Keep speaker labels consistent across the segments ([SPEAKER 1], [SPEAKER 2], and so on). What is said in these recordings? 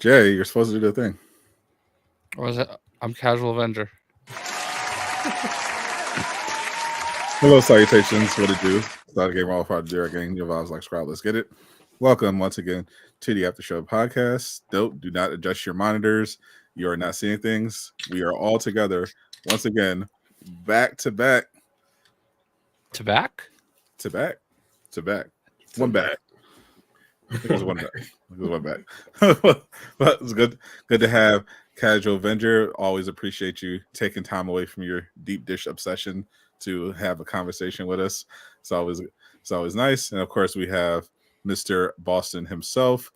[SPEAKER 1] Jay, you're supposed to do the thing.
[SPEAKER 2] Or was it? I'm Casual Avenger.
[SPEAKER 1] Hello, salutations. What it do? Start a game all part of game. Your vibes like Sprout. Let's get it. Welcome once again to the Aftershow Podcast. Nope, do not adjust your monitors. You are not seeing things. We are all together once again, back to back.
[SPEAKER 2] To back?
[SPEAKER 1] To back. To back. One back. I think it was one back. It was one back. But it's good to have Casual Avenger. Always appreciate you taking time away from your deep dish obsession to have a conversation with us. It's always nice. And of course, we have Mr. Boston himself,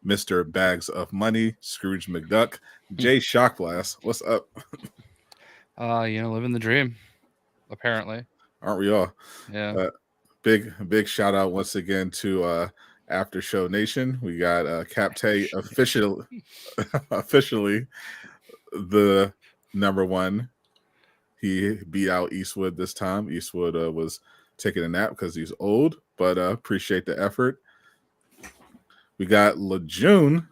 [SPEAKER 1] Mr. Bags of Money, Scrooge McDuck, Jayshockblast. What's up?
[SPEAKER 2] Living the dream, apparently.
[SPEAKER 1] Aren't we all?
[SPEAKER 2] Yeah.
[SPEAKER 1] Big shout out once again to Aftershow Nation. We got Capte officially the number one. He beat out Eastwood this time. Eastwood was taking a nap because he's old, but appreciate the effort. We got LeJune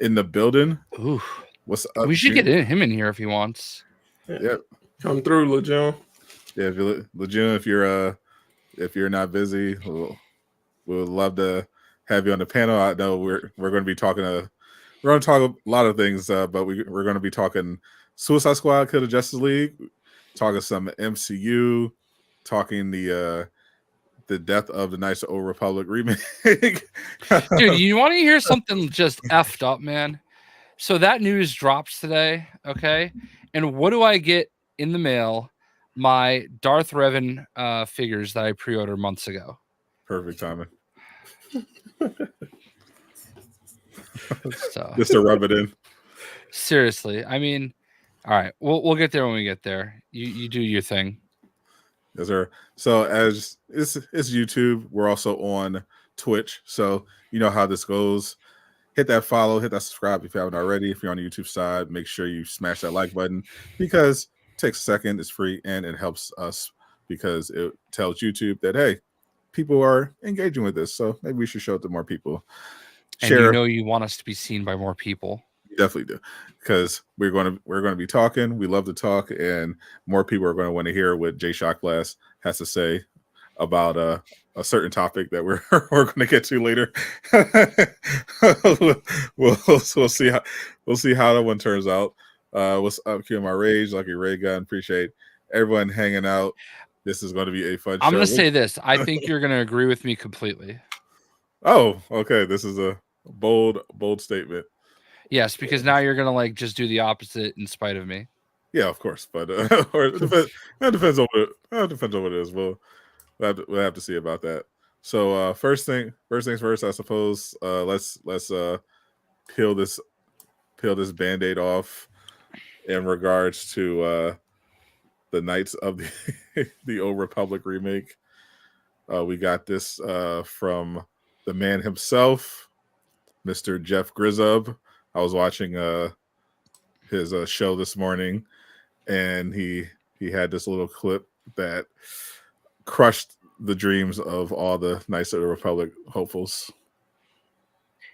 [SPEAKER 1] in the building.
[SPEAKER 2] Ooh.
[SPEAKER 1] What's up?
[SPEAKER 2] We should
[SPEAKER 1] June?
[SPEAKER 2] get him in here if he wants.
[SPEAKER 1] Yep.
[SPEAKER 3] Come through, LeJune.
[SPEAKER 1] Yeah, LeJune, if you're not busy, we would love to have you on the panel. I know we're going to be talking we're going to talk a lot of things, but we're going to be talking Suicide Squad, Kill the Justice League, talking some MCU, talking the death of the Knights of the Old Republic remake.
[SPEAKER 2] Dude, you want to hear something just effed up, man? So that news drops today, okay? And what do I get in the mail? My Darth Revan figures that I pre-ordered months ago.
[SPEAKER 1] Perfect timing.
[SPEAKER 2] So,
[SPEAKER 1] Just to rub it in.
[SPEAKER 2] Seriously, I mean, all right, we'll get there when we get there. You do your thing.
[SPEAKER 1] Yes, sir. So as it's YouTube, we're also on Twitch. So you know how this goes. Hit that follow, hit that subscribe if you haven't already. If you're on the YouTube side, make sure you smash that like button because it takes a second, it's free, and it helps us because it tells YouTube that, hey, people are engaging with this. So maybe we should show it to more people.
[SPEAKER 2] And you want us to be seen by more people.
[SPEAKER 1] Definitely do, because we're going to be talking. We love to talk, and more people are going to want to hear what Jayshockblast has to say about a certain topic that we're going to get to later. we'll see how that one turns out. What's up, Q My Rage, Lucky Ray Gun? Appreciate everyone hanging out. This is going to be a fun show.
[SPEAKER 2] I'm going to say this. I think you're going to agree with me completely.
[SPEAKER 1] Oh, okay. This is a bold statement.
[SPEAKER 2] Yes, because now you're gonna just do the opposite in spite of me.
[SPEAKER 1] Yeah, of course, but that depends on what it is. We'll have to see about that. So first things first, I suppose. Let's peel this Band-Aid off in regards to the Knights of the Old Republic remake. We got this from the man himself, Mr. Jeff Grubb. I was watching his show this morning, and he had this little clip that crushed the dreams of all the Knights of the Republic hopefuls.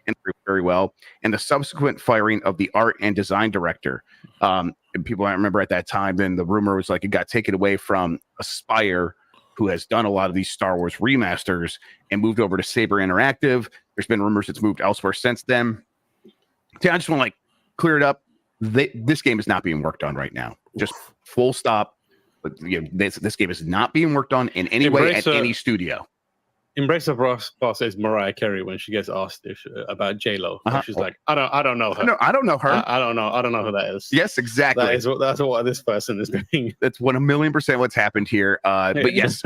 [SPEAKER 4] And very well. And the subsequent firing of the art and design director. And people I remember at that time, then the rumor was it got taken away from Aspire, who has done a lot of these Star Wars remasters, and moved over to Saber Interactive. There's been rumors it's moved elsewhere since then. I just want to clear it up. This game is not being worked on right now. Just full stop. But this game is not being worked on in any way at any studio.
[SPEAKER 3] Embrace of Ross says Mariah Carey when she gets asked about J-Lo. She's like, I don't know her.
[SPEAKER 4] No, I don't know her.
[SPEAKER 3] I don't know who that is.
[SPEAKER 4] Yes, exactly.
[SPEAKER 3] That's what this person is doing.
[SPEAKER 4] That's 1,000,000% what's happened here. But yes,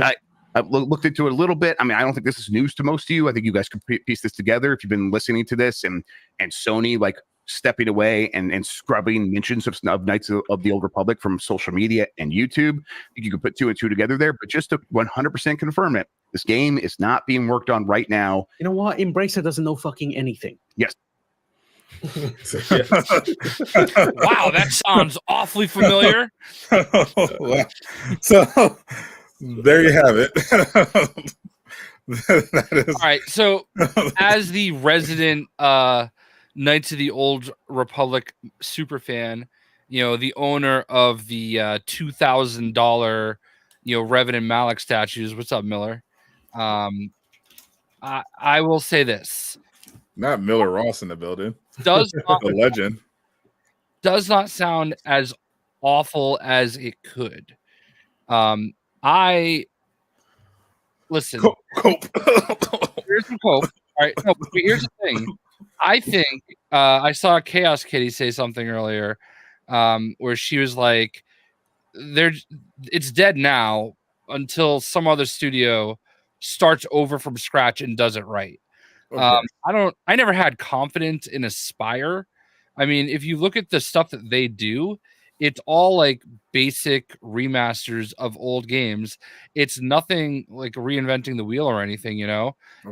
[SPEAKER 4] I looked into it a little bit. I mean, I don't think this is news to most of you. I think you guys could piece this together if you've been listening to this, and Sony stepping away and scrubbing mentions of Knights of the Old Republic from social media and YouTube. I think you could put two and two together there, but just to 100% confirm it, this game is not being worked on right now.
[SPEAKER 3] You know what? Embracer doesn't know fucking anything.
[SPEAKER 4] Yes.
[SPEAKER 2] Wow, that sounds awfully familiar.
[SPEAKER 1] So there you have it.
[SPEAKER 2] All right. So as the resident Knights of the Old Republic super fan, the owner of the $2,000, Revan and Malak statues. What's up, Miller? I will say this.
[SPEAKER 1] Not Miller Ross in the building.
[SPEAKER 2] Does not,
[SPEAKER 1] the legend.
[SPEAKER 2] Does not sound as awful as it could. I listen.
[SPEAKER 1] Cope.
[SPEAKER 2] Here's some cope. All right. No, but here's the thing. I think I saw Chaos Kitty say something earlier, where she was like, it's dead now until some other studio starts over from scratch and does it right. I never had confidence in Aspire. I mean, if you look at the stuff that they do, it's all like basic remasters of old games. It's nothing like reinventing the wheel or anything,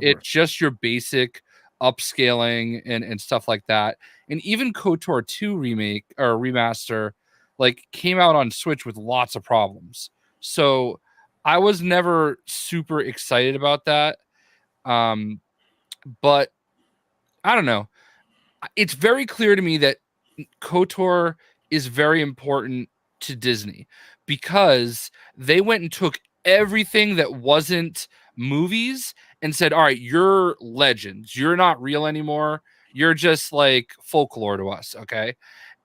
[SPEAKER 2] It's just your basic upscaling and stuff like that. And even KOTOR 2 remake or remaster like came out on Switch with lots of problems. So I was never super excited about that. But I don't know. It's very clear to me that KOTOR is very important to Disney because they went and took everything that wasn't movies and said, all right, you're legends. You're not real anymore. You're just like folklore to us. Okay.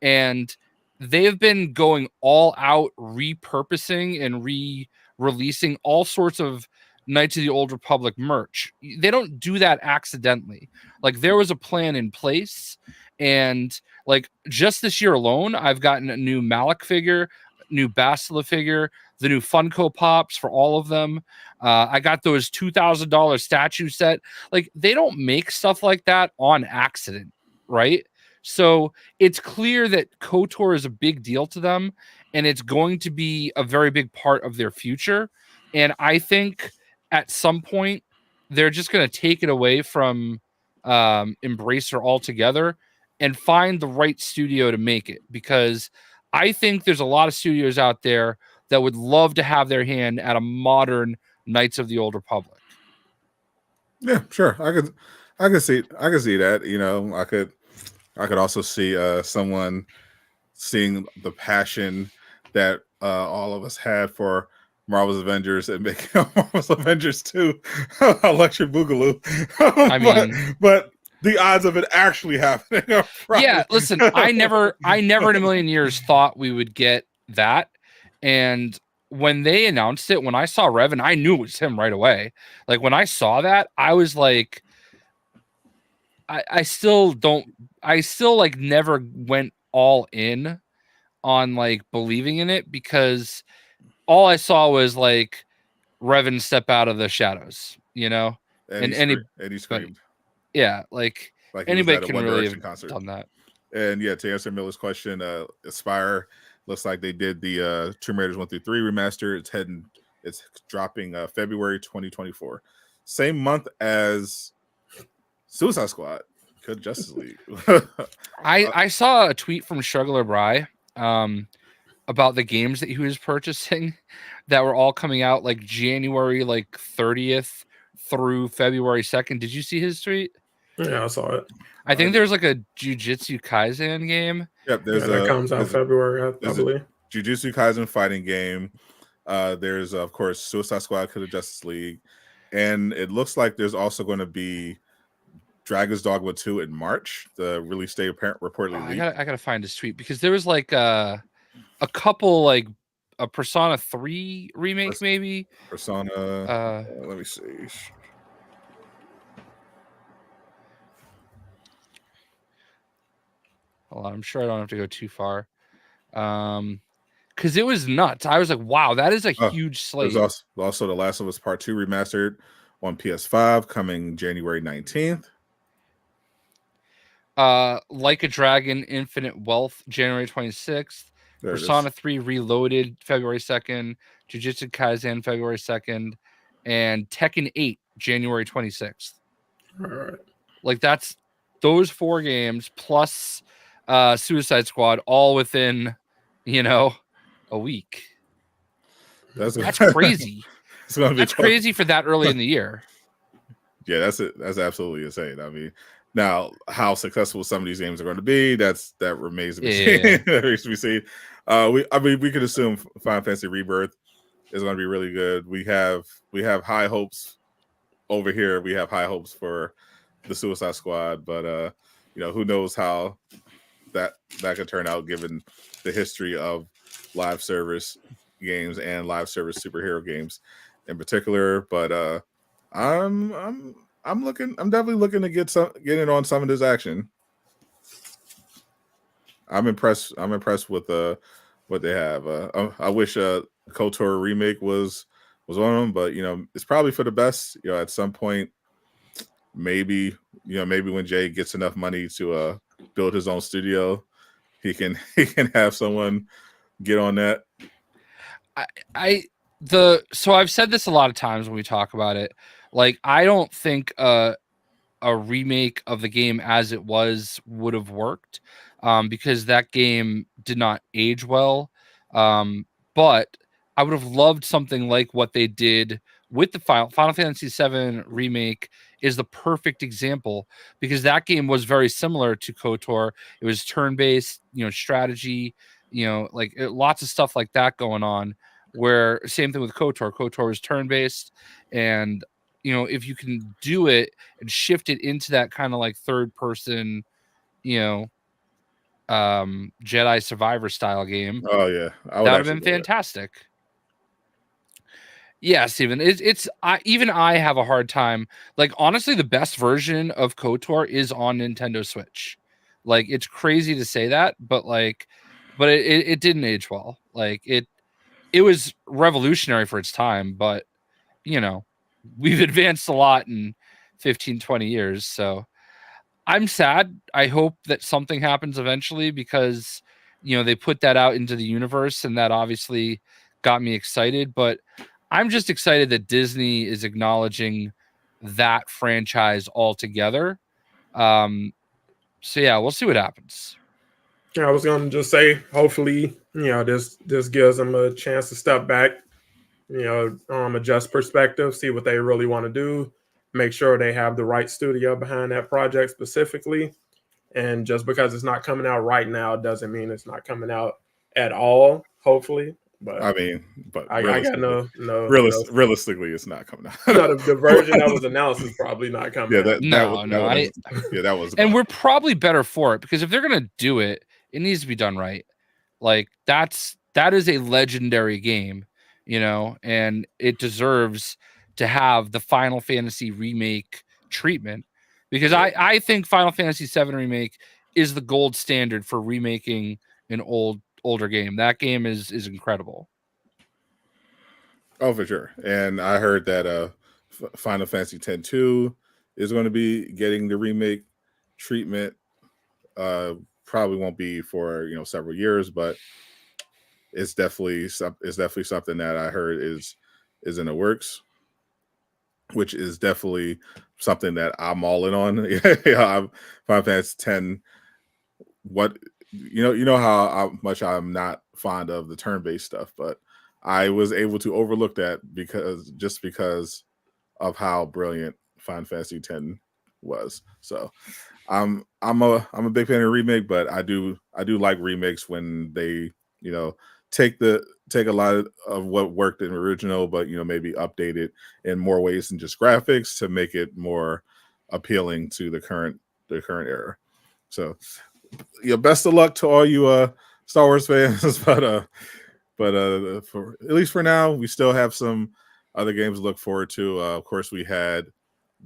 [SPEAKER 2] And they've been going all out repurposing and re-releasing all sorts of Knights of the Old Republic merch. They don't do that accidentally. Like there was a plan in place, and like just this year alone, I've gotten a new Malak figure, new Bastila figure, the new Funko Pops for all of them. I got those $2,000 statue set. Like they don't make stuff like that on accident, right? So it's clear that KOTOR is a big deal to them, and it's going to be a very big part of their future. And I think at some point they're just going to take it away from Embracer altogether and find the right studio to make it, because I think there's a lot of studios out there that would love to have their hand at a modern Knights of the Old Republic.
[SPEAKER 1] Yeah, sure. I could see that. I could also see someone seeing the passion that all of us had for Marvel's Avengers and making Marvel's Avengers 2 Electric Boogaloo.
[SPEAKER 2] I mean,
[SPEAKER 1] but the odds of it actually happening are probably...
[SPEAKER 2] Yeah, listen, I never in a million years thought we would get that. And when they announced it, when I saw Revan, I knew it was him right away. Like when I saw that, I was like, I still like never went all in on like believing in it, because all I saw was like Revan step out of the shadows, and
[SPEAKER 1] he screamed.
[SPEAKER 2] Yeah, like anybody can really have done that.
[SPEAKER 1] And yeah, to answer Miller's question, Aspire looks like they did the Tomb Raiders 1 through 3 remaster. It's dropping February 2024, same month as Suicide Squad, Good Justice League.
[SPEAKER 2] I saw a tweet from Struggler Bry about the games that he was purchasing that were all coming out like January 30th through February 2nd. Did you see his tweet?
[SPEAKER 5] Yeah, I saw it.
[SPEAKER 2] I think there's like a Jujutsu Kaisen game.
[SPEAKER 1] Yep,
[SPEAKER 5] that comes out February, I believe.
[SPEAKER 1] Jujutsu Kaisen fighting game. There's of course Suicide Squad, Killer Justice League, and it looks like there's also going to be Dragon's Dogma 2 in March. The release date reportedly leaked.
[SPEAKER 2] I gotta find his tweet, because there was like a couple, like a Persona 3 remake, maybe.
[SPEAKER 1] Persona. Let me see.
[SPEAKER 2] Hold on, I'm sure I don't have to go too far. Because it was nuts. I was like, wow, that is a huge slate.
[SPEAKER 1] There's also The Last of Us Part 2 remastered on PS5 coming January 19th.
[SPEAKER 2] Like a Dragon Infinite Wealth, January 26th. Persona 3 Reloaded, February 2nd. Jujutsu Kaisen, February 2nd. And Tekken 8, January 26th.
[SPEAKER 5] All right.
[SPEAKER 2] Like that's those 4 games plus Suicide Squad all within, a week. That's crazy. That's crazy for that early in the year.
[SPEAKER 1] Yeah, that's absolutely insane. I mean, Now, how successful some of these games are going to be, that remains to be
[SPEAKER 2] Yeah.
[SPEAKER 1] seen. That remains to be seen. We could assume Final Fantasy Rebirth is going to be really good. We have high hopes over here. We have high hopes for the Suicide Squad, but who knows how that could turn out given the history of live service games and live service superhero games in particular. But I'm definitely looking to get in on some of this action. I'm impressed with what they have. I wish KOTOR Remake was one of them, but it's probably for the best. At some point, maybe when Jay gets enough money to build his own studio, he can have someone get on that.
[SPEAKER 2] So I've said this a lot of times when we talk about it. Like, I don't think a remake of the game as it was would have worked, because that game did not age well. But I would have loved something like what they did with the Final Fantasy VII remake is the perfect example, because that game was very similar to KOTOR. It was turn-based, strategy, lots of stuff like that going on. Where same thing with KOTOR. KOTOR is turn-based, and if you can do it and shift it into that kind of like third-person, Jedi Survivor style game.
[SPEAKER 1] Oh yeah,
[SPEAKER 2] that would have been fantastic. Yeah, Steven, I have a hard time. Like, honestly, the best version of KOTOR is on Nintendo Switch. Like, it's crazy to say that, but it didn't age well. Like, it was revolutionary for its time, but we've advanced a lot in 15, 20 years. So I'm sad. I hope that something happens eventually, because they put that out into the universe, and that obviously got me excited. But I'm just excited that Disney is acknowledging that franchise altogether. So yeah, we'll see what happens.
[SPEAKER 5] Yeah, I was gonna just say, hopefully, this gives them a chance to step back, adjust perspective, see what they really want to do, make sure they have the right studio behind that project specifically. And just because it's not coming out right now doesn't mean it's not coming out at all. Hopefully, but
[SPEAKER 1] I got
[SPEAKER 5] no.
[SPEAKER 1] Realistically, it's not coming out.
[SPEAKER 5] No, the version that was announced is probably not coming out.
[SPEAKER 1] That was.
[SPEAKER 2] And we're probably better for it, because if they're gonna do it, it needs to be done right. Like, that is a legendary game, and it deserves to have the Final Fantasy remake treatment, because I think Final Fantasy VII remake is the gold standard for remaking an older game. That game is incredible.
[SPEAKER 1] Oh, for sure. And I heard that Final Fantasy X-2 is going to be getting the remake treatment. Probably won't be for several years, but it's definitely something that I heard is in the works, which is definitely something that I'm all in on. Final Fantasy X. What how much I'm not fond of the turn-based stuff, but I was able to overlook that because of how brilliant Final Fantasy X was. So I'm a big fan of remake, but I do like remakes when they take a lot of what worked in the original, but maybe update it in more ways than just graphics to make it more appealing to the current era. So best of luck to all you Star Wars fans, but for at least for now, we still have some other games to look forward to. Of course, we had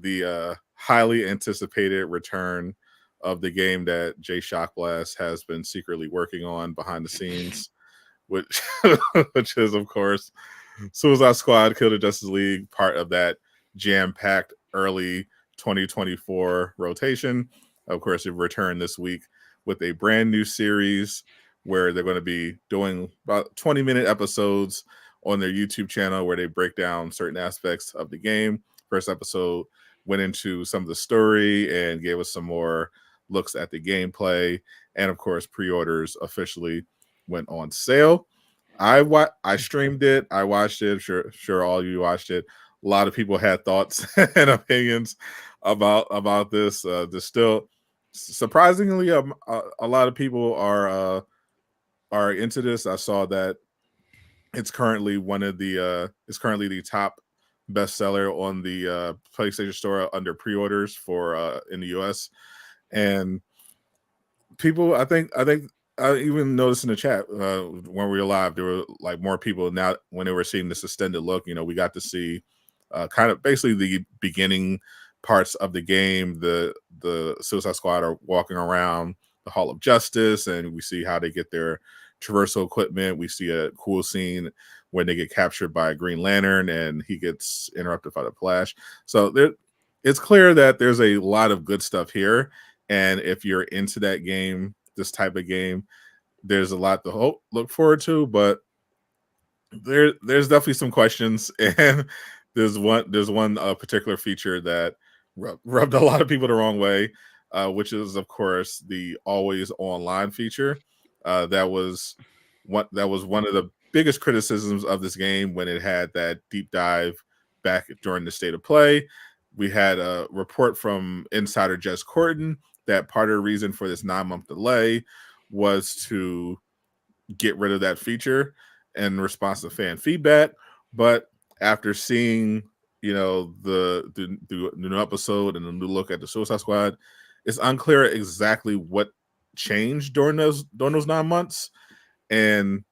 [SPEAKER 1] the highly anticipated return of the game that Jayshockblast has been secretly working on behind the scenes, which is, of course, Suicide Squad Kill the Justice League, part of that jam-packed early 2024 rotation. Of course, it returned this week with a brand new series where they're going to be doing about 20-minute episodes on their YouTube channel where they break down certain aspects of the game. First episode went into some of the story and gave us some more looks at the gameplay. And of course, pre-orders officially went on sale. I streamed it. I watched it. Sure, all of you watched it. A lot of people had thoughts and opinions about this. There's still surprisingly a lot of people are into this. I saw that it's currently the top bestseller on the PlayStation Store under pre-orders for in the US. And people, I think I even noticed in the chat when we were live, there were like more people now when they were seeing this extended look. We got to see kind of basically the beginning parts of the game. The Suicide Squad are walking around the Hall of Justice, and we see how they get their traversal equipment. We see a cool scene when they get captured by a Green Lantern and he gets interrupted by the Flash. So it's clear that there's a lot of good stuff here. And if you're into that game, this type of game, there's a lot to look forward to. But there's definitely some questions, and there's one particular feature that rubbed a lot of people the wrong way, which is of course the always online feature. That was one of the biggest criticisms of this game when it had that deep dive back during the state of play. We had a report from insider Jess Corton that part of the reason for this 9-month delay was to get rid of that feature in response to fan feedback. But after seeing, the new episode and the new look at the Suicide Squad, it's unclear exactly what changed during those 9 months. And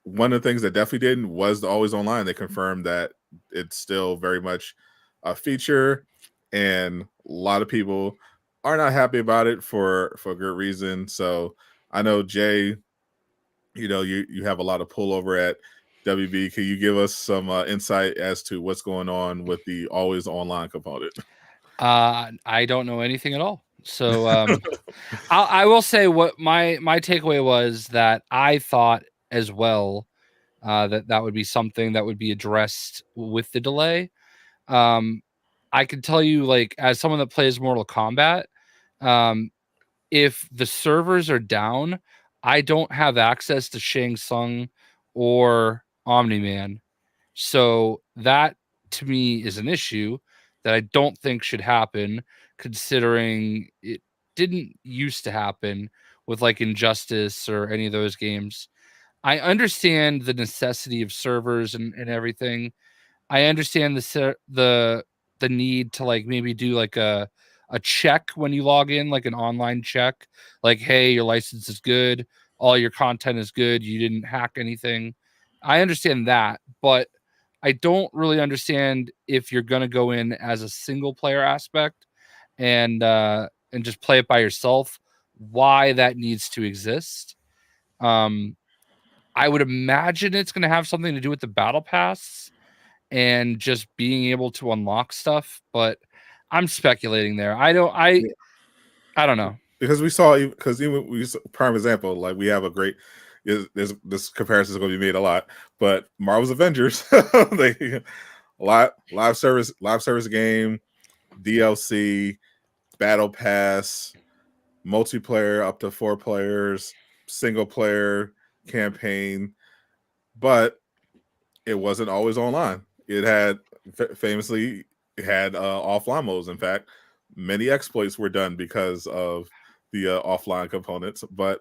[SPEAKER 1] one of the things that definitely didn't was the always online. They confirmed that it's still very much a feature, and a lot of people are not happy about it for good reason. So I know, Jay, you have a lot of pull over at WB. Can you give us some insight as to what's going on with the always online component?
[SPEAKER 2] I don't know anything at all. So I will say what my takeaway was, that I thought as well that would be something that would be addressed with the delay. I can tell you, like, as someone that plays Mortal Kombat, if the servers are down, I don't have access to Shang Tsung or Omni-Man. So that to me is an issue that I don't think should happen, considering it didn't used to happen with like Injustice or any of those games. I understand the necessity of servers and everything. I understand the need to like maybe do like a check when you log in, like an online check, like, hey, your license is good, all your content is good, you didn't hack anything. I understand that, but I don't really understand if you're going to go in as a single player aspect and just play it by yourself, why that needs to exist. I would imagine it's going to have something to do with the battle pass and just being able to unlock stuff, but I'm speculating there. I don't know.
[SPEAKER 1] Because even we prime example, like we have a great, this comparison is going to be made a lot, but Marvel's Avengers, they live service game, DLC, battle pass, multiplayer up to 4 players, single player campaign, but it wasn't always online. It had famously offline modes. In fact, many exploits were done because of the offline components. But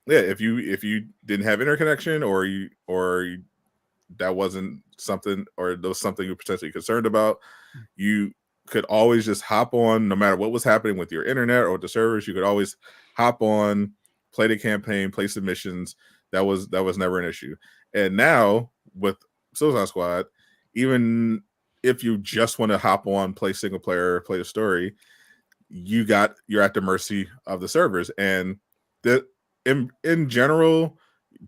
[SPEAKER 1] yeah, if you didn't have interconnection, or that wasn't something, or there was something you're potentially concerned about, you could always just hop on, no matter what was happening with your internet or with the servers. You could always hop on, play the campaign, play submissions. That was never an issue. And now with Suicide Squad, even if you just want to hop on, play single player, play the story, you're at the mercy of the servers. And that in general,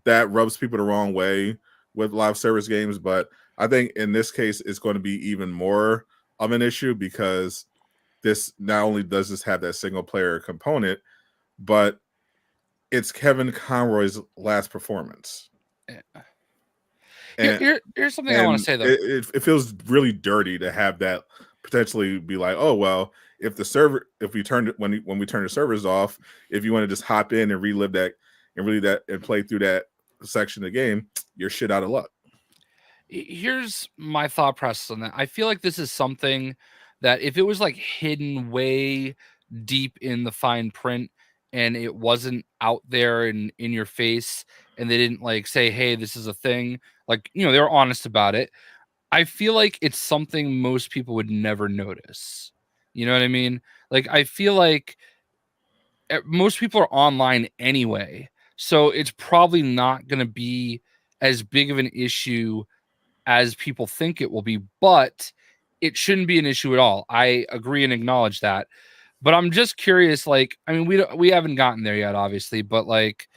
[SPEAKER 1] that rubs people the wrong way with live service games. But I think in this case, it's going to be even more of an issue, because this not only does this have that single player component, but it's Kevin Conroy's last performance.
[SPEAKER 2] Yeah.
[SPEAKER 1] And,
[SPEAKER 2] here's something I want to say, though.
[SPEAKER 1] It feels really dirty to have that potentially be like, oh well, when we turn the servers off, if you want to just hop in and relive that and play through that section of the game, you're shit out of luck.
[SPEAKER 2] Here's my thought process on that. I feel like this is something that if it was like hidden way deep in the fine print and it wasn't out there in your face and they didn't like say, hey, this is a thing, like, you know, they were honest about it, I feel like it's something most people would never notice. You know what I mean? Like, I feel like most people are online anyway, so it's probably not going to be as big of an issue as people think it will be, but it shouldn't be an issue at all. I agree and acknowledge that. But I'm just curious, like, I mean, we haven't gotten there yet, obviously, but like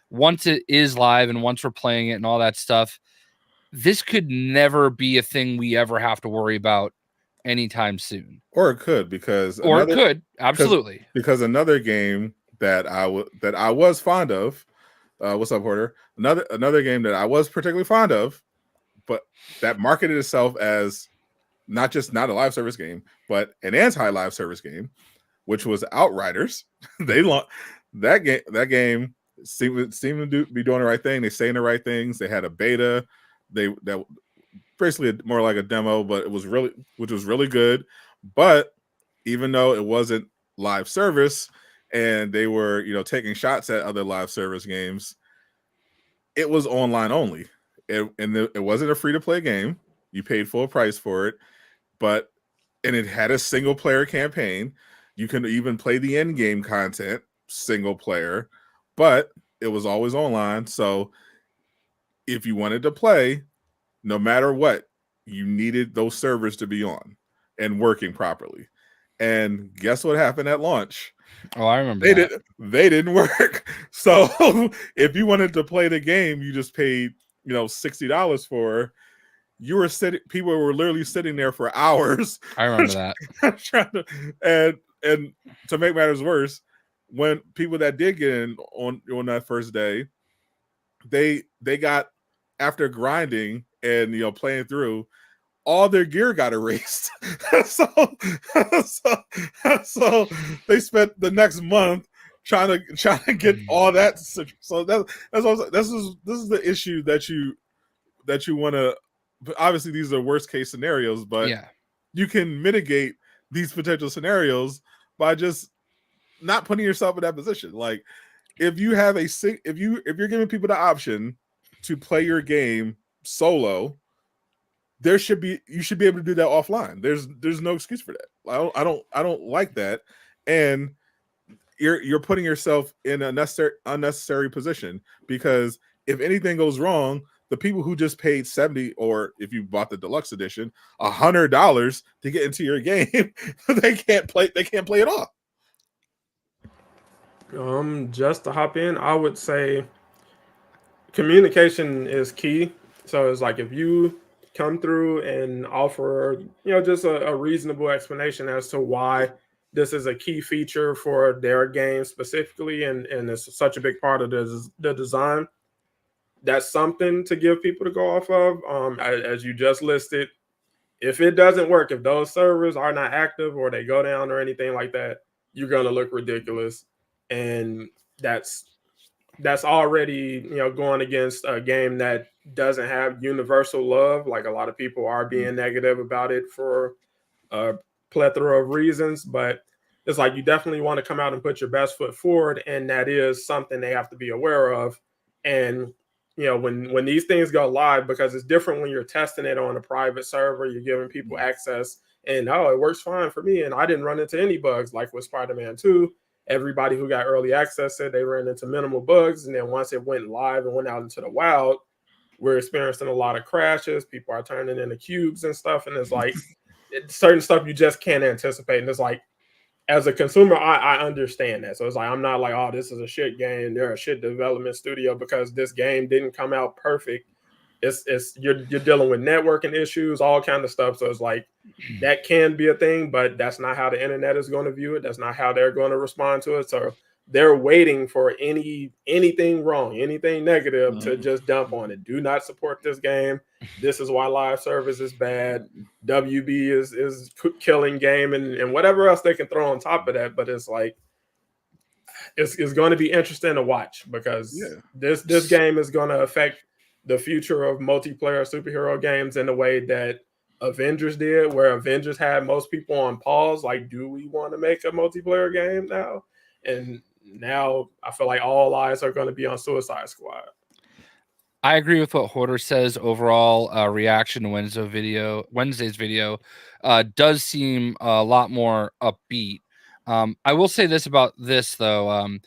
[SPEAKER 2] once it is live and once we're playing it and all that stuff, this could never be a thing we ever have to worry about anytime soon.
[SPEAKER 1] Or it could, because
[SPEAKER 2] absolutely.
[SPEAKER 1] Because another game that I was fond of, what's up, Porter? Another game that I was particularly fond of, but that marketed itself as not a live service game, but an anti-live service game, which was Outriders. They launched that game. That game seemed to be doing the right thing. They saying the right things. They had a beta. That basically more like a demo, but which was really good. But even though it wasn't live service and they were, you know, taking shots at other live service games, it was online only. It wasn't a free-to-play game. You paid full price for it, and it had a single-player campaign. You can even play the end-game content single player, but it was always online. So if you wanted to play, no matter what, you needed those servers to be on and working properly. And guess what happened at launch?
[SPEAKER 2] Oh, I remember
[SPEAKER 1] they didn't work. So if you wanted to play the game, you just paid, you know, $60 for. You were people were literally sitting there for hours.
[SPEAKER 2] I remember that.
[SPEAKER 1] And to make matters worse, when people that did get in on that first day, they got, after grinding and, you know, playing through, all their gear got erased. so they spent the next month trying to get all that. So this is the issue that you want to. Obviously, these are worst case scenarios, but
[SPEAKER 2] yeah, you
[SPEAKER 1] can mitigate these potential scenarios by just not putting yourself in that position. Like, if you have if you're giving people the option to play your game solo, you should be able to do that offline. There's no excuse for that. I don't like that, and you're putting yourself in an unnecessary position, because if anything goes wrong, the people who just paid $70, or if you bought the deluxe edition, $100 to get into your game, they can't play it off.
[SPEAKER 5] Just to hop in, I would say communication is key. So it's like, if you come through and offer, you know, just a reasonable explanation as to why this is a key feature for their game specifically, and it's such a big part of the design, that's something to give people to go off of. As you just listed, if it doesn't work, if those servers are not active or they go down or anything like that, you're going to look ridiculous. And that's already, you know, going against a game that doesn't have universal love. Like, a lot of people are being negative about it for a plethora of reasons, but it's like, you definitely want to come out and put your best foot forward, and that is something they have to be aware of. And, you know, when these things go live, because it's different when you're testing it on a private server, you're giving people access, and it works fine for me, and I didn't run into any bugs. Like with Spider-Man 2, everybody who got early access said they ran into minimal bugs, and then once it went live and went out into the wild, we're experiencing a lot of crashes. People are turning into cubes and stuff, and it's like certain stuff you just can't anticipate. And it's like, as a consumer, I understand that. So it's like, I'm not like, oh, this is a shit game, they're a shit development studio because this game didn't come out perfect. It's you're dealing with networking issues, all kind of stuff. So it's like, that can be a thing, but that's not how the internet is going to view it. That's not how they're going to respond to it. So they're waiting for anything wrong, anything negative to just dump on it. Do not support this game. This is why live service is bad. WB is killing game, and whatever else they can throw on top of that. But it's like, it's going to be interesting to watch, because this game is going to affect the future of multiplayer superhero games in a way that Avengers did, where Avengers had most people on pause. Like, do we want to make a multiplayer game now? And now I feel like all eyes are going to be on Suicide Squad.
[SPEAKER 2] I agree with what Hoarder says. Overall, reaction to Wednesday's video does seem a lot more upbeat. I will say this about this though.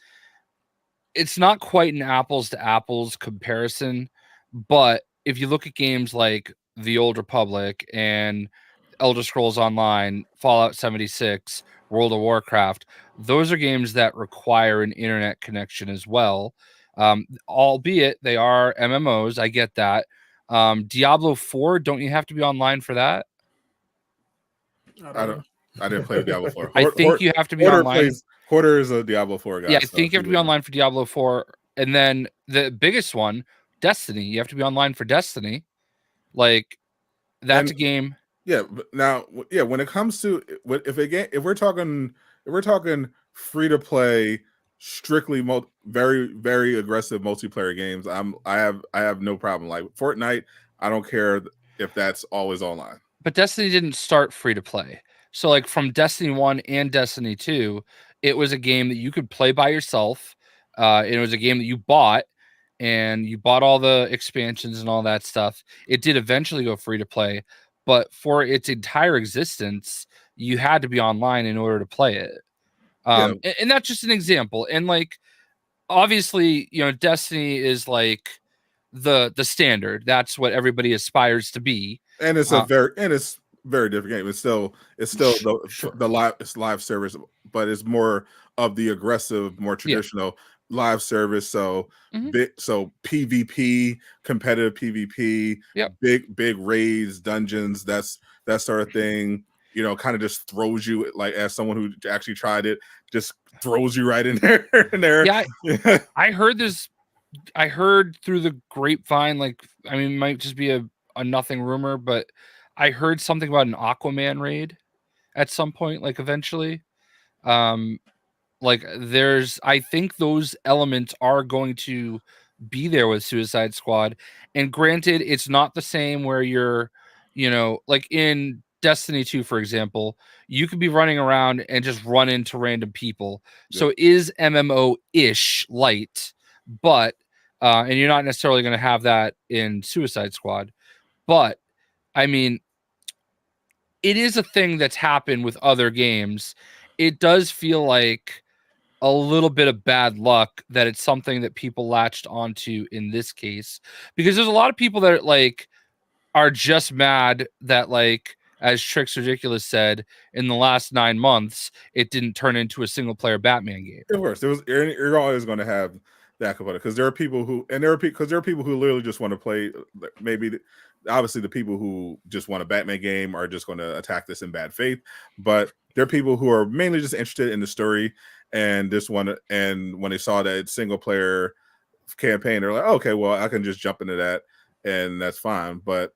[SPEAKER 2] It's not quite an apples to apples comparison, but if you look at games like The Old Republic and Elder Scrolls Online, Fallout 76, World of Warcraft, those are games that require an internet connection as well. Albeit they are MMOs, I get that. Diablo 4, don't you have to be online for that?
[SPEAKER 1] I didn't play Diablo 4.
[SPEAKER 2] I think you have to be online.
[SPEAKER 1] Hoarder is a Diablo 4 guy.
[SPEAKER 2] Yeah, I think you have to be online for Diablo 4. And then the biggest one, Destiny. You have to be online for Destiny. Like, that's a game.
[SPEAKER 1] Yeah, now, yeah, when it comes to if we're talking free to play, strictly very, very aggressive multiplayer games, I have no problem. Like Fortnite, I don't care if that's always online.
[SPEAKER 2] But Destiny didn't start free to play. So like from Destiny 1 and Destiny 2, it was a game that you could play by yourself. It was a game that you bought, and you bought all the expansions and all that stuff. It did eventually go free to play, but for its entire existence, you had to be online in order to play it. And that's just an example. And like, obviously, you know, Destiny is like the standard. That's what everybody aspires to be.
[SPEAKER 1] And it's very different game. It's still the live service, but it's more of the aggressive, more traditional live service. So so PvP, competitive PvP, big raids, dungeons, that sort of thing. You know, kind of just throws you, like, as someone who actually tried it, just throws you right in there.
[SPEAKER 2] Yeah, I heard this. I heard through the grapevine, like, I mean, it might just be a nothing rumor, but I heard something about an Aquaman raid at some point, like eventually. Like I think those elements are going to be there with Suicide Squad. And granted, it's not the same where you're, you know, like in Destiny 2, for example, you could be running around and just run into random people. Yep. So it is MMO-ish light, but and you're not necessarily going to have that in Suicide Squad. But I mean, it is a thing that's happened with other games. It does feel like a little bit of bad luck that it's something that people latched onto in this case, because there's a lot of people that are just mad that, like, as Tricks Ridiculous said, in the last 9 months, it didn't turn into a single player Batman game.
[SPEAKER 1] Of course, you're always going to have that component, because there are people who literally just want to play. Maybe, obviously, the people who just want a Batman game are just going to attack this in bad faith, but there are people who are mainly just interested in the story and just want to. And when they saw that single player campaign, they're like, oh, okay, well, I can just jump into that, and that's fine. But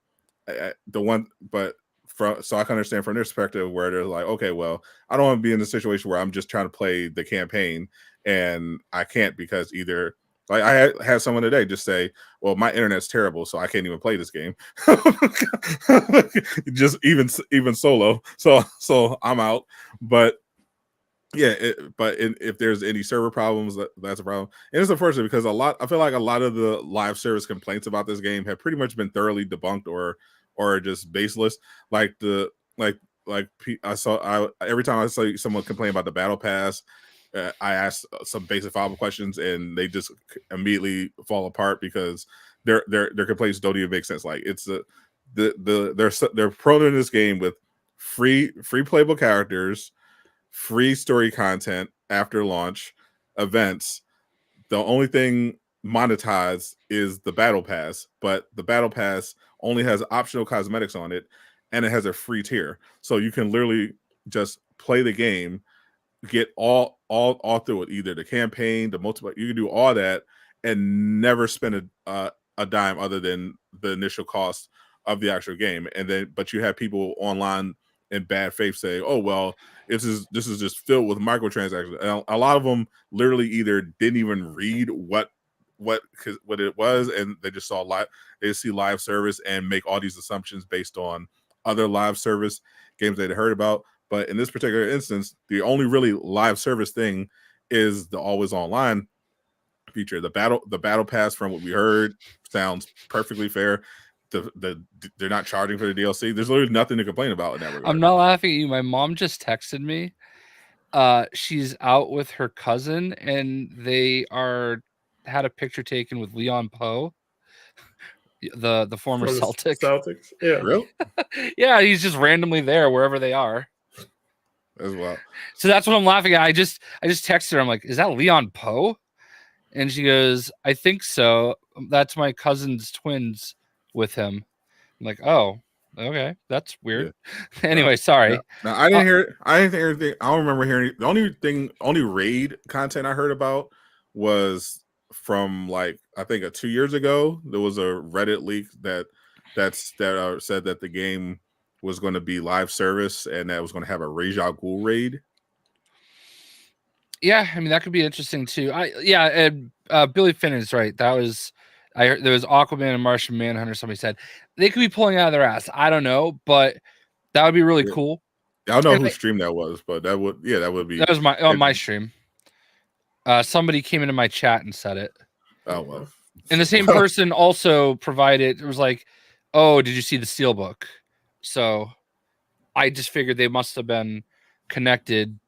[SPEAKER 1] so I can understand from their perspective where they're like, okay, well, I don't want to be in a situation where I'm just trying to play the campaign and I can't, because either, like, I had someone today just say, well, my internet's terrible, so I can't even play this game. Just even solo. So I'm out. But yeah, if there's any server problems, that's a problem. And it's unfortunate because I feel like a lot of the live service complaints about this game have pretty much been thoroughly debunked or just baseless. Like every time I saw someone complain about the battle pass, I asked some basic follow-up questions and they just immediately fall apart because their complaints don't even make sense. Like, it's they're prone in this game with free playable characters, free story content after launch, events. The only thing monetized is the battle pass, but the battle pass only has optional cosmetics on it, and it has a free tier, so you can literally just play the game, get all through it, either the campaign, the multiplayer. You can do all that and never spend a dime other than the initial cost of the actual game. And then, but you have people online in bad faith say, "Oh, well, this is just filled with microtransactions." And a lot of them literally either didn't even read what it was, and they just saw they see live service and make all these assumptions based on other live service games they'd heard about. But in this particular instance, the only really live service thing is the always online feature. The battle pass, from what we heard, sounds perfectly fair. They're not charging for the DLC. There's literally nothing to complain about in that regard.
[SPEAKER 2] I'm not laughing at you. My mom just texted me. She's out with her cousin, and they had a picture taken with Leon Poe, the former Celtic.
[SPEAKER 5] Celtics, yeah.
[SPEAKER 1] Real?
[SPEAKER 2] Yeah, he's just randomly there wherever they are.
[SPEAKER 1] As well.
[SPEAKER 2] So that's what I'm laughing at. I just texted her. I'm like, is that Leon Poe? And she goes, I think so. That's my cousin's twins with him. I'm like, oh, okay, that's weird. Yeah. Anyway, sorry.
[SPEAKER 1] No, I didn't hear. I didn't hear anything. I don't remember hearing. The only raid content I heard about was from, like, I think 2 years ago. There was a Reddit leak that said that the game was going to be live service and that was going to have a Raja Ghul raid.
[SPEAKER 2] Yeah, I mean, that could be interesting too. Billy Finn is right. That was, I heard there was Aquaman and Martian Manhunter. Somebody said they could be pulling out of their ass. I don't know, but that would be really cool.
[SPEAKER 1] I don't know whose stream that was, but that would be.
[SPEAKER 2] That was my stream. Somebody came into my chat and said it.
[SPEAKER 1] Oh well.
[SPEAKER 2] And the same person also provided. It was like, oh, did you see the Steelbook? So I just figured they must have been connected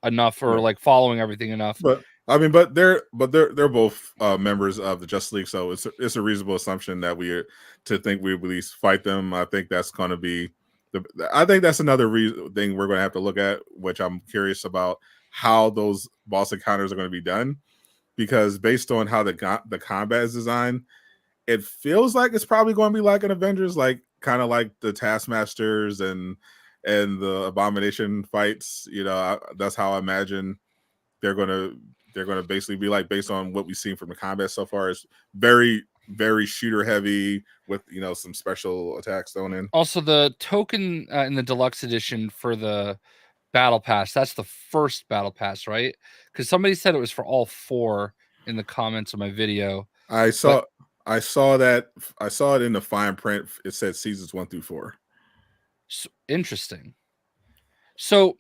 [SPEAKER 2] enough, or like following everything enough.
[SPEAKER 1] But I mean, they're both members of the Justice League, so it's a reasonable assumption that we think we at least fight them. I think that's going to be I think that's another thing we're going to have to look at, which I'm curious about how those boss encounters are going to be done, because based on how the combat is designed, it feels like it's probably going to be like an Avengers, like kind of like the Taskmasters and the Abomination fights. You know, that's how I imagine they're gonna basically be like, based on what we've seen from the combat so far. It's very, very shooter heavy with, you know, some special attacks thrown in.
[SPEAKER 2] Also, the token in the deluxe edition for the battle pass, that's the first battle pass, right? Because somebody said it was for all 4 in the comments of my video.
[SPEAKER 1] I saw it in the fine print. It said seasons 1 through 4.
[SPEAKER 2] So, interesting. So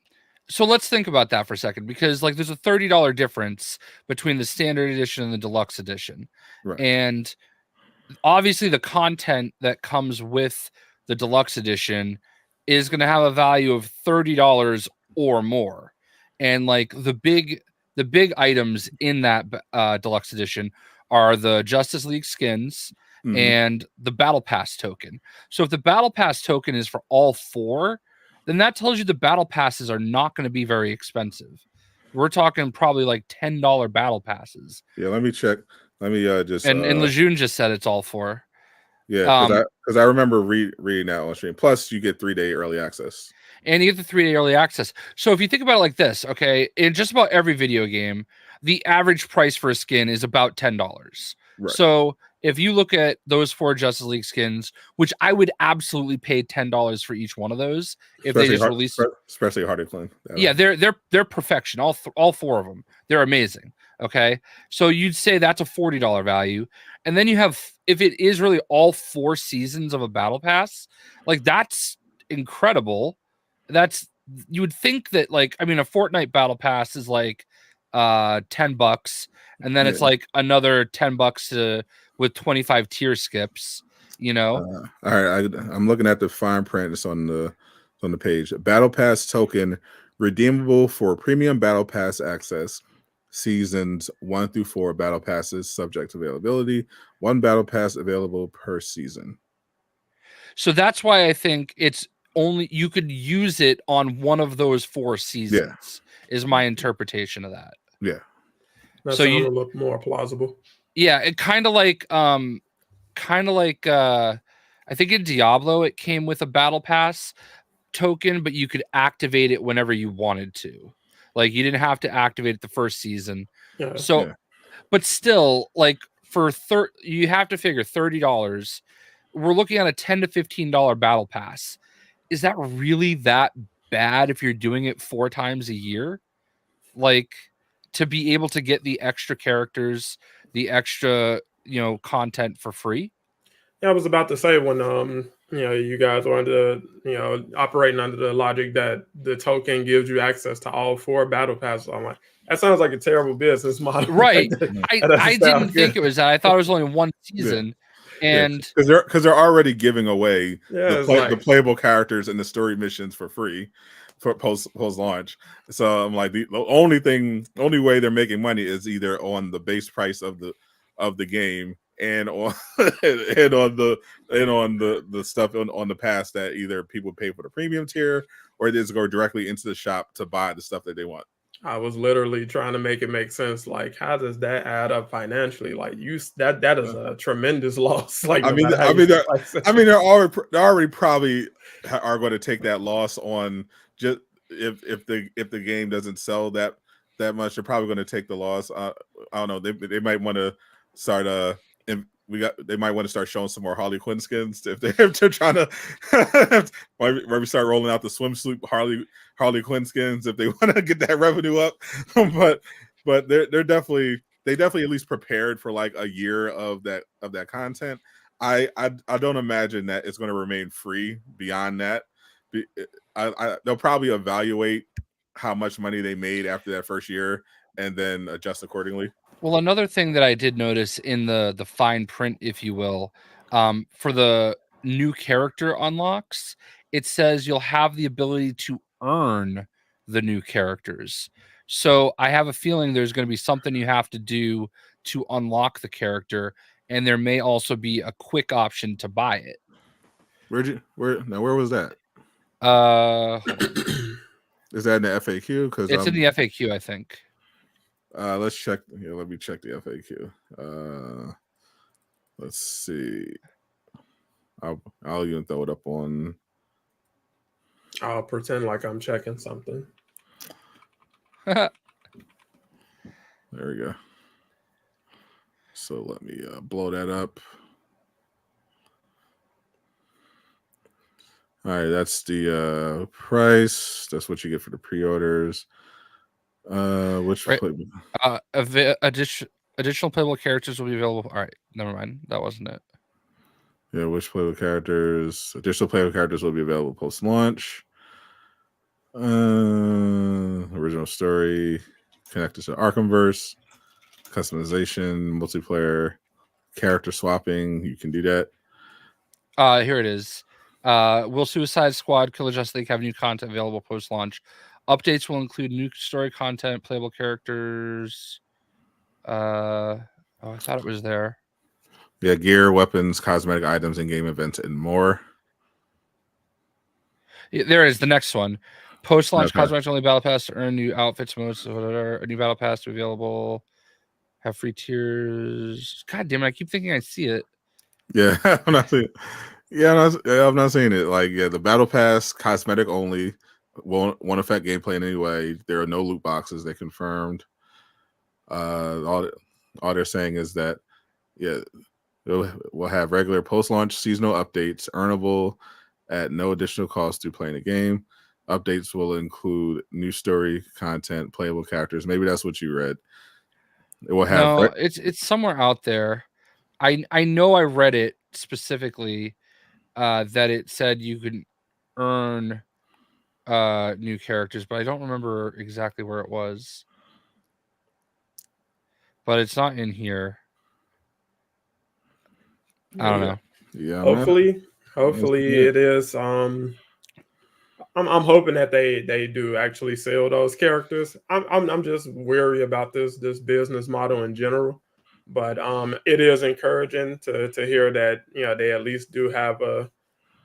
[SPEAKER 2] let's think about that for a second, because like there's a $30 difference between the standard edition and the deluxe edition.
[SPEAKER 1] Right.
[SPEAKER 2] And obviously the content that comes with the deluxe edition is going to have a value of $30 or more. And like the big items in that deluxe edition are the Justice League skins and the Battle Pass token. So if the Battle Pass token is for all 4, then that tells you the Battle Passes are not going to be very expensive. We're talking probably like $10 Battle Passes.
[SPEAKER 1] Yeah, let me check. Let me just...
[SPEAKER 2] And Lejeune just said it's all 4.
[SPEAKER 1] Yeah, because I remember reading that on stream. Plus, you get 3-day early access.
[SPEAKER 2] And you get the 3-day early access. So if you think about it like this, okay, in just about every video game, the average price for a skin is about $10. Right. So if you look at those 4 Justice League skins, which I would absolutely pay $10 for each one of those, if especially they just release,
[SPEAKER 1] especially Hardy Flynn.
[SPEAKER 2] Yeah, they're perfection. All 4 of them, they're amazing. Okay, so you'd say that's a $40 value, and then you have, if it is really all 4 seasons of a battle pass, like that's incredible. That's, you would think that, like, I mean, a Fortnite battle pass is like $10, and then it's like another $10 with 25 tier skips, you know.
[SPEAKER 1] All right, I'm looking at the fine print. It's on the page. Battle Pass token redeemable for premium Battle Pass access. Seasons 1 through 4 Battle Passes subject to availability. 1 Battle Pass available per season. So that's why I think it's only, you could use it on one of those 4 seasons. Yeah. Is my interpretation of that. Yeah.
[SPEAKER 5] That's so you look more plausible.
[SPEAKER 2] Yeah, it kind of like I think in Diablo it came with a battle pass token, but you could activate it whenever you wanted to. Like you didn't have to activate it the first season. Yeah, so but still, like for you have to figure $30. We're looking at a $10 to $15 battle pass. Is that really that bad if you're doing it 4 times a year? Like, to be able to get the extra characters, the extra, content for free?
[SPEAKER 5] Yeah, I was about to say, when you guys are under, operating under the logic that the token gives you access to all 4 battle passes. I'm like, that sounds like a terrible business model.
[SPEAKER 2] Right.
[SPEAKER 5] That doesn't
[SPEAKER 2] I
[SPEAKER 5] sound
[SPEAKER 2] didn't think
[SPEAKER 5] good.
[SPEAKER 2] it was that. I thought it was only one season. And
[SPEAKER 1] because they're already giving away
[SPEAKER 5] Yeah,
[SPEAKER 1] the playable characters and the story missions for free for post launch. So I'm like, the only way they're making money is either on the base price of the game and on and on the stuff on the pass that either people pay for the premium tier or they just go directly into the shop to buy the stuff that they want.
[SPEAKER 5] I was literally trying to make it make sense. Like, how does that add up financially? Like, that is a tremendous loss. Like,
[SPEAKER 1] they're already probably are going to take that loss on just if the game doesn't sell that much. They're probably going to take the loss. I don't know. They might want to start they might want to start showing some more Harley Quinn skins if they're trying to maybe start rolling out the swimsuit Harley Quinn skins if they want to get that revenue up. but they definitely at least prepared for like a year of that content. I don't imagine that it's going to remain free beyond that. They'll probably evaluate how much money they made after that first year and then adjust accordingly.
[SPEAKER 2] Well, another thing that I did notice in the fine print, if you will, for the new character unlocks, it says you'll have the ability to earn the new characters. So I have a feeling there's going to be something you have to do to unlock the character, and there may also be a quick option to buy it.
[SPEAKER 1] Where was that? Is that in the FAQ? Because
[SPEAKER 2] it's in the FAQ, I think.
[SPEAKER 1] Let's check. Here, let me check the FAQ. Let's see. I'll even throw it up on.
[SPEAKER 5] I'll pretend like I'm checking something.
[SPEAKER 1] There we go. So let me blow that up. All right, that's the price. That's what you get for the pre-orders.
[SPEAKER 2] Additional playable characters will be available. All right, never mind. That wasn't it.
[SPEAKER 1] Yeah, which playable characters? Additional playable characters will be available post-launch. Original story connected to Arkhamverse, customization, multiplayer, character swapping. You can do that.
[SPEAKER 2] Here it is. Will Suicide Squad Killer Justice League have new content available post-launch? Updates will include new story content, playable characters. I thought it was there.
[SPEAKER 1] Yeah, gear, weapons, cosmetic items, in-game events, and more.
[SPEAKER 2] Yeah, there is the next one. Post-launch cosmetic only battle pass to earn new outfits, modes, whatever. A new battle pass to be available. Have free tiers. God damn it! I keep thinking I see it.
[SPEAKER 1] Yeah, I'm not seeing it. Yeah, I'm not seeing it. Like, yeah, the battle pass, cosmetic only, won't affect gameplay in any way. There are no loot boxes. They confirmed. All they're saying is that, yeah, we'll have regular post-launch seasonal updates, earnable at no additional cost to playing the game. Updates will include new story content, playable characters. Maybe that's what you read. It will have.
[SPEAKER 2] It's somewhere out there. I know I read it specifically. That it said you could earn new characters, but I don't remember exactly where it was. But it's not in here. I don't know.
[SPEAKER 5] Yeah. Hopefully it is. I'm hoping that they do actually sell those characters. I'm just wary about this business model in general. But it is encouraging to hear that they at least do have a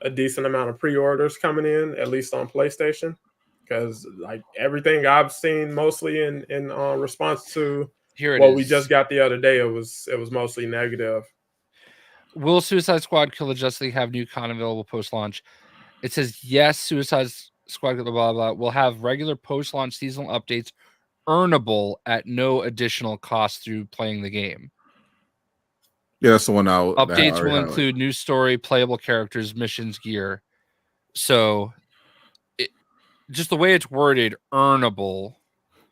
[SPEAKER 5] decent amount of pre-orders coming in, at least on PlayStation, because like everything I've seen, mostly in response to we just got the other day, it was mostly negative.
[SPEAKER 2] Will Suicide Squad Killer Justice League have new content available post-launch? It says yes. Suicide Squad blah blah blah will have regular post-launch seasonal updates, earnable at no additional cost through playing the game.
[SPEAKER 1] Yeah, that's the one out.
[SPEAKER 2] Updates will include new story, playable characters, missions, gear. So, just the way it's worded, earnable.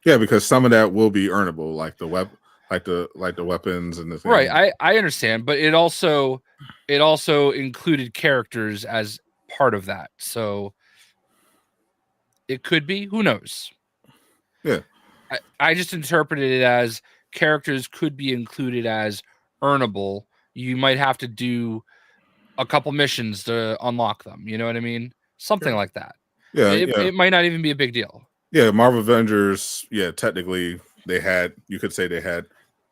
[SPEAKER 1] Yeah, because some of that will be earnable, like the the weapons and the thing.
[SPEAKER 2] Right. I understand, but it also included characters as part of that. So it could be, who knows?
[SPEAKER 1] Yeah.
[SPEAKER 2] I just interpreted it as characters could be included as earnable. You might have to do a couple missions to unlock them. You know what I mean? Something like that.
[SPEAKER 1] Yeah,
[SPEAKER 2] it might not even be a big deal.
[SPEAKER 1] Yeah, Marvel Avengers, technically you could say they had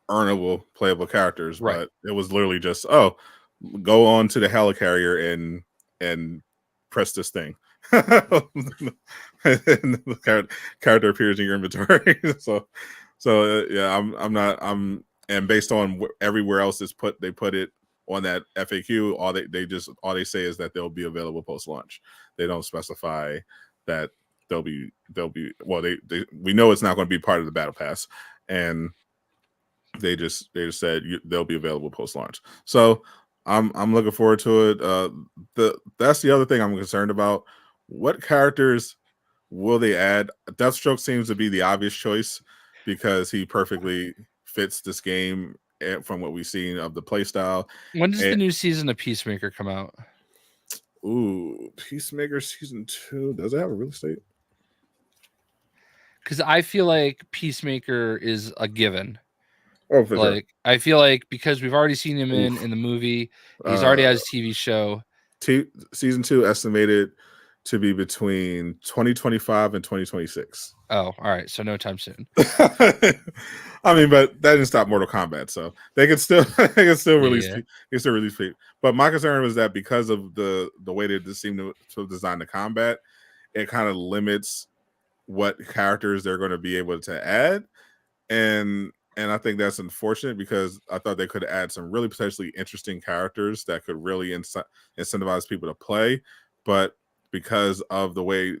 [SPEAKER 1] earnable playable characters,
[SPEAKER 2] right.
[SPEAKER 1] but it was literally just, go on to the helicarrier and press this thing. And the character appears in your inventory. And based on everywhere else they put it on that FAQ, all they say is that they'll be available post launch. They don't specify that they'll be we know it's not going to be part of the battle pass, and they just said they'll be available post launch. So I'm looking forward to it. That's the other thing I'm concerned about. What characters will they add? Deathstroke seems to be the obvious choice because he perfectly fits this game from what we've seen of the playstyle.
[SPEAKER 2] When does the new season of Peacemaker come out?
[SPEAKER 1] Ooh, Peacemaker season 2. Does it have a release date?
[SPEAKER 2] Because I feel like Peacemaker is a given.
[SPEAKER 1] Oh, for sure.
[SPEAKER 2] I feel like because we've already seen him in the movie, he's already has a TV show.
[SPEAKER 1] Season 2 estimated to be between 2025 and 2026.
[SPEAKER 2] Oh, all right. So no time soon.
[SPEAKER 1] I mean, but that didn't stop Mortal Kombat, so they can still release people. But my concern was that because of the way they seem to design the combat, it kind of limits what characters they're going to be able to add, and I think that's unfortunate because I thought they could add some really potentially interesting characters that could really incentivize people to play, but because of the way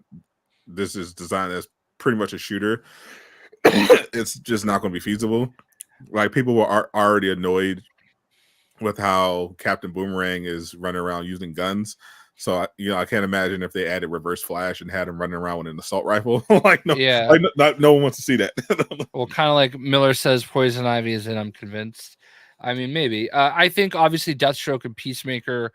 [SPEAKER 1] this is designed as pretty much a shooter, it's just not going to be feasible. Like, people were already annoyed with how Captain Boomerang is running around using guns. So I can't imagine if they added Reverse Flash and had him running around with an assault rifle. No one wants to see that.
[SPEAKER 2] Well, kind of like Miller says, Poison Ivy is in. I'm convinced. I mean, maybe. I think obviously Deathstroke and Peacemaker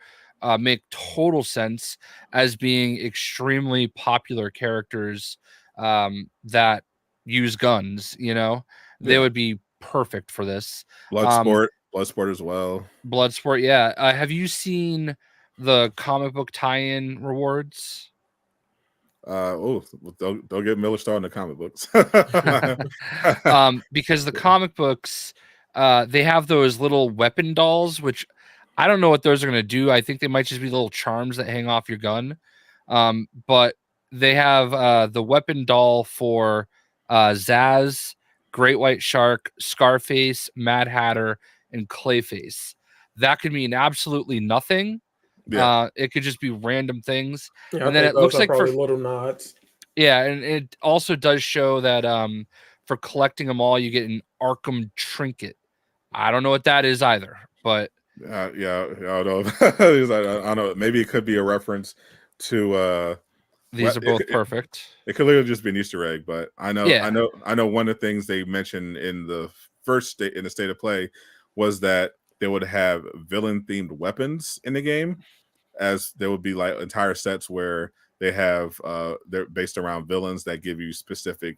[SPEAKER 2] make total sense as being extremely popular characters that use guns. They would be perfect for this.
[SPEAKER 1] Bloodsport as well.
[SPEAKER 2] Bloodsport, yeah. Have you seen the comic book tie-in rewards?
[SPEAKER 1] They'll get Miller Star in the comic books.
[SPEAKER 2] Because the comic books, they have those little weapon dolls, which I don't know what those are going to do. I think they might just be little charms that hang off your gun. But they have the weapon doll for Zaz, Great White Shark, Scarface, Mad Hatter, and Clayface. That could mean absolutely nothing. Yeah. It could just be random things.
[SPEAKER 5] Yeah,
[SPEAKER 2] and then it looks like
[SPEAKER 5] for little nods.
[SPEAKER 2] Yeah, and it also does show that for collecting them all, you get an Arkham trinket. I don't know what that is either, but
[SPEAKER 1] I don't know. I don't know. Maybe it could be a reference to
[SPEAKER 2] these are both perfect.
[SPEAKER 1] It could literally just be an Easter egg, but I know one of the things they mentioned in the state of play was that they would have villain themed weapons in the game, as there would be like entire sets where they have they're based around villains that give you specific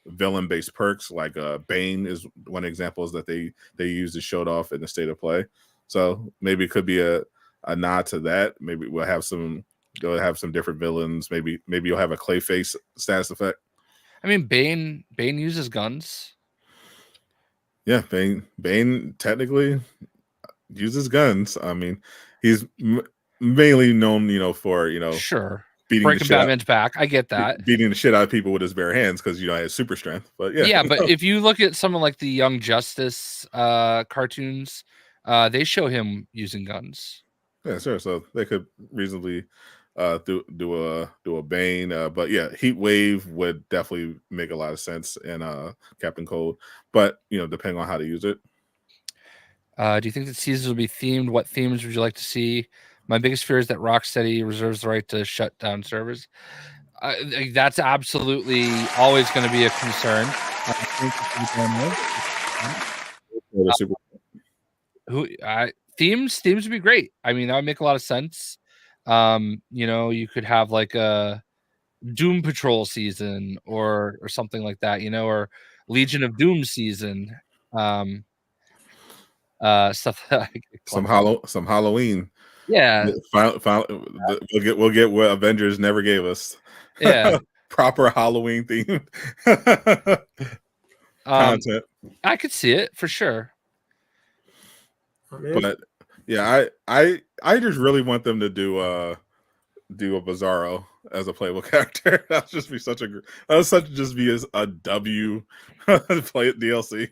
[SPEAKER 1] villain based perks. Like Bane is one example that they used to show it off in the state of play. So maybe it could be a nod to that. Maybe they'll have some different villains. Maybe you'll have a Clayface status effect.
[SPEAKER 2] I mean, Bane uses guns.
[SPEAKER 1] Yeah, Bane technically uses guns. I mean, he's mainly known, for
[SPEAKER 2] sure
[SPEAKER 1] beating
[SPEAKER 2] breaking Batman's back. I get that,
[SPEAKER 1] beating the shit out of people with his bare hands because he has super strength. But
[SPEAKER 2] but if you look at someone like the Young Justice cartoons, they show him using guns.
[SPEAKER 1] Yeah, sure. So they could reasonably do a Bane, but Heat Wave would definitely make a lot of sense in Captain Cold. But depending on how to use it.
[SPEAKER 2] Do you think that seasons will be themed? What themes would you like to see? My biggest fear is that Rocksteady reserves the right to shut down servers. That's absolutely always going to be a concern.
[SPEAKER 1] with a super.
[SPEAKER 2] Themes would be great. I mean, that would make a lot of sense. You could have like a Doom Patrol season or something like that, or Legion of Doom season. Stuff that
[SPEAKER 1] some Halloween.
[SPEAKER 2] Yeah.
[SPEAKER 1] We'll get what Avengers never gave us.
[SPEAKER 2] Yeah.
[SPEAKER 1] Proper Halloween theme content.
[SPEAKER 2] I could see it for sure.
[SPEAKER 1] But yeah, I just really want them to do a Bizarro as a playable character. That would just be a W play it DLC.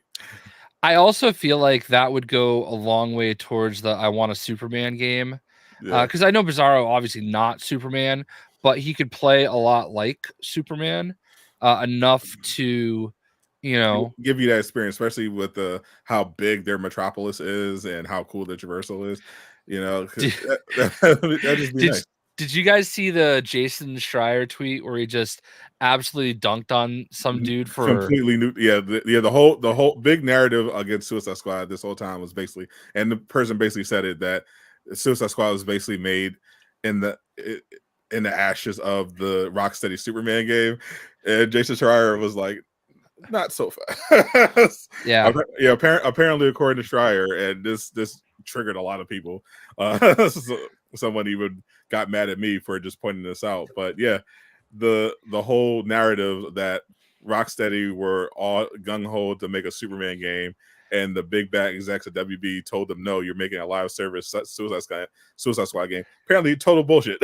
[SPEAKER 2] I also feel like that would go a long way towards the I want a Superman game. Because I know Bizarro obviously not Superman, but he could play a lot like Superman enough to,
[SPEAKER 1] give you that experience, especially with how big their metropolis is and how cool the traversal is. That'd just be nice.
[SPEAKER 2] Did you guys see the Jason Schreier tweet where he just absolutely dunked on some dude for
[SPEAKER 1] completely new? The whole big narrative against Suicide Squad this whole time was basically, and the person basically said it, that Suicide Squad was basically made in the ashes of the Rocksteady Superman game, and Jason Schreier was like, not so fast.
[SPEAKER 2] Yeah.
[SPEAKER 1] Apparently, according to Schreier, and this triggered a lot of people. Someone even got mad at me for just pointing this out. But yeah, the whole narrative that Rocksteady were all gung ho to make a Superman game, and the big bad execs at WB told them, no, you're making a live service Suicide Squad game. Apparently, total bullshit.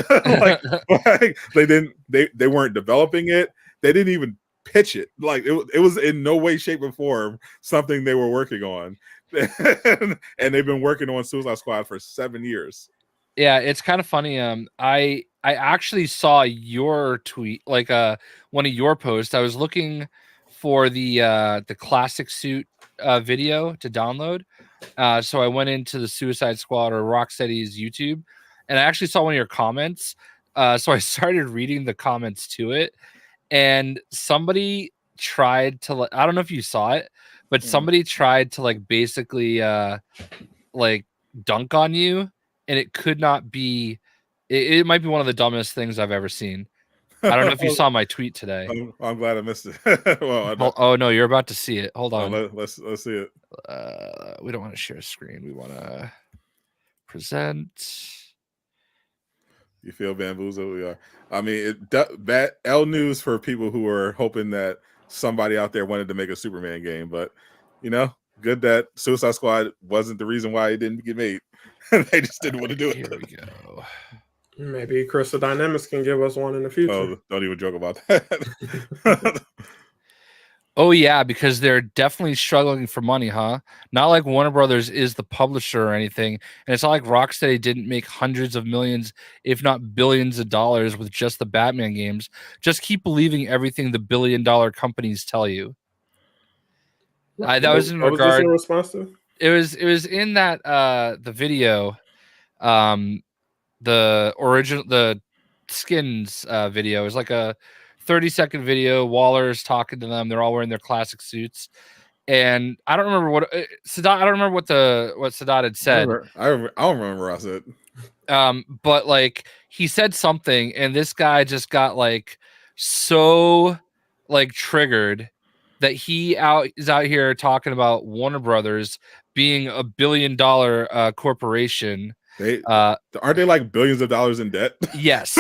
[SPEAKER 1] They weren't developing it. They didn't even pitch it. Like it was in no way, shape, or form something they were working on. And they've been working on Suicide Squad for 7 years.
[SPEAKER 2] Yeah, it's kind of funny. I actually saw your tweet, like one of your posts. I was looking for the classic suit video to download. So I went into the Suicide Squad or Rocksteady's YouTube, and I actually saw one of your comments. So I started reading the comments to it, and somebody tried to, I don't know if you saw it, but somebody tried to basically dunk on you, and it could not be. It might be one of the dumbest things I've ever seen. I don't know if you saw my tweet today.
[SPEAKER 1] I'm glad I missed it.
[SPEAKER 2] Oh no, you're about to see it. Hold on.
[SPEAKER 1] Let's see it.
[SPEAKER 2] We don't want to share screen. We want to present.
[SPEAKER 1] You feel bamboozled? We are. I mean, bad L news for people who were hoping that somebody out there wanted to make a Superman game, but good that Suicide Squad wasn't the reason why it didn't get made. They just didn't want to do it.
[SPEAKER 2] Here we go.
[SPEAKER 5] Maybe Crystal Dynamics can give us one in the future.
[SPEAKER 1] Oh, don't even joke about that.
[SPEAKER 2] Oh yeah, because they're definitely struggling for money, huh? Not like Warner Brothers is the publisher or anything, and it's not like Rocksteady didn't make hundreds of millions, if not billions of dollars with just the Batman games. Just keep believing everything the billion-dollar companies tell you. That was in regard.
[SPEAKER 5] Was this in response to?
[SPEAKER 2] It was in that the video, the Skins video. It was like a 30-second video. Waller's talking to them. They're all wearing their classic suits, and I don't remember what Sadot. I don't remember what Sadot had said.
[SPEAKER 1] I don't remember what I said.
[SPEAKER 2] But he said something, and this guy just got so triggered that he is out here talking about Warner Brothers being a billion-dollar corporation.
[SPEAKER 1] Aren't they billions of dollars in debt?
[SPEAKER 2] Yes.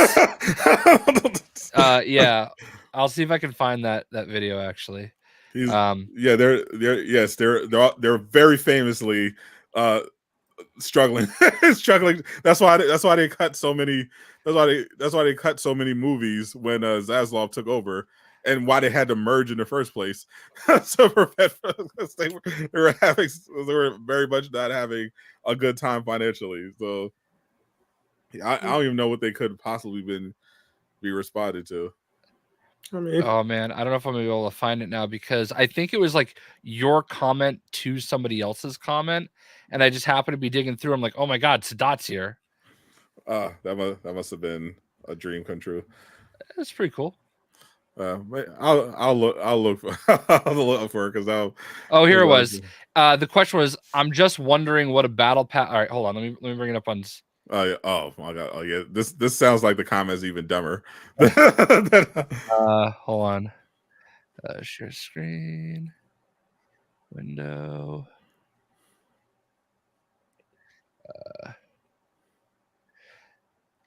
[SPEAKER 2] Yeah. I'll see if I can find that video actually.
[SPEAKER 1] They're very famously struggling. That's why they cut so many. That's why they cut so many movies when Zaslav took over, and why they had to merge in the first place. So they were very much not having a good time financially. So I don't even know what they could possibly be responded to.
[SPEAKER 2] Oh man, I don't know if I'm gonna be able to find it now, because I think it was your comment to somebody else's comment, and I just happened to be digging through. I'm like, oh my god, Sadot's here.
[SPEAKER 1] That must have been a dream come true.
[SPEAKER 2] That's pretty cool.
[SPEAKER 1] I'll look for it because I'll.
[SPEAKER 2] Oh, here it was. The question was, I'm just wondering what a battle pass. All right, hold on. Let me bring it up on.
[SPEAKER 1] Oh yeah. Oh my god. Oh yeah. This sounds like the comment's even dumber.
[SPEAKER 2] Hold on. Share screen. Window.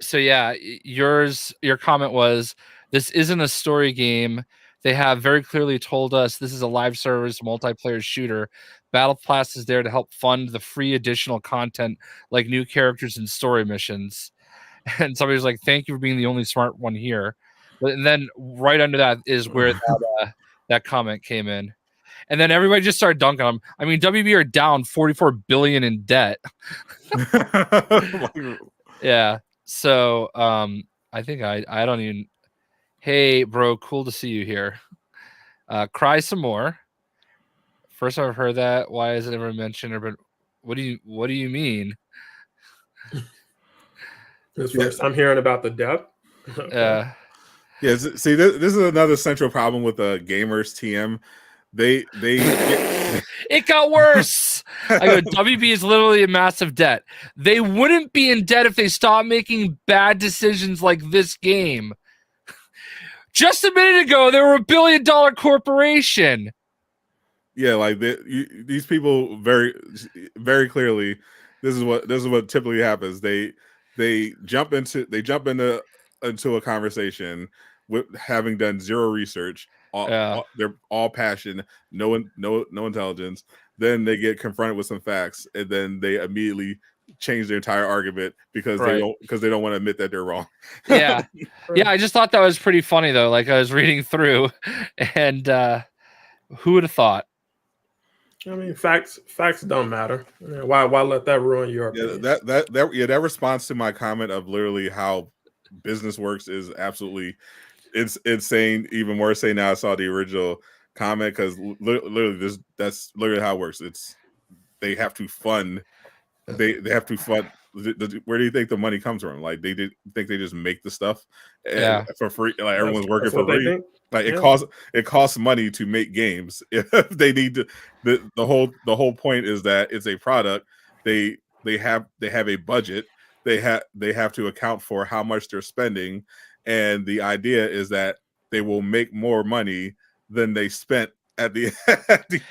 [SPEAKER 2] So yeah, your comment was, this isn't a story game. They have very clearly told us this is a live service multiplayer shooter. Battle Pass is there to help fund the free additional content like new characters and story missions. And somebody's like, thank you for being the only smart one here. And then right under that is where that comment came in. And then everybody just started dunking on them. I mean, WB are down $44 billion in debt. Yeah. So I think I don't even. Hey, bro, cool to see you here. Cry some more. First time I've heard that. Why is it ever mentioned? Or but what do you mean?
[SPEAKER 5] This first I'm hearing about the depth.
[SPEAKER 1] Yeah. See, this is another central problem with the gamers TM.
[SPEAKER 2] It got worse. I go, WB is literally in massive debt. They wouldn't be in debt if they stopped making bad decisions like this game. Just a minute ago, they were $1 billion corporation.
[SPEAKER 1] Yeah, like these people very, very clearly, this is what typically happens. They jump into a conversation with having done zero research. They're all passion, no intelligence. Then they get confronted with some facts, and then they immediately change their entire argument because they don't want to admit that they're wrong.
[SPEAKER 2] Yeah. I just thought that was pretty funny though. Like I was reading through, and who would have thought?
[SPEAKER 5] I mean, facts don't matter. Why let that ruin your opinion?
[SPEAKER 1] That response to my comment of literally how business works is absolutely insane. Even more insane now. I saw the original comment because literally that's literally how it works. They have to fund. They have to fund. Where do you think the money comes from? Like think they just make the stuff for free? Like everyone's working for free. Like it costs money to make games. If they need to, the whole point is that it's a product. They have a budget. They have to account for how much they're spending, and the idea is that they will make more money than they spent at the
[SPEAKER 2] the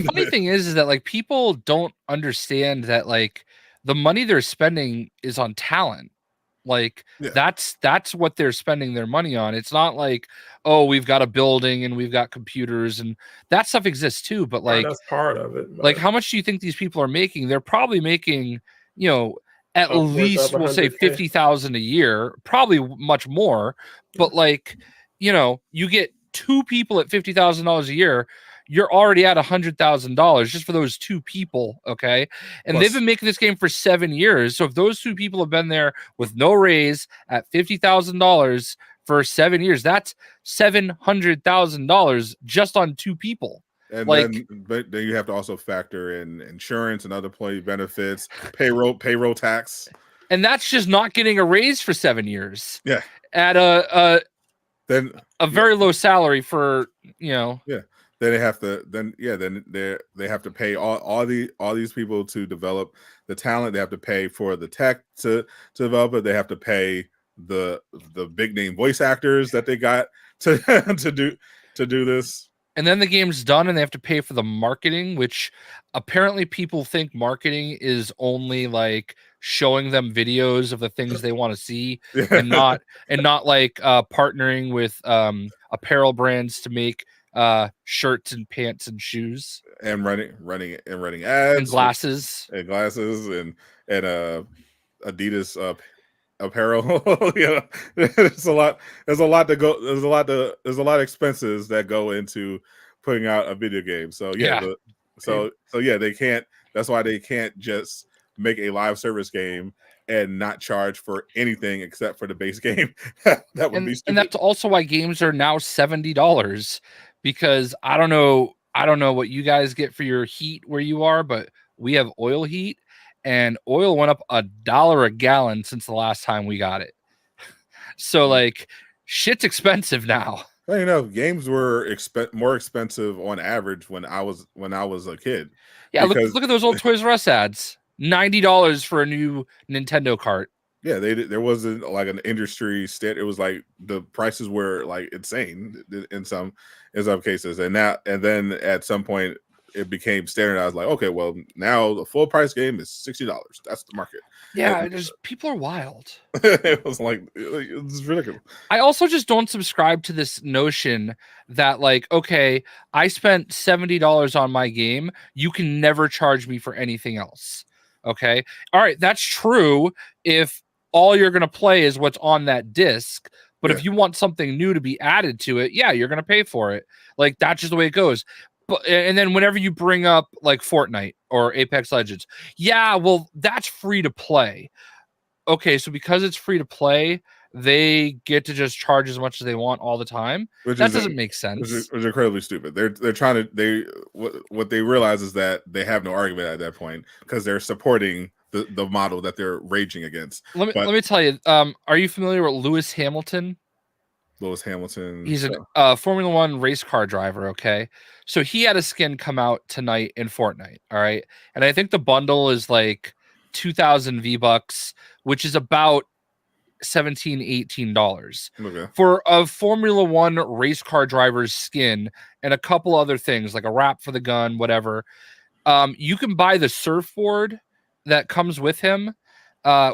[SPEAKER 2] funny thing is that like people don't understand that like the money they're spending is on talent. Like that's what they're spending their money on. It's not like, oh, we've got a building and we've got computers, and that stuff exists too. But like
[SPEAKER 5] that's part of it.
[SPEAKER 2] Like how much do you think these people are making? They're probably making, at least we'll say 50,000 a year, probably much more. But like, you get two people at $50,000 a year, you're already at $100,000 just for those two people. Okay. And they've been making this game for 7 years. So if those two people have been there with no raise at $50,000 for 7 years, that's $700,000 just on two people.
[SPEAKER 1] And then you have to also factor in insurance and other employee benefits, payroll tax.
[SPEAKER 2] And that's just not getting a raise for 7 years.
[SPEAKER 1] Yeah.
[SPEAKER 2] At a very low salary for,
[SPEAKER 1] Yeah. Then they have to they have to pay all these people to develop the talent. They have to pay for the tech to develop it. They have to pay the big name voice actors that they got to do this.
[SPEAKER 2] And then the game's done and they have to pay for the marketing, which apparently people think marketing is only like showing them videos of the things they want to see and not like partnering with apparel brands to make shirts and pants and shoes
[SPEAKER 1] and running ads
[SPEAKER 2] and glasses
[SPEAKER 1] and Adidas apparel. There's a lot of expenses that go into putting out a video game. So they can't. That's why they can't just make a live service game and not charge for anything except for the base game. That would be stupid.
[SPEAKER 2] And that's also why games are now $70, because I don't know what you guys get for your heat where you are, but we have oil heat, and oil went up $1 a gallon since the last time we got it. So like shit's expensive now.
[SPEAKER 1] Well, you know, games were more expensive on average when I was a kid.
[SPEAKER 2] Yeah,
[SPEAKER 1] because,
[SPEAKER 2] look at those old Toys R Us ads. $90 for a new Nintendo cart.
[SPEAKER 1] Yeah, there wasn't like an industry state. It was like the prices were like insane in some cases, and then at some point it became standardized. Like, okay, well now the full price game is $60. That's the market.
[SPEAKER 2] Yeah,
[SPEAKER 1] And,
[SPEAKER 2] people are wild.
[SPEAKER 1] It was like it's ridiculous.
[SPEAKER 2] I also just don't subscribe to this notion that like, okay, I spent $70 on my game. You can never charge me for anything else. Okay, all right, that's true if all you're going to play is what's on that disc. But if you want something new to be added to it, yeah, you're going to pay for it. Like, that's just the way it goes. But and then whenever you bring up like Fortnite or Apex Legends, yeah, well, that's free to play. Okay, so because it's free to play, they get to just charge as much as they want all the time. That doesn't make sense.
[SPEAKER 1] Which is incredibly stupid. They're trying to what they realize is that they have no argument at that point because they're supporting the model that they're raging against.
[SPEAKER 2] Let me tell you. Are you familiar with Lewis Hamilton?
[SPEAKER 1] Lewis Hamilton.
[SPEAKER 2] He's a Formula One race car driver. Okay, so he had a skin come out tonight in Fortnite. All right, and I think the bundle is like 2,000 V-Bucks, which is about $17-18 for a Formula One race car driver's skin and a couple other things like a wrap for the gun, whatever. You can buy the surfboard that comes with him,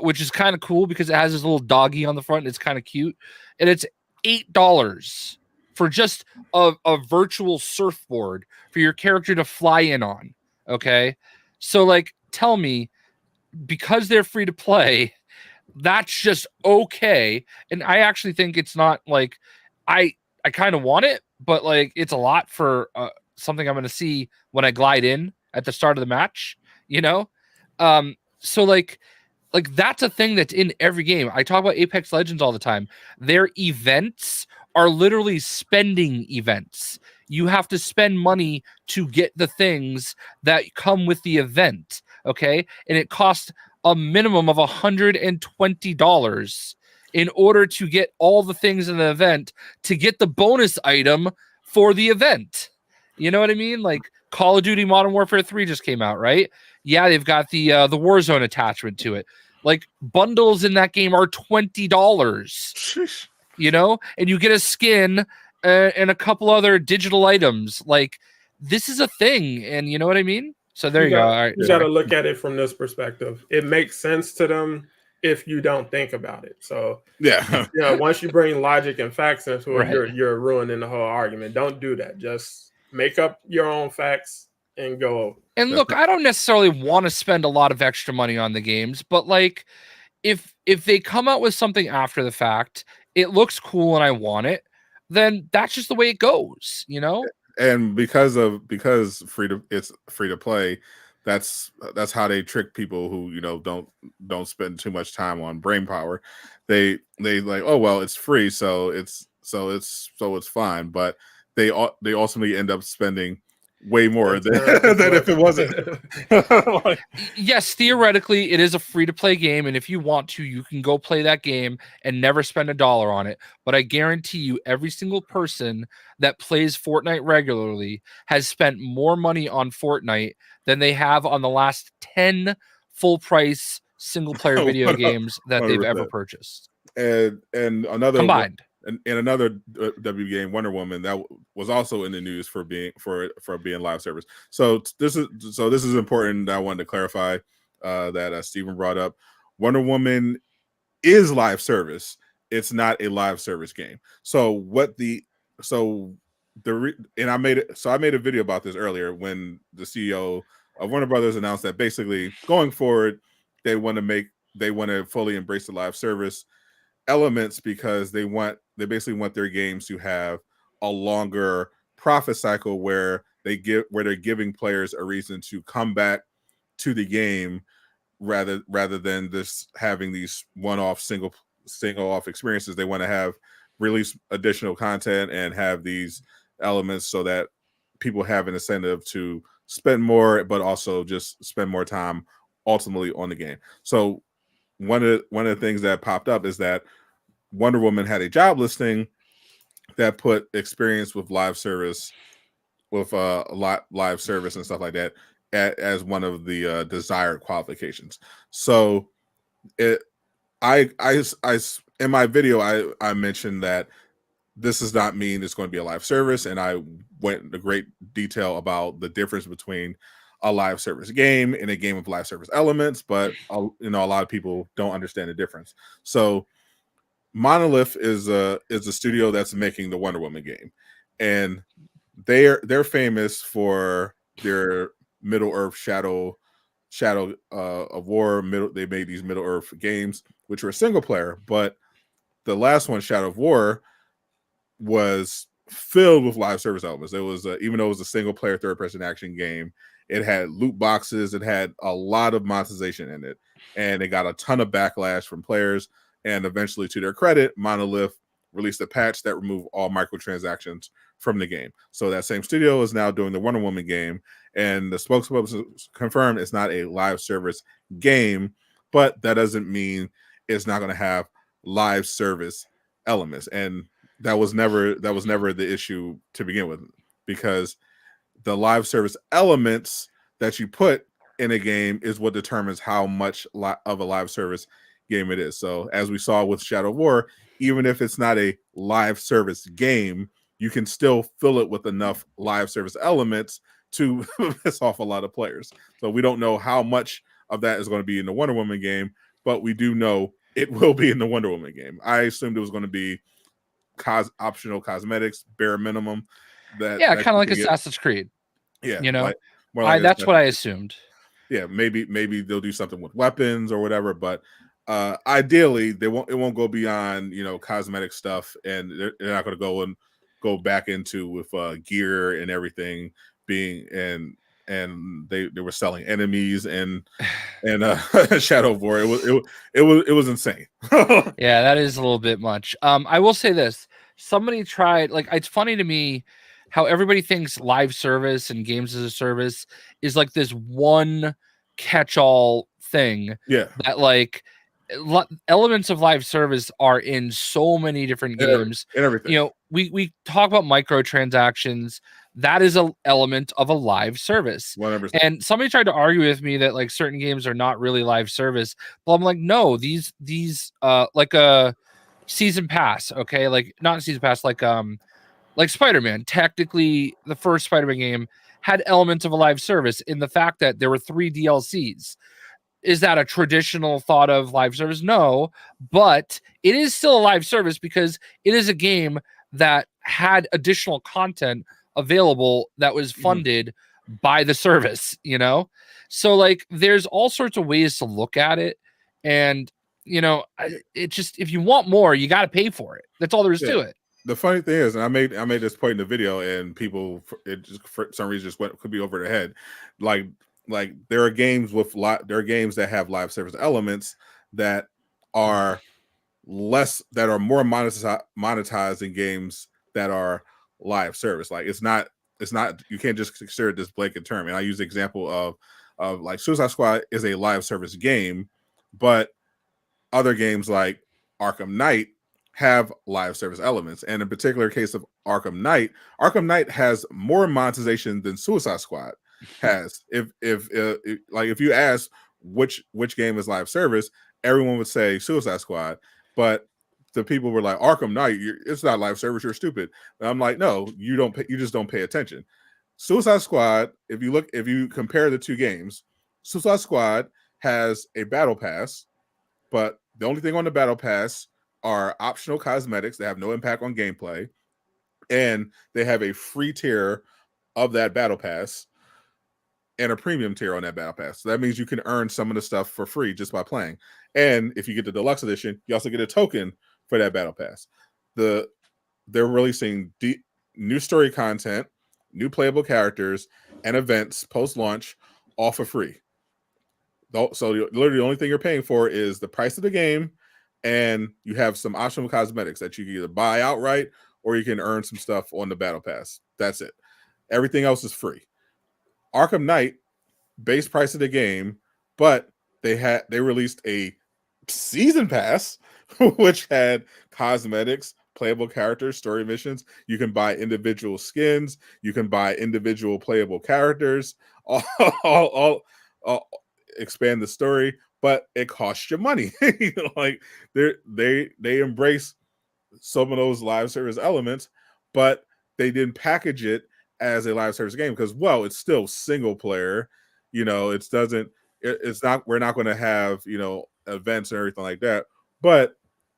[SPEAKER 2] which is kind of cool because it has this little doggy on the front. And it's kind of cute, and it's $8 for just a virtual surfboard for your character to fly in on. Okay, so like, tell me, because they're free to play, that's just okay. And I actually think it's not like I kind of want it, but like it's a lot for something I'm going to see when I glide in at the start of the match, you know? So like that's a thing that's in every game. I talk about Apex Legends all the time. Their events are literally spending events. You have to spend money to get the things that come with the event. Okay. And it costs a minimum of $120 in order to get all the things in the event to get the bonus item for the event. You know what I mean? Like Call of Duty Modern Warfare 3 just came out, right? Yeah, they've got the Warzone attachment to it. Like bundles in that game are $20. You know, and you get a skin and a couple other digital items. Like this is a thing, and you know what I mean? So there you go. All right,
[SPEAKER 5] you got to look at it from this perspective. It makes sense to them if you don't think about it. So
[SPEAKER 1] yeah,
[SPEAKER 5] once you bring logic and facts into it, you're ruining the whole argument. Don't do that. Just make up your own facts and go.
[SPEAKER 2] And look, I don't necessarily want to spend a lot of extra money on the games, but like if they come out with something after the fact, it looks cool and I want it, then that's just the way it goes, you know?
[SPEAKER 1] And because it's free to play, that's how they trick people who, you know, don't spend too much time on brain power. They like, oh well, it's free, so it's fine, but they ultimately end up spending way more than if it wasn't.
[SPEAKER 2] Yes, theoretically it is a free to play game, and if you want to, you can go play that game and never spend $1 on it. But I guarantee you, every single person that plays Fortnite regularly has spent more money on Fortnite than they have on the last 10 full price single player video games that 100%. They've ever purchased.
[SPEAKER 1] And another
[SPEAKER 2] combined.
[SPEAKER 1] In another W game, Wonder Woman, that was also in the news for being live service. So this is important. I wanted to clarify that Steven brought up. Wonder Woman is live service. It's not a live service game. I made a video about this earlier when the CEO of Warner Brothers announced that basically going forward they want to fully embrace the live service elements because they basically want their games to have a longer profit cycle where they're giving players a reason to come back to the game rather than just having these one-off single off experiences. They want to release additional content and have these elements so that people have an incentive to spend more, but also just spend more time ultimately on the game. So one of the things that popped up is that Wonder Woman had a job listing that put experience with live service, with live service and stuff like that as one of the desired qualifications. So I in my video I mentioned that this does not mean it's going to be a live service, and I went into great detail about the difference between a live service game and a game of live service elements. But a lot of people don't understand the difference. So Monolith is a studio that's making the Wonder Woman game, and they're famous for their Middle Earth Shadow of War. They made these Middle Earth games, which were single player, but the last one, Shadow of War, was filled with live service elements. It was even though it was a single player third person action game, it had loot boxes, it had a lot of monetization in it, and it got a ton of backlash from players. And eventually, to their credit, Monolith released a patch that removed all microtransactions from the game. So that same studio is now doing the Wonder Woman game, and the spokesperson confirmed it's not a live service game, but that doesn't mean it's not going to have live service elements. And that was never the issue to begin with, because the live service elements that you put in a game is what determines how much of a live service game it is. So as we saw with Shadow of War, even if it's not a live service game, you can still fill it with enough live service elements to piss off a lot of players. So we don't know how much of that is going to be in the Wonder Woman game, but we do know it will be in the Wonder Woman game. I assumed it was going to be optional cosmetics, bare minimum. That
[SPEAKER 2] kind of like Assassin's Creed.
[SPEAKER 1] Yeah,
[SPEAKER 2] That's what I assumed.
[SPEAKER 1] Yeah, maybe they'll do something with weapons or whatever, but ideally it won't go beyond cosmetic stuff, and they're not going to go back into with gear and everything being and they were selling enemies and Shadow of War. It was insane.
[SPEAKER 2] Yeah, that is a little bit much. I will say this: somebody tried. Like, it's funny to me how everybody thinks live service and games as a service is like this one catch-all thing.
[SPEAKER 1] Yeah,
[SPEAKER 2] that like elements of live service are in so many different games
[SPEAKER 1] and everything.
[SPEAKER 2] We talk about microtransactions. That is an element of a live service.
[SPEAKER 1] 100%.
[SPEAKER 2] And somebody tried to argue with me that like certain games are not really live service, but I'm like, no, these like a season pass, okay, like not a season pass, like Spider-Man. Technically, the first Spider-Man game had elements of a live service in the fact that there were 3 DLCs. Is that a traditional thought of live service? No, but it is still a live service because it is a game that had additional content available that was funded by the service, So like there's all sorts of ways to look at it. And, it just, if you want more, you got to pay for it. That's all there is to it.
[SPEAKER 1] The funny thing is, and I made this point in the video, and people, it just for some reason just could be over their head. Like there are games that have live service elements that are more monetized than games that are live service. Like it's not you can't just consider this blanket term. And I use the example of like Suicide Squad is a live service game, but other games like Arkham Knight have live service elements. And in particular case of Arkham Knight has more monetization than Suicide Squad has. If you ask which game is live service, everyone would say Suicide Squad, but the people were like, Arkham Knight, it's not live service, you're stupid. And I'm like, no, you just don't pay attention. Suicide Squad, if you compare the two games, Suicide Squad has a battle pass, but the only thing on the battle pass are optional cosmetics that have no impact on gameplay, and they have a free tier of that battle pass and a premium tier on that battle pass. So that means you can earn some of the stuff for free just by playing. And if you get the deluxe edition, you also get a token for that battle pass. They're releasing new story content, new playable characters, and events post-launch, all for free. So literally the only thing you're paying for is the price of the game, and you have some optional cosmetics that you can either buy outright or you can earn some stuff on the battle pass. That's it. Everything else is free. Arkham Knight, base price of the game, but they released a season pass which had cosmetics, playable characters, story missions. You can buy individual skins. You can buy individual playable characters. All expand the story, but it costs you money. Like they embrace some of those live service elements, but they didn't package it as a live service game because, well, it's still single player. It's not. We're not going to have events and everything like that, but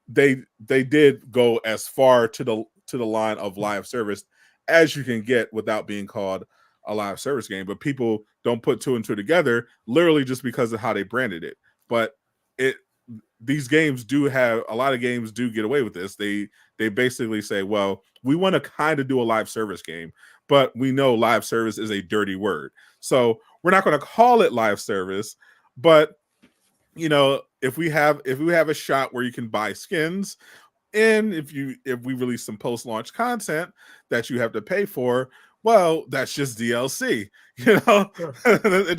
[SPEAKER 1] they did go as far to the line of live service as you can get without being called a live service game. But people don't put two and two together literally just because of how they branded it. But these games do have a lot of games do get away with this. They basically say, well, we want to kind of do a live service game, but we know live service is a dirty word, so we're not going to call it live service. But if we have a shot where you can buy skins, and if we release some post-launch content that you have to pay for, well, that's just DLC. It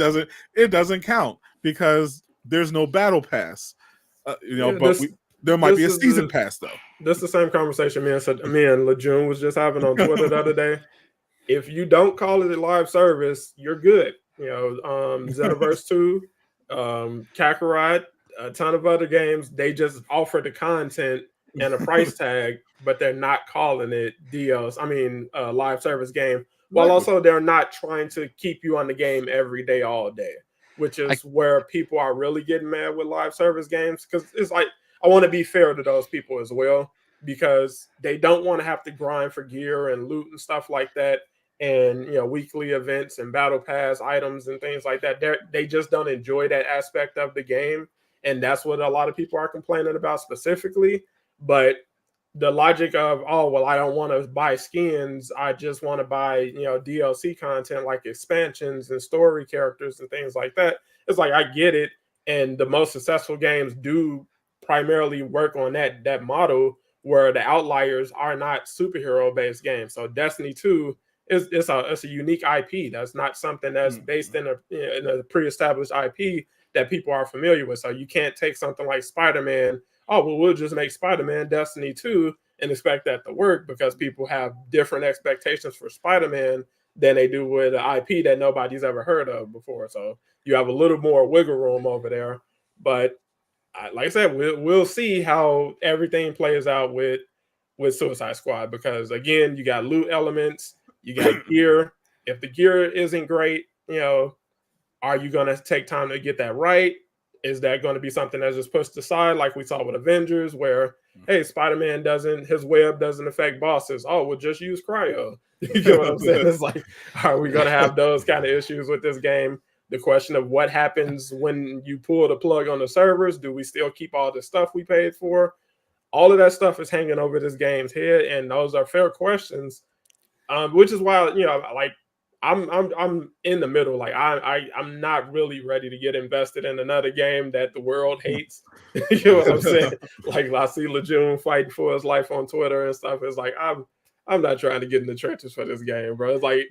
[SPEAKER 1] doesn't count because there's no battle pass. There might be a season pass though.
[SPEAKER 5] That's the same conversation me and Lejeune was just having on Twitter the other day. If you don't call it a live service, you're good. Xenoverse 2, Kakarot, a ton of other games, they just offer the content and a price tag, but they're not calling it live service game. While also they're not trying to keep you on the game every day, all day, which is where people are really getting mad with live service games. Because it's like, I want to be fair to those people as well, because they don't want to have to grind for gear and loot and stuff like that. And, weekly events and battle pass items and things like that. They just don't enjoy that aspect of the game. And that's what a lot of people are complaining about specifically. But the logic of, I don't want to buy skins. I just want to buy, DLC content like expansions and story characters and things like that. It's like, I get it. And the most successful games do primarily work on that model, where the outliers are not superhero based games. So Destiny 2 it's a unique IP. That's not something that's based in a pre-established IP that people are familiar with. So you can't take something like Spider-Man. We'll just make Spider-Man Destiny 2 and expect that to work, because people have different expectations for Spider-Man than they do with an IP that nobody's ever heard of before. So you have a little more wiggle room over there. But like I said, we'll see how everything plays out with Suicide Squad, because again, you got loot elements, you got gear. If the gear isn't great, are you going to take time to get that right? Is that going to be something that's just pushed aside, like we saw with Avengers, where, hey, Spider-Man his web doesn't affect bosses. We'll just use cryo. You know what I'm saying? It's like, are we going to have those kind of issues with this game? The question of what happens when you pull the plug on the servers. Do we still keep all the stuff we paid for? All of that stuff is hanging over this game's head, and those are fair questions. Which is why, I'm in the middle. Like I'm not really ready to get invested in another game that the world hates. You know what I'm saying? Like, I see Lejeune fighting for his life on Twitter and stuff. It's like, I'm not trying to get in the trenches for this game, bro. It's like,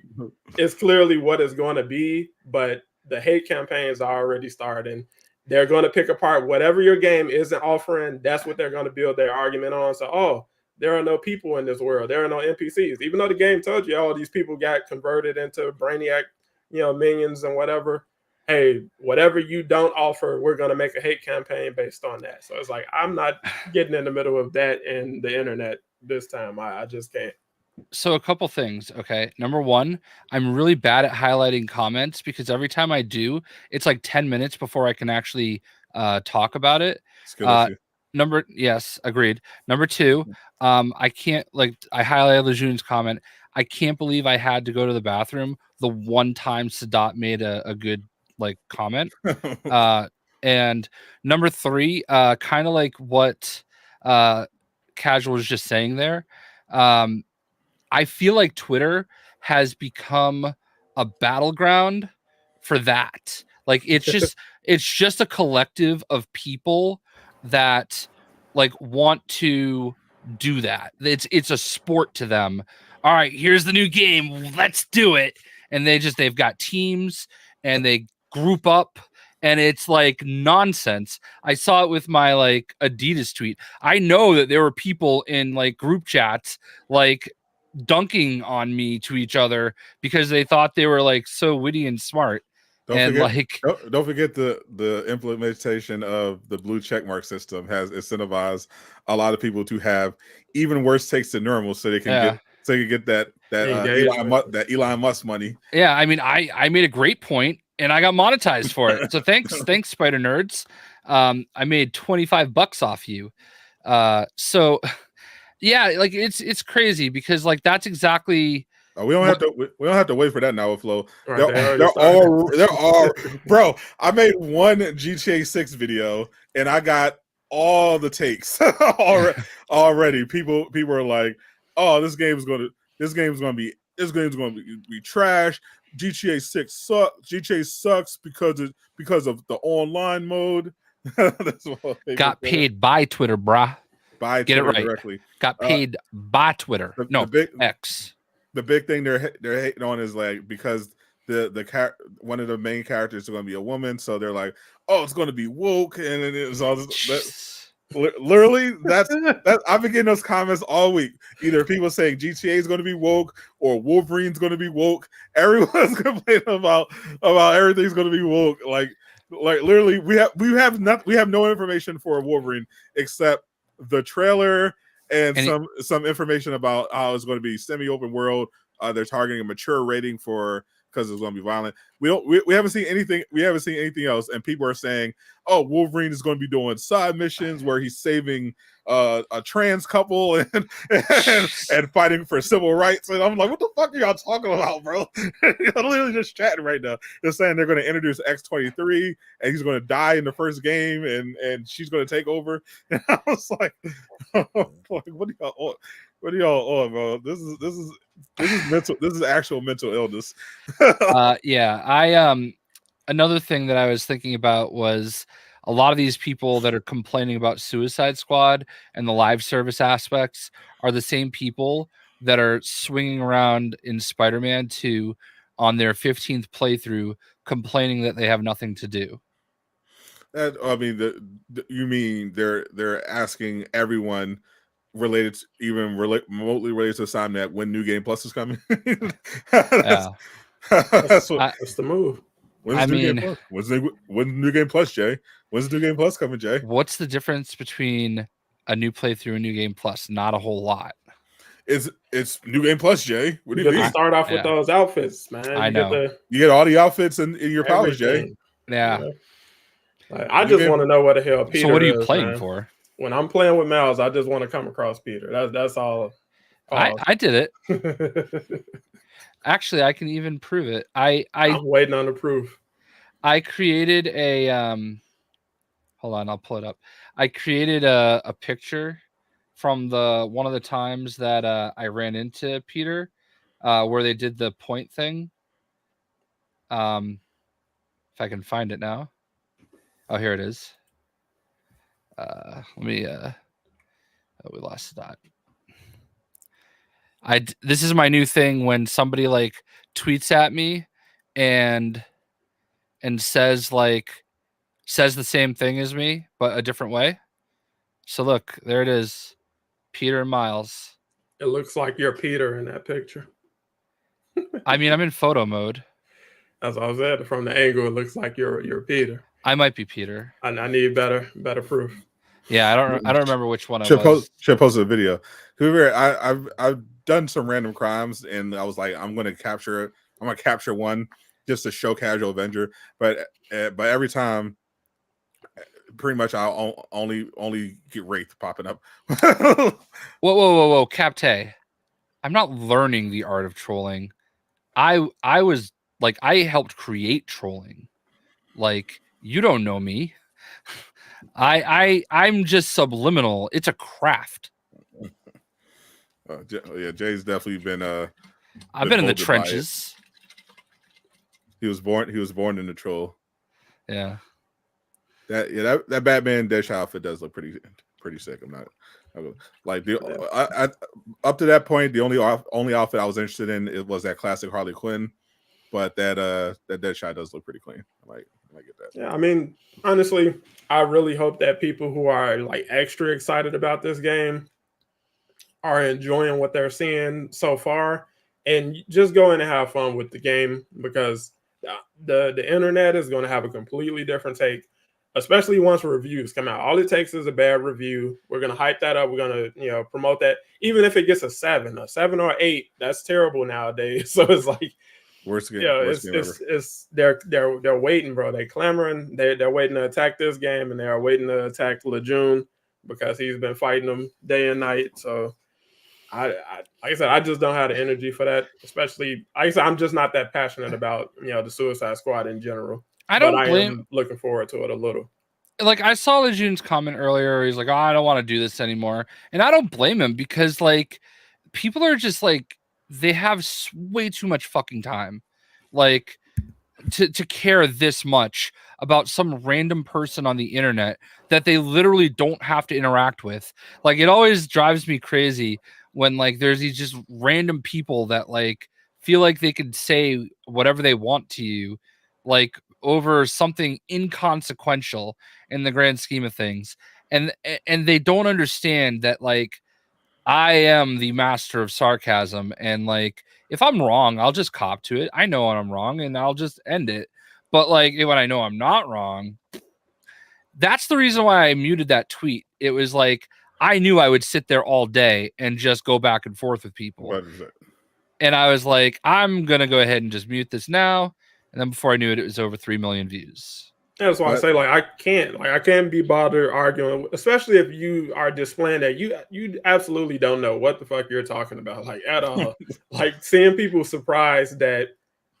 [SPEAKER 5] it's clearly what it's going to be, but the hate campaigns are already starting. They're going to pick apart whatever your game isn't offering. That's what they're going to build their argument on. So, there are no people in this world. There are no NPCs. Even though the game told you all these people got converted into Brainiac, minions and whatever. Hey, whatever you don't offer, we're going to make a hate campaign based on that. So it's like, I'm not getting in the middle of that in the internet this time. I just can't.
[SPEAKER 2] So a couple things. Okay. Number one, I'm really bad at highlighting comments, because every time I do, it's like 10 minutes before I can actually talk about it. Yes, agreed. Number two, I can't, I highlighted Lejeune's comment. I can't believe I had to go to the bathroom the one time Sadot made a good comment. And number three, kind of like what Casual was just saying there. I feel like Twitter has become a battleground for that. It's just a collective of people that want to do that. It's a sport to them. All right, here's the new game. Let's do it. And they've got teams, and they group up, and it's like nonsense. I saw it with my like Adidas tweet. I know that there were people in like group chats like dunking on me to each other because they thought they were like so witty and smart. Don't
[SPEAKER 1] forget the implementation of the blue checkmark system has incentivized a lot of people to have even worse takes than normal, so they can get that Elon Musk money.
[SPEAKER 2] Yeah, I mean, I made a great point and I got monetized for it. So thanks, Spider Nerds. I made $25 off you. So yeah, like it's crazy because like that's exactly.
[SPEAKER 1] We don't have to wait for that now, Flo. They're all bro. I made one GTA 6 video and I got all the takes already. People are like, "Oh, this game's gonna be trash. GTA 6 sucks. GTA sucks because of the online mode."
[SPEAKER 2] Got paid by Twitter, brah.
[SPEAKER 1] Get it right. Directly.
[SPEAKER 2] Got paid by Twitter. X.
[SPEAKER 1] The big thing they're hating on is like because the one of the main characters is going to be a woman, so they're like, oh, it's going to be woke, and it's all this. Literally, that's I've been getting those comments all week. Either people saying GTA is going to be woke or Wolverine's going to be woke. Everyone's complaining about everything's going to be woke. Like literally, we have no information for Wolverine except the trailer. And some information about how it's going to be semi-open world. They're targeting a mature rating because it's going to be violent. We haven't seen anything. We haven't seen anything else. And people are saying, "Oh, Wolverine is going to be doing side missions where he's saving a trans couple and fighting for civil rights." And I'm like, "What the fuck are y'all talking about, bro?" I'm literally just chatting right now. They're saying they're going to introduce X-23 and he's going to die in the first game and she's going to take over. And I was like, what are y'all on, bro? This is mental. This is actual mental illness.
[SPEAKER 2] Yeah. Another thing that I was thinking about was a lot of these people that are complaining about Suicide Squad and the live service aspects are the same people that are swinging around in Spider-Man 2 on their 15th playthrough, complaining that they have nothing to do.
[SPEAKER 1] I mean, you mean they're asking everyone remotely related to Insomniac when New Game Plus is coming? That's
[SPEAKER 5] the move.
[SPEAKER 1] When's New Game Plus, Jay? When's New Game Plus coming, Jay?
[SPEAKER 2] What's the difference between a new playthrough and New Game Plus? Not a whole lot.
[SPEAKER 1] It's New Game Plus, Jay. What do you mean?
[SPEAKER 5] Start off with those outfits, man.
[SPEAKER 2] I know.
[SPEAKER 1] You get all the outfits in your powers, Jay.
[SPEAKER 2] Yeah.
[SPEAKER 5] I just want to know what the hell Peter.
[SPEAKER 2] So what are you playing for?
[SPEAKER 5] When I'm playing with Miles, I just want to come across Peter. That's all.
[SPEAKER 2] I did it. Actually, I can even prove it. I'm
[SPEAKER 5] waiting on the proof.
[SPEAKER 2] I created a hold on, I'll pull it up. I created a picture from one of the times that I ran into Peter, where they did the point thing. If I can find it now. Oh, here it is. Let me we lost that. This is my new thing when somebody like tweets at me and says the same thing as me but a different way. So look, there it is. Peter and Miles.
[SPEAKER 5] It looks like you're Peter in that picture.
[SPEAKER 2] I mean, I'm in photo mode.
[SPEAKER 5] As I was at from the angle, it looks like you're Peter.
[SPEAKER 2] I might be Peter.
[SPEAKER 5] I need better proof.
[SPEAKER 2] Yeah, I don't remember which one I was.
[SPEAKER 1] Should post a video. I've done some random crimes, and I was like, I'm gonna capture one just to show Casual Avenger. But every time, pretty much I'll only get Wraith popping up.
[SPEAKER 2] Whoa, Capte. I'm not learning the art of trolling. I was like, I helped create trolling. Like, you don't know me. I'm just subliminal. It's a craft.
[SPEAKER 1] Yeah, Jay's definitely been.
[SPEAKER 2] I've been in the trenches.
[SPEAKER 1] He was born in the troll.
[SPEAKER 2] Yeah.
[SPEAKER 1] That Batman Deadshot outfit does look pretty sick. I'm not like up to that point. The only outfit I was interested in was that classic Harley Quinn, but that Deadshot does look pretty clean. I I get that.
[SPEAKER 5] Yeah, I mean, honestly, I really hope that people who are like extra excited about this game are enjoying what they're seeing so far, and just go in and have fun with the game, because the internet is going to have a completely different take, especially once reviews come out. All it takes is a bad review. We're going to hype that up. We're going to promote that. Even if it gets a 7 or 8, that's terrible nowadays. So it's like,
[SPEAKER 1] Worst game.
[SPEAKER 5] It's they're waiting, bro. They clamoring. They're waiting to attack this game, and they are waiting to attack Lejeune because he's been fighting them day and night. So I like I said, I just don't have the energy for that. Especially, like I said, I'm just not that passionate about the Suicide Squad in general. I am looking forward to it a little.
[SPEAKER 2] Like, I saw Lejeune's comment earlier. He's like, "Oh, I don't want to do this anymore," and I don't blame him, because like people are just like, they have way too much fucking time, like to care this much about some random person on the internet that they literally don't have to interact with. Like, it always drives me crazy when like there's these just random people that like feel like they could say whatever they want to you, like over something inconsequential in the grand scheme of things, and they don't understand that like I am the master of sarcasm, and like if I'm wrong, I'll just cop to it. I know when I'm wrong, and I'll just end it. But like when I know I'm not wrong, that's the reason why I muted that tweet. It was like I knew I would sit there all day and just go back and forth with people.
[SPEAKER 1] 100%.
[SPEAKER 2] And I was like, I'm gonna go ahead and just mute this now. And then before I knew it, it was over 3 million views.
[SPEAKER 5] That's why I say, like, I can't be bothered arguing, especially if you are displaying that you absolutely don't know what the fuck you're talking about, like, at all. Like, seeing people surprised that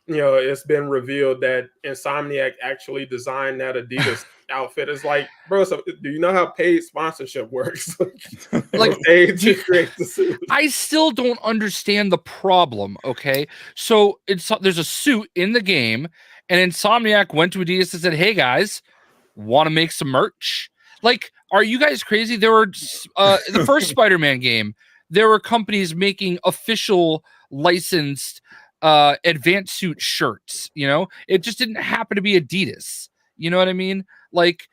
[SPEAKER 5] it's been revealed that Insomniac actually designed that Adidas outfit is like, bro. So do you know how paid sponsorship works?
[SPEAKER 2] Like,
[SPEAKER 5] paid to create the suit.
[SPEAKER 2] I still don't understand the problem. Okay, so there's a suit in the game. And Insomniac went to Adidas and said, "Hey guys, want to make some merch?" Like, are you guys crazy? There were the first Spider-Man game. There were companies making official licensed advanced suit shirts. It just didn't happen to be Adidas. You know what I mean? Like,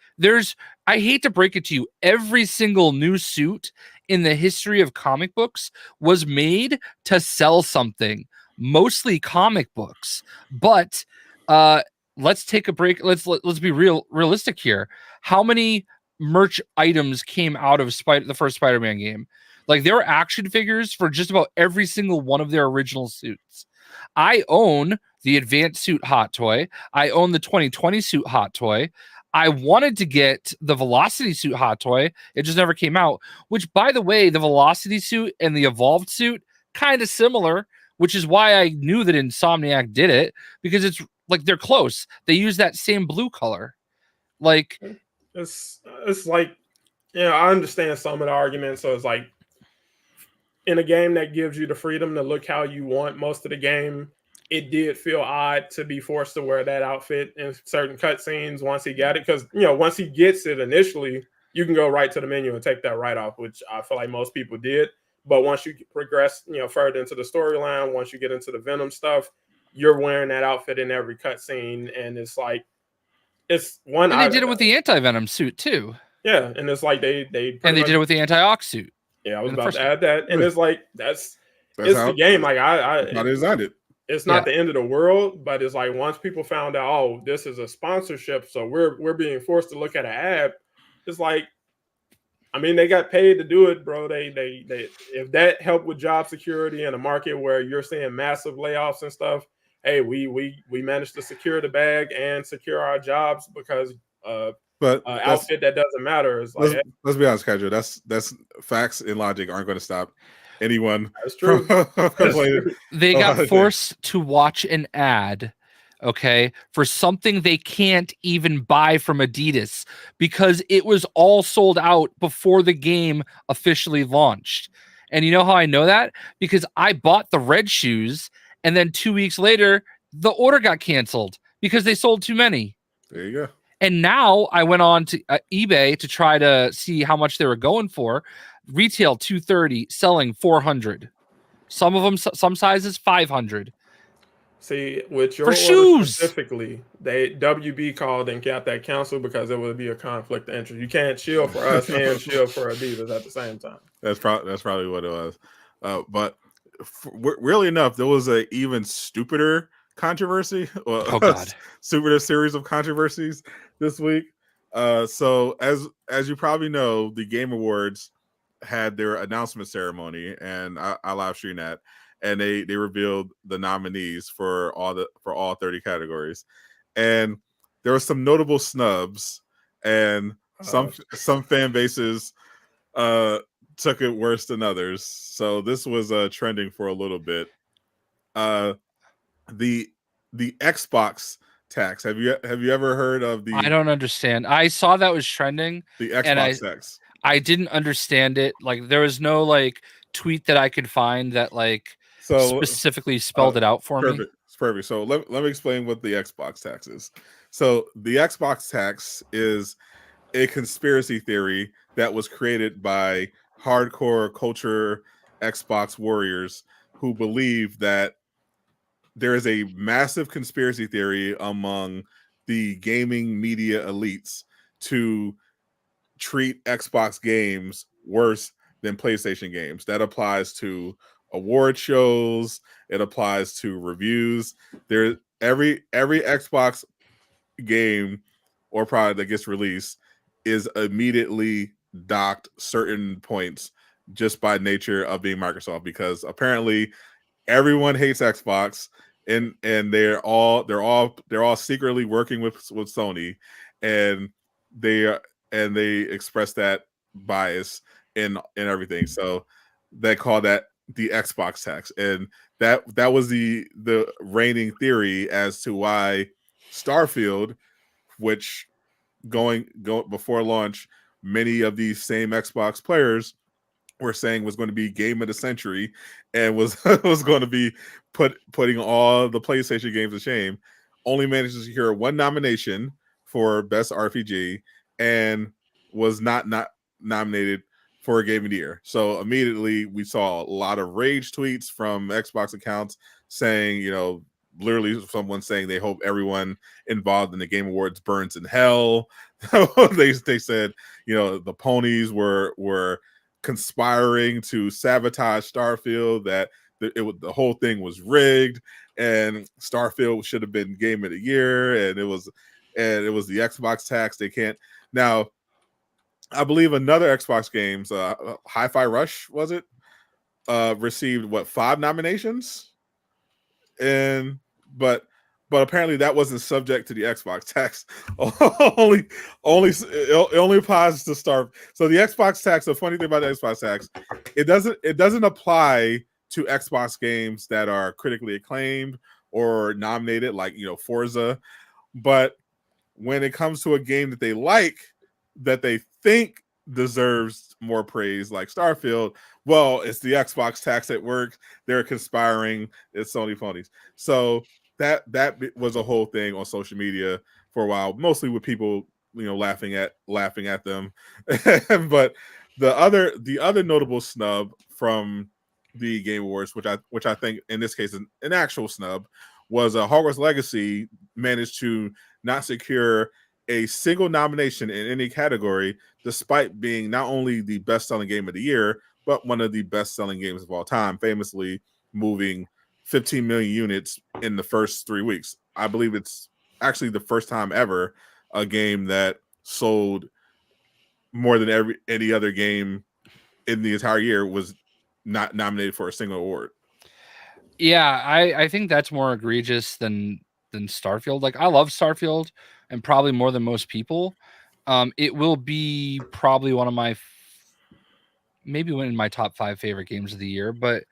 [SPEAKER 2] I hate to break it to you, every single new suit in the history of comic books was made to sell something, mostly comic books, but let's take a break. Let's be realistic here. How many merch items came out of the first Spider-Man game? Like, there were action figures for just about every single one of their original suits. I own the advanced suit hot toy. I own the 2020 suit hot toy. I wanted to get the Velocity suit hot toy. It just never came out, which, by the way, the Velocity suit and the Evolved suit kind of similar, which is why I knew that Insomniac did it, because it's like they're close. They use that same blue color. Like,
[SPEAKER 5] it's like, I understand some of the arguments. So it's like, in a game that gives you the freedom to look how you want most of the game, it did feel odd to be forced to wear that outfit in certain cutscenes once he got it. Because, once he gets it initially, you can go right to the menu and take that right off, which I feel like most people did. But once you progress, further into the storyline, once you get into the Venom stuff, you're wearing that outfit in every cutscene, and it's like, it's one.
[SPEAKER 2] And they did it with the anti-Venom suit too.
[SPEAKER 5] Yeah, and it's like they
[SPEAKER 2] did it with the anti-ox suit.
[SPEAKER 5] Yeah, I was about to add that, and it's like it's the game. Like I
[SPEAKER 1] designed it.
[SPEAKER 5] It's not the end of the world, but it's like once people found out, oh, this is a sponsorship, so we're being forced to look at an ad. It's like, I mean, they got paid to do it, bro. They if that helped with job security in a market where you're seeing massive layoffs and stuff, hey, we managed to secure the bag and secure our jobs because outfit that doesn't matter is like,
[SPEAKER 1] let's be honest, Kadra. That's facts and logic aren't going to stop anyone.
[SPEAKER 5] That's true.
[SPEAKER 2] They got forced to watch an ad, okay, for something they can't even buy from Adidas because it was all sold out before the game officially launched. And you know how I know that? Because I bought the red shoes, and then 2 weeks later, the order got canceled because they sold too many.
[SPEAKER 1] There you go.
[SPEAKER 2] And now I went on to eBay to try to see how much they were going for. Retail $230, selling $400. Some of them, some sizes $500.
[SPEAKER 5] See, with your
[SPEAKER 2] For
[SPEAKER 5] order
[SPEAKER 2] shoes.
[SPEAKER 5] specifically, WB called and got that canceled because it would be a conflict of interest. You can't shield for us and shield for Adidas at the same time.
[SPEAKER 1] That's probably what it was. But really enough, there was a even stupider controversy. Well,
[SPEAKER 2] Oh God.
[SPEAKER 1] stupider series of controversies this week. So as you probably know, the Game Awards had their announcement ceremony, and I live streamed that, and they revealed the nominees for all 30 categories, and there were some notable snubs, and some fan bases took it worse than others. So this was trending for a little bit. The Xbox tax. Have you ever heard of the?
[SPEAKER 2] I don't understand. I saw that was trending.
[SPEAKER 1] The Xbox tax.
[SPEAKER 2] I didn't understand it. Like there was no like tweet that I could find that like specifically spelled it out for me.
[SPEAKER 1] It's perfect. So let me explain what the Xbox tax is. So the Xbox tax is a conspiracy theory that was created by hardcore culture Xbox warriors who believe that there is a massive conspiracy theory among the gaming media elites to treat Xbox games worse than PlayStation games. That applies to award shows. It applies to reviews. There, every Xbox game or product that gets released is immediately docked certain points just by nature of being Microsoft, because apparently everyone hates Xbox and they're all secretly working with Sony, and they express that bias in everything. So they call that the Xbox tax, and that was the reigning theory as to why Starfield, which going before launch, many of these same Xbox players were saying was going to be game of the century and was going to be putting all the PlayStation games to shame, only managed to secure one nomination for best RPG and was not nominated for a game of the year. So immediately we saw a lot of rage tweets from Xbox accounts saying, literally someone saying they hope everyone involved in the Game Awards burns in hell. they said, the ponies were conspiring to sabotage Starfield, that the whole thing was rigged, and Starfield should have been game of the year, and it was the Xbox tax. They can't now. I believe another Xbox games, Hi-Fi Rush, was it? Received 5 nominations, but apparently that wasn't subject to the Xbox tax. It only applies to Star. So the Xbox tax. The funny thing about the Xbox tax, it doesn't apply to Xbox games that are critically acclaimed or nominated, like Forza. But when it comes to a game that they like, that they think deserves more praise, like Starfield, well, it's the Xbox tax at work. They're conspiring. It's Sony phonies. So that was a whole thing on social media for a while, mostly with people laughing at them. But the other notable snub from the Game Awards, which I think in this case is an actual snub, was Hogwarts Legacy managed to not secure a single nomination in any category, despite being not only the best-selling game of the year, but one of the best-selling games of all time, famously moving 15 million units in the first 3 weeks. I believe it's actually the first time ever a game that sold more than any other game in the entire year was not nominated for a single award.
[SPEAKER 2] Yeah, I think that's more egregious than Starfield. Like, I love Starfield, and probably more than most people. It will be probably one of my maybe one in my top 5 favorite games of the year. But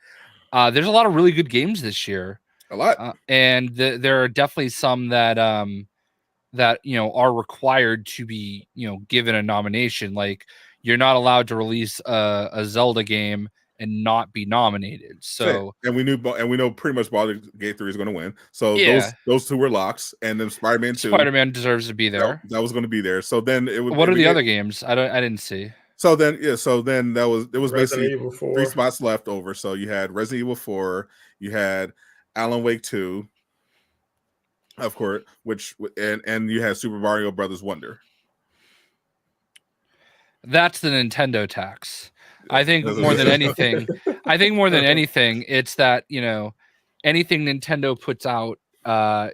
[SPEAKER 2] there's a lot of really good games this year.
[SPEAKER 1] A lot,
[SPEAKER 2] and there are definitely some that are required to be given a nomination. Like, you're not allowed to release a Zelda game and not be nominated. So
[SPEAKER 1] and we know pretty much Baldur's Gate 3 is going to win. So
[SPEAKER 2] yeah,
[SPEAKER 1] those two were locks, and then Spider-Man 2.
[SPEAKER 2] Spider-Man deserves to be there.
[SPEAKER 1] That was going to be there. So then it would.
[SPEAKER 2] What are the other games? I didn't see.
[SPEAKER 1] So then there was basically
[SPEAKER 5] Evil 4.
[SPEAKER 1] 3 spots left over. So you had Resident Evil 4, you had Alan Wake 2, of course, and you had Super Mario Brothers Wonder.
[SPEAKER 2] That's the Nintendo tax. I think more than anything, it's that, you know, anything Nintendo puts out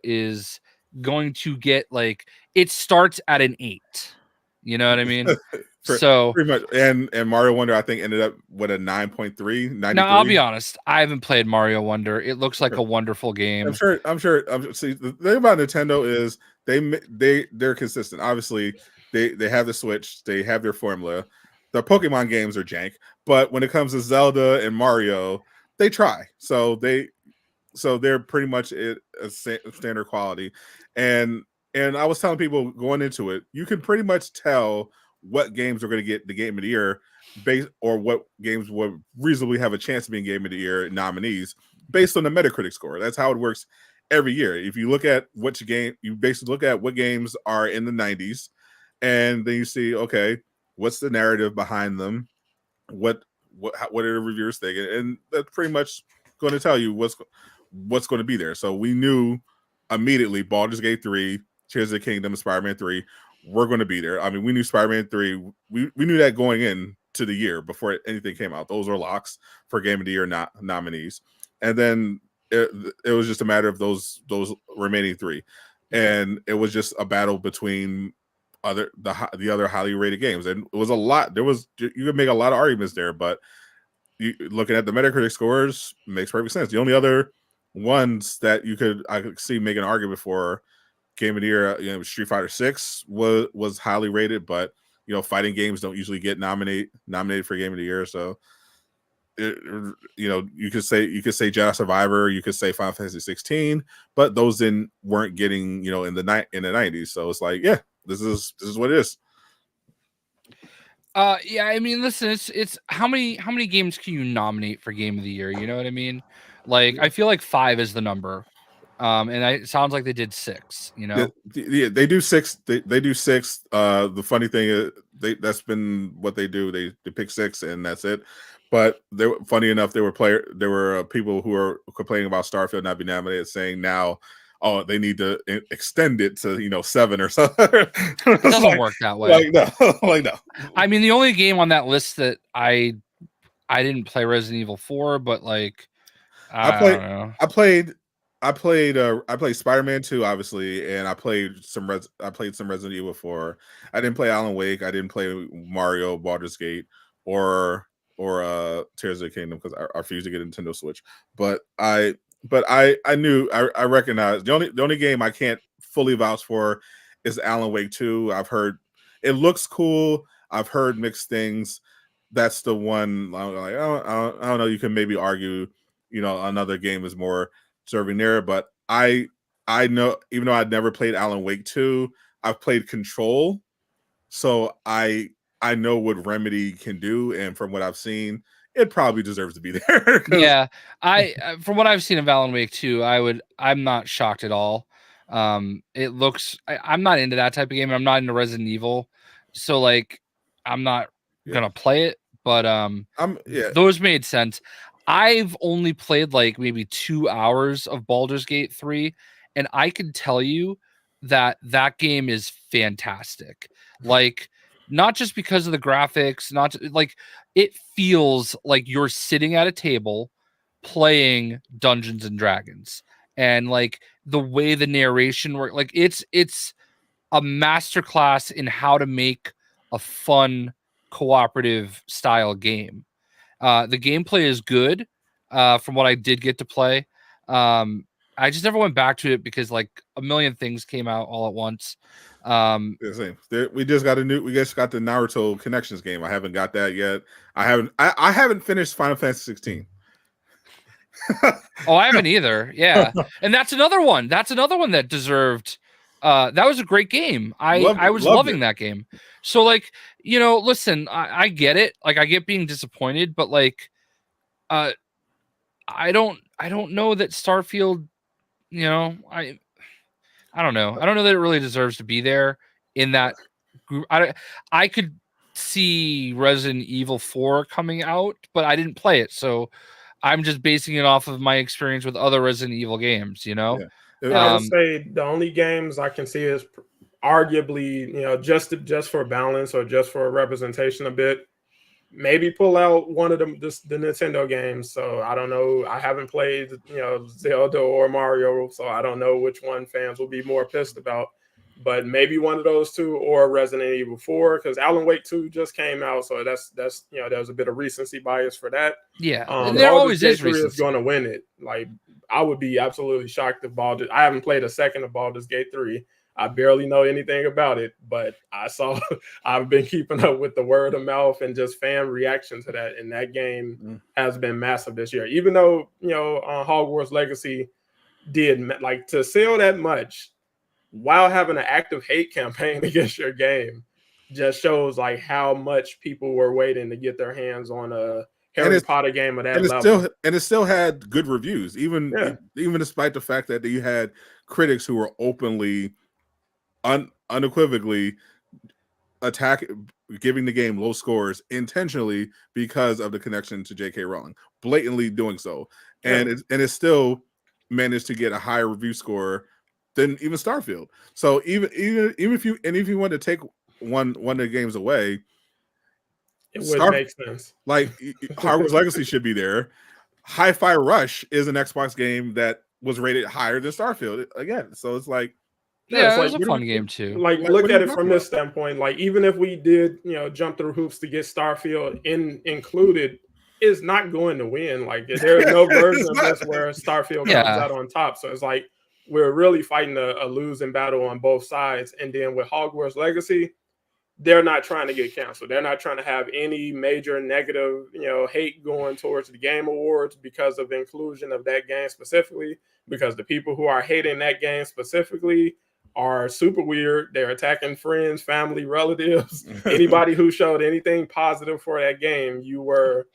[SPEAKER 2] is going to get like, it starts at an 8. You know what I mean? So
[SPEAKER 1] pretty much, and Mario Wonder I think ended up with a 9.3.
[SPEAKER 2] Now I'll be honest, I haven't played Mario Wonder. It looks like a wonderful game.
[SPEAKER 1] I'm sure. See, the thing about Nintendo is they're consistent. Obviously, they have the Switch, they have their formula. The Pokemon games are jank, but when it comes to Zelda and Mario, they try. So they're pretty much a standard quality. And I was telling people going into it, you can pretty much tell what games are going to get the Game of the Year based, or what games would reasonably have a chance of being Game of the Year nominees based on the Metacritic score. That's how it works every year. If you look at which game, you basically look at what games are in the 90s, and then you see, okay, what's the narrative behind them? What are the reviewers thinking? And that's pretty much going to tell you what's going to be there. So we knew immediately Baldur's Gate 3, Tears of the Kingdom, and Spider-Man 3 were going to be there. I mean, we knew Spider-Man 3. We knew that going in to the year before anything came out. Those were locks for Game of the Year nominees. And then it was just a matter of those remaining 3. And it was just a battle between the other highly rated games. And it was a lot. You could make a lot of arguments there, but looking at the Metacritic scores makes perfect sense. The only other ones that I could see making an argument for Game of the Year, you know, Street Fighter 6 was highly rated, but you know, fighting games don't usually get nominated for Game of the Year. So you know, you could say Jedi Survivor, you could say Final Fantasy 16, but those weren't getting, you know, in the 90s. So it's like, yeah, this is what it is.
[SPEAKER 2] Yeah, I mean, listen, it's how many games can you nominate for Game of the Year? You know what I mean? Like, I feel like 5 is the number. And it sounds like they did 6, you know?
[SPEAKER 1] Yeah, they do 6. They do 6. The funny thing is that's been what they do. They pick 6 and that's it. But funny enough, there were people who are complaining about Starfield not being nominated, saying now, oh, they need to extend it to, you know, 7 or something.
[SPEAKER 2] It doesn't work that way.
[SPEAKER 1] No.
[SPEAKER 2] I mean, the only game on that list that I didn't play Resident Evil 4, but like
[SPEAKER 1] I played Spider-Man 2, obviously, and I played some Resident Evil 4. I didn't play Alan Wake. I didn't play Mario, Baldur's Gate, or Tears of the Kingdom, because I refused to get a Nintendo Switch. But I recognized the only game I can't fully vouch for is Alan Wake 2. I've heard it looks cool. I've heard mixed things. That's the one. I'm like, I don't know. You can maybe argue, you know, another game is more serving there, but I know, even though I'd never played Alan Wake 2, I've played Control, so I know what Remedy can do, and from what I've seen, it probably deserves to be there.
[SPEAKER 2] Yeah, from what I've seen of Alan Wake 2, I'm not shocked at all. It looks, I'm not into that type of game. I'm not into Resident Evil, so like I'm not gonna play it. But those made sense. I've only played like maybe 2 hours of Baldur's Gate 3, and I can tell you that game is fantastic. Like, not just because of the graphics, like it feels like you're sitting at a table playing Dungeons and Dragons, and like the way the narration works, like it's a masterclass in how to make a fun cooperative style game. The gameplay is good from what I did get to play. I just never went back to it because like a million things came out all at once.
[SPEAKER 1] Same. We just got the Naruto Connections game. I haven't got that yet. I haven't finished Final Fantasy 16.
[SPEAKER 2] Oh, I haven't either. Yeah. And that's another one that deserved that was a great game. I was loving that game. So like, you know, listen, I get it. Like I get being disappointed, but like I don't know that Starfield, you know, I don't know. I don't know that it really deserves to be there in that group. I could see Resident Evil 4 coming out, but I didn't play it, so I'm just basing it off of my experience with other Resident Evil games, you know?
[SPEAKER 1] Yeah.
[SPEAKER 5] I would say the only games I can see is arguably, just for balance or just for representation a bit. Maybe pull out one of them, the Nintendo games. So I don't know. I haven't played, Zelda or Mario, so I don't know which one fans will be more pissed about. But maybe one of those two, or Resident Evil 4, because Alan Wake 2 just came out, so that's there's a bit of recency bias for that.
[SPEAKER 2] Yeah, and there always is
[SPEAKER 5] recency.
[SPEAKER 2] recency.
[SPEAKER 5] Is going to win it. Like, I would be absolutely shocked if I haven't played a second of Baldur's Gate 3. I barely know anything about it, but I've been keeping up with the word of mouth and just fan reaction to that, and that game has been massive this year. Even though Hogwarts Legacy did to sell that much while having an active hate campaign against your game, just shows like how much people were waiting to get their hands on a Harry Potter game of that level.
[SPEAKER 1] It still had good reviews, even despite the fact that you had critics who were openly, unequivocally giving the game low scores intentionally because of the connection to J.K. Rowling, blatantly doing so, and it still managed to get a higher review score than even Starfield. So even if you want to take one of the games away,
[SPEAKER 5] it would make sense.
[SPEAKER 1] Like Hogwarts Legacy should be there. Hi-Fi Rush is an Xbox game that was rated higher than Starfield again. So it's like,
[SPEAKER 2] yeah, it's a fun game too.
[SPEAKER 5] Like, look at it from this standpoint. Like, even if we did, jump through hoops to get Starfield included, is not going to win. Like, there's no version of this where Starfield comes out on top. So it's like we're really fighting a losing battle on both sides. And then with Hogwarts Legacy, they're not trying to get canceled. They're not trying to have any major negative, hate going towards the Game Awards because of the inclusion of that game specifically. Because the people who are hating that game specifically are super weird. They're attacking friends, family, relatives. Anybody who showed anything positive for that game, you were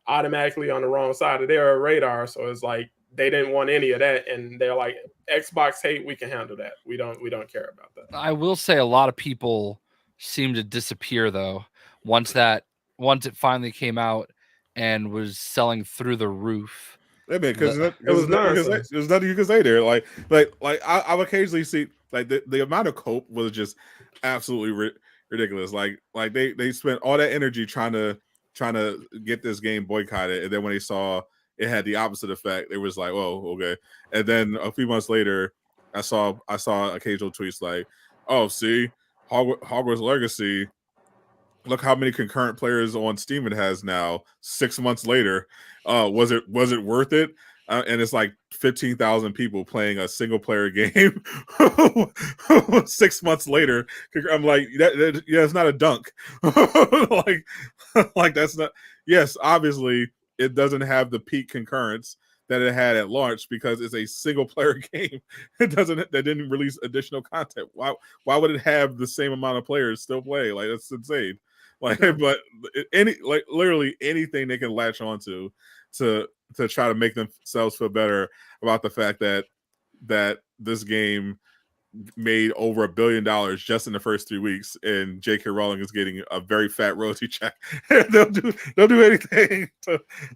[SPEAKER 5] automatically on the wrong side of their radar. So it's like they didn't want any of that, and they're like, Xbox hate, we can handle that. We don't care about that.
[SPEAKER 2] I will say a lot of people seem to disappear though once it finally came out and was selling through the roof.
[SPEAKER 1] Yeah, man, because there's nothing you can say there. Like I've occasionally see like the amount of cope was just absolutely ridiculous. Like they spent all that energy trying to get this game boycotted, and then when they saw it had the opposite effect, it was like, whoa, okay. And then a few months later, I saw occasional tweets like, oh, see, Hogwarts Legacy, look how many concurrent players on Steam it has now. 6 months later, was it worth it? And it's like 15,000 people playing a single player game 6 months later. I'm like, it's not a dunk. like that's not. Yes, obviously it doesn't have the peak concurrence that it had at launch because it's a single player game. That didn't release additional content. Why would it have the same amount of players still play? Like, that's insane. Like, but literally anything they can latch onto to try to make themselves feel better about the fact that this game made over $1 billion just in the first 3 weeks, and J.K. Rowling is getting a very fat royalty check. they'll do anything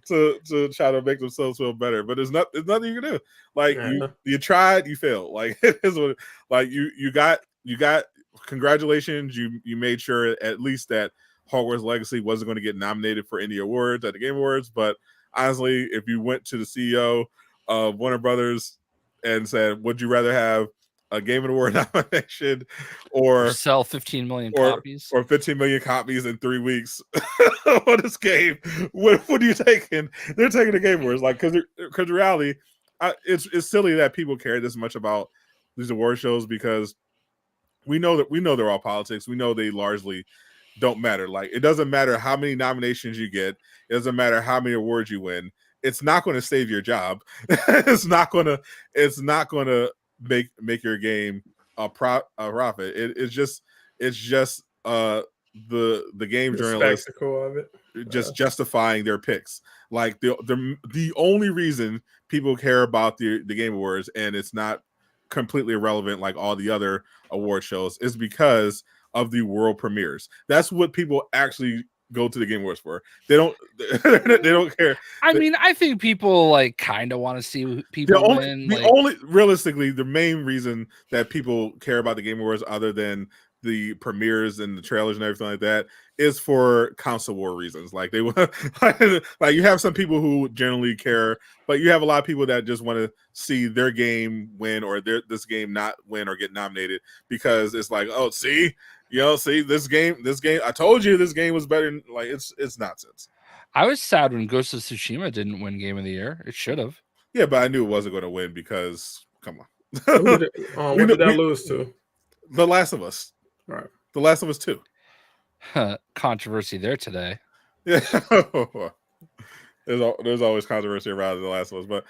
[SPEAKER 1] to try to make themselves feel better. But there's nothing you can do. Like, you tried, you failed. Like, it is what, like you got congratulations. You made sure at least that Hogwarts Legacy wasn't going to get nominated for any awards at the Game Awards. But honestly, if you went to the CEO of Warner Brothers and said, would you rather have a Game Award nomination or
[SPEAKER 2] sell 15 million copies
[SPEAKER 1] or 15 million copies in 3 weeks on this game, what are you taking? They're taking the Game Awards, like, because reality, it's silly that people care this much about these award shows, because we know they're all politics. We know they largely don't matter. Like, it doesn't matter how many nominations you get. It doesn't matter how many awards you win. It's not going to save your job. It's not going to make your game a profit. It's just the game journalists
[SPEAKER 5] of it.
[SPEAKER 1] Just justifying their picks. Like, the only reason people care about the Game Awards, and it's not completely irrelevant like all the other award shows, is because of the world premieres. That's what people actually go to the Game Awards for. They don't they don't care.
[SPEAKER 2] I mean, I think people like kind of want to see people win.
[SPEAKER 1] Only realistically, the main reason that people care about the Game Awards, other than the premieres and the trailers and everything like that, is for console war reasons. Like they want, like you have some people who generally care, but you have a lot of people that just want to see their game win or this game not win or get nominated because it's like, oh, see, see this game. I told you this game was better. Like it's nonsense.
[SPEAKER 2] I was sad when Ghost of Tsushima didn't win Game of the Year. It should have.
[SPEAKER 1] Yeah, but I knew it wasn't going to win because come on.
[SPEAKER 5] What did that lose to?
[SPEAKER 1] The Last of Us.
[SPEAKER 5] Right.
[SPEAKER 1] The Last of Us 2.
[SPEAKER 2] Controversy there today.
[SPEAKER 1] Yeah. There's always controversy around The Last of Us, but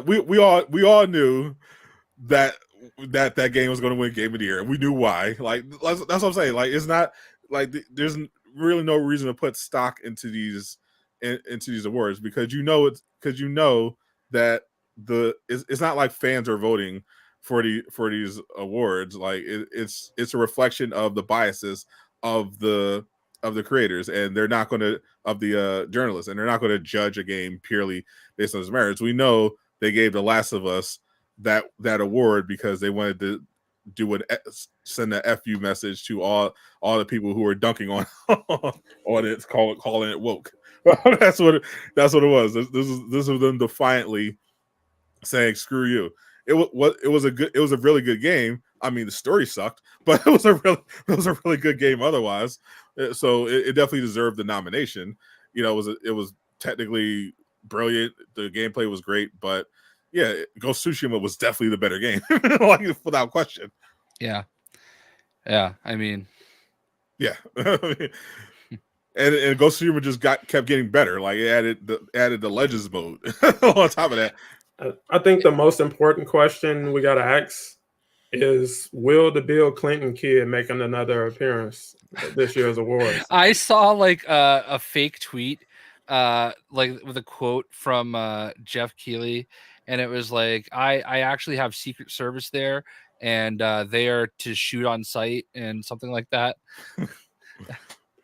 [SPEAKER 1] we all knew that game was going to win Game of the Year. We knew why. Like that's what I'm saying. Like it's not like there's really no reason to put stock into these awards because you know that it's not like fans are voting for these awards. Like it's a reflection of the biases of the creators, and they're not going to of the journalists, and they're not going to judge a game purely based on its merits. We know they gave The Last of Us that award because they wanted to send a FU message to all the people who were dunking on it, calling it woke. That's what it was. This was them defiantly saying screw you. It was a really good game. I mean, the story sucked, but it was a really good game otherwise. So it definitely deserved the nomination. It was technically brilliant. The gameplay was great, but yeah, Ghost of Tsushima was definitely the better game, like without question.
[SPEAKER 2] Yeah. I mean,
[SPEAKER 1] yeah. And Ghost of Tsushima just kept getting better. Like it added the Legends mode on top of that.
[SPEAKER 5] I think the most important question we got to ask is, will the Bill Clinton kid make another appearance at this year's awards?
[SPEAKER 2] I saw like a fake tweet like with a quote from Jeff Keighley, and it was like, I actually have Secret Service there, and they are to shoot on site and something like that.
[SPEAKER 1] Oh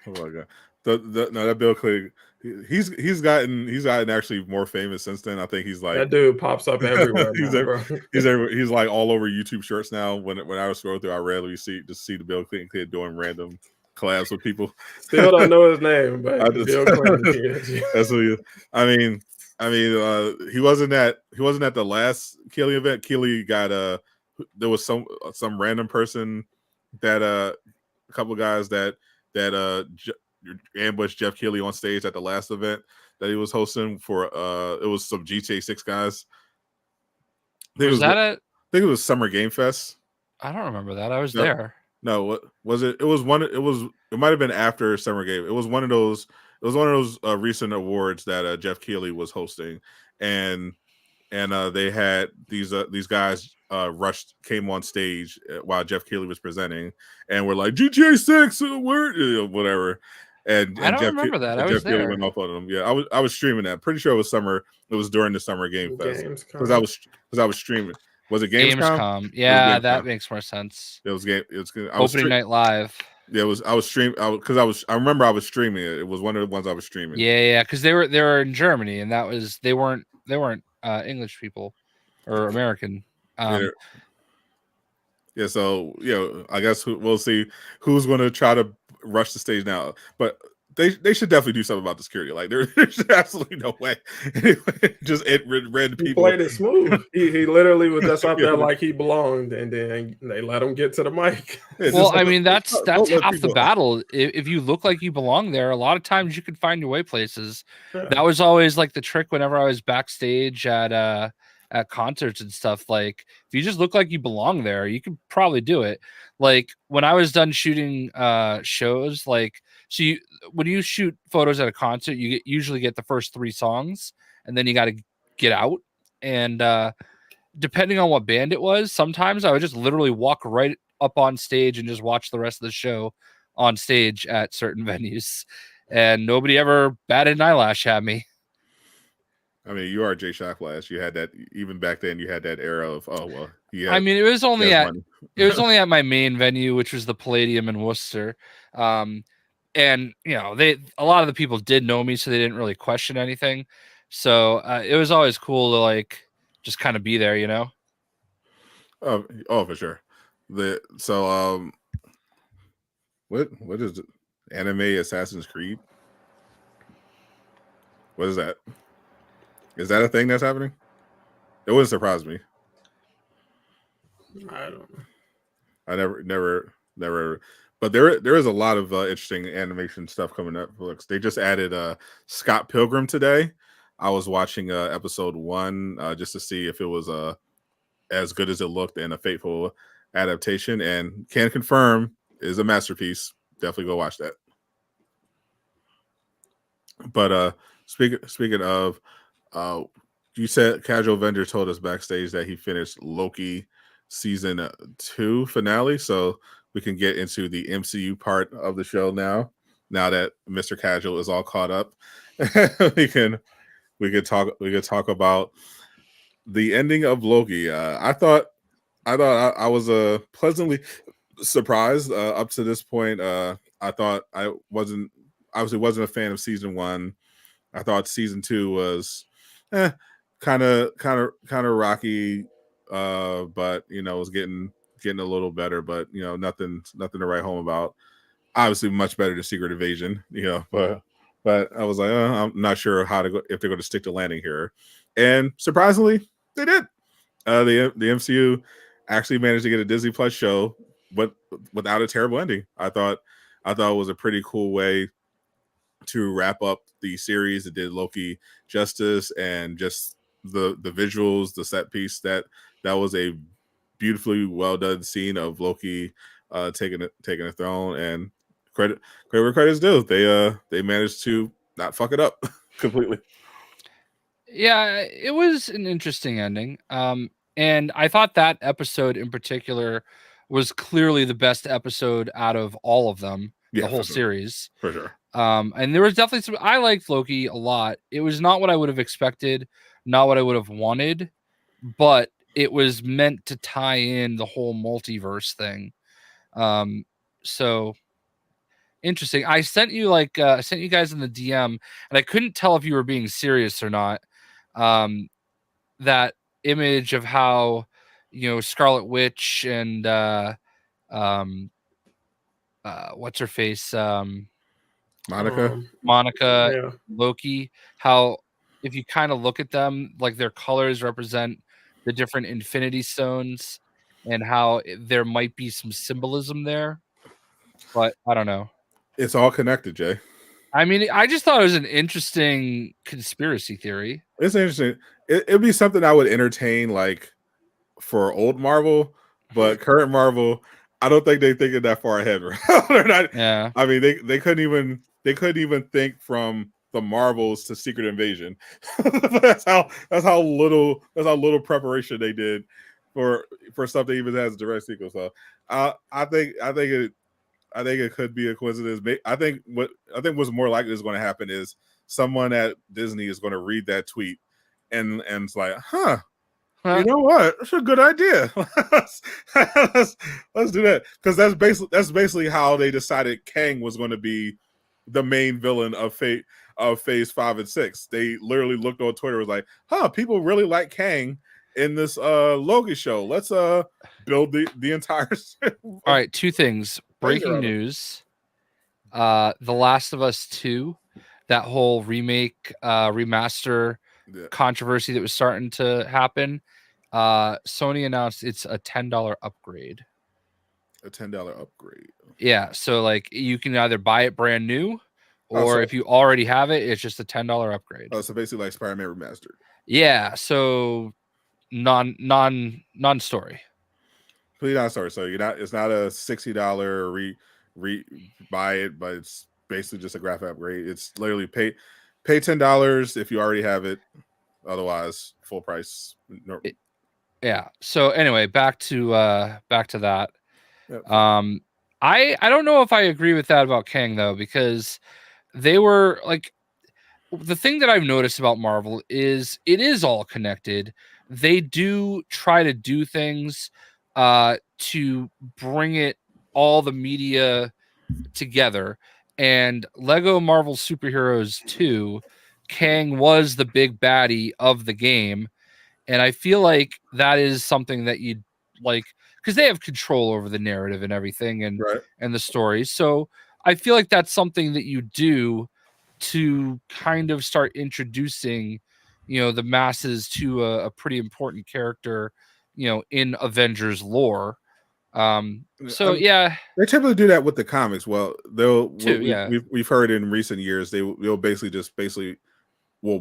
[SPEAKER 1] my god. That Bill Clinton, he's gotten actually more famous since then. I think he's like,
[SPEAKER 5] that dude pops up everywhere.
[SPEAKER 1] He's like all over YouTube Shorts now. When I was scrolling through, I rarely see the Bill Clinton kid doing random collabs with people.
[SPEAKER 5] Still don't know his name, but Bill Clinton kid.
[SPEAKER 1] That's what I mean, he wasn't at the last Keighley event. Keighley got there was some random person that a couple guys that ambushed Jeff Keighley on stage at the last event that he was hosting for. It was some GTA 6 guys. I think it was Summer Game Fest.
[SPEAKER 2] I don't remember that. I was there.
[SPEAKER 1] No, what was it? It might have been after Summer Game. It was one of those recent awards that Jeff Keighley was hosting, and they had these guys came on stage while Jeff Keighley was presenting, and were like GTA 6 whatever. And
[SPEAKER 2] I don't remember that. I was there.
[SPEAKER 1] Went off on them. Yeah, I was streaming that. Pretty sure it was summer. It was during the Summer Game Fest because I was streaming. Was it Gamescom?
[SPEAKER 2] Yeah, that makes more sense.
[SPEAKER 1] It was game. It was
[SPEAKER 2] opening night live.
[SPEAKER 1] Yeah, it was. I was streaming because I remember I was streaming it. It was one of the ones I was streaming.
[SPEAKER 2] Yeah, because they were in Germany, and they weren't English people or American.
[SPEAKER 1] Yeah, so I guess we'll see who's going to try to rush the stage now, but they should definitely do something about the security. Like there's absolutely no way. Just red people.
[SPEAKER 5] He played it smooth. He literally was just up there like he belonged, and then they let him get to the mic.
[SPEAKER 2] Well, I mean that's half the battle. If you look like you belong there, a lot of times you can find your way places. Yeah. That was always like the trick whenever I was backstage at concerts and stuff. Like if you just look like you belong there, you could probably do it. Like when I was done shooting shows, like when you shoot photos at a concert, you usually get the first 3 songs, and then you got to get out. And depending on what band it was, sometimes I would just literally walk right up on stage and just watch the rest of the show on stage at certain venues, and nobody ever batted an eyelash at me.
[SPEAKER 1] I mean, you are Jayshockblast. You had that even back then. You had that era of
[SPEAKER 2] I mean, it was only at my main venue, which was the Palladium in Worcester. and a lot of the people did know me, so they didn't really question anything. So it was always cool to like just kind of be there,
[SPEAKER 1] Oh, for sure. What is it? Anime Assassin's Creed? What is that? Is that a thing that's happening? It wouldn't surprise me.
[SPEAKER 5] I don't know.
[SPEAKER 1] I never. But there is a lot of interesting animation stuff coming up. They just added Scott Pilgrim today. I was watching episode 1 just to see if it was as good as it looked and a faithful adaptation, and can confirm is a masterpiece. Definitely go watch that. But speaking of, you said Casual Vendor told us backstage that he finished Loki season 2 finale, so we can get into the MCU part of the show now that Mr. Casual is all caught up. we could talk about the ending of Loki. I thought I was pleasantly surprised up to this point. I thought I wasn't a fan of season 1. I thought season 2 was kind of rocky, but it was getting a little better, but nothing to write home about. Obviously much better than Secret Invasion, but I was like, I'm not sure how to go, if they're going to stick to landing here, and surprisingly they did. The MCU actually managed to get a Disney Plus show but without a terrible ending. I thought it was a pretty cool way to wrap up the series. It did Loki justice, and just the visuals, the set piece, that was a beautifully well done scene of Loki taking a throne, and credit where credit's due. They managed to not fuck it up completely.
[SPEAKER 2] Yeah, it was an interesting ending. And I thought that episode in particular was clearly the best episode out of all of them, the whole series.
[SPEAKER 1] For sure.
[SPEAKER 2] And there was definitely I liked Loki a lot. It was not what I would have expected, not what I would have wanted, but it was meant to tie in the whole multiverse thing. So interesting. I sent you guys in the DM, and I couldn't tell if you were being serious or not. That image of how Scarlet Witch and what's her face,
[SPEAKER 1] Monica,
[SPEAKER 5] yeah.
[SPEAKER 2] Loki, how if you kind of look at them, like their colors represent the different Infinity Stones, and how there might be some symbolism there, but I don't know.
[SPEAKER 1] It's all connected, Jay.
[SPEAKER 2] I mean, I just thought it was an interesting conspiracy theory.
[SPEAKER 1] It's interesting. It'd be something I would entertain, like for old Marvel, but current Marvel, I don't think they're thinking that far ahead. They're not.
[SPEAKER 2] Yeah.
[SPEAKER 1] I mean, they couldn't even think from the Marvels to Secret Invasion. that's how little preparation they did for something even has a direct sequel. So I think it could be a coincidence. I think what's more likely is going to happen is someone at Disney is going to read that tweet and it's like, you know what? That's a good idea. let's do that, because that's basically how they decided Kang was going to be the main villain of Phase 5 and 6. They literally looked on Twitter, was like, people really like Kang in this Loki show. Let's build the entire.
[SPEAKER 2] All right, two things. Breaking news: The Last of Us 2, that whole remake, remaster controversy that was starting to happen. Sony announced it's a $10 upgrade.
[SPEAKER 1] A $10 upgrade.
[SPEAKER 2] Yeah, so like you can either buy it brand new, or if you already have it, it's just a $10 upgrade.
[SPEAKER 1] Oh, so basically like Spider-Man remastered.
[SPEAKER 2] Yeah, so non-story.
[SPEAKER 1] Complete non-story. So it's not a $60 buy it, but it's basically just a graphic upgrade. It's literally pay $10 if you already have it. Otherwise, full price. No.
[SPEAKER 2] Yeah. So anyway, back to that.
[SPEAKER 1] Yep.
[SPEAKER 2] I don't know if I agree with that about Kang though, because they were like, the thing that I've noticed about Marvel is it is all connected. They do try to do things to bring all the media together. And Lego Marvel Superheroes 2, Kang was the big baddie of the game. And I feel like that is something that you'd like, because they have control over the narrative and everything and the stories. So I feel like that's something that you do to kind of start introducing, the masses to a pretty important character, in Avengers lore.
[SPEAKER 1] They typically do that with the comics. Well, we've heard in recent years they'll basically will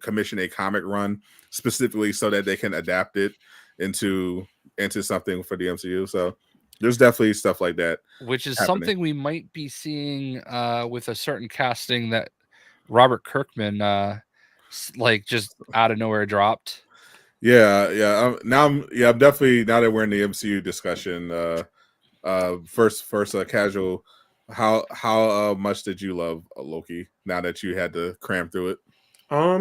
[SPEAKER 1] commission a comic run specifically so that they can adapt it into something for the MCU. So there's definitely stuff like that,
[SPEAKER 2] which is something we might be seeing with a certain casting that Robert Kirkman just out of nowhere dropped.
[SPEAKER 1] Yeah. I'm definitely, now that we're in the MCU discussion, first casual. How much did you love Loki now that you had to cram through it?
[SPEAKER 5] How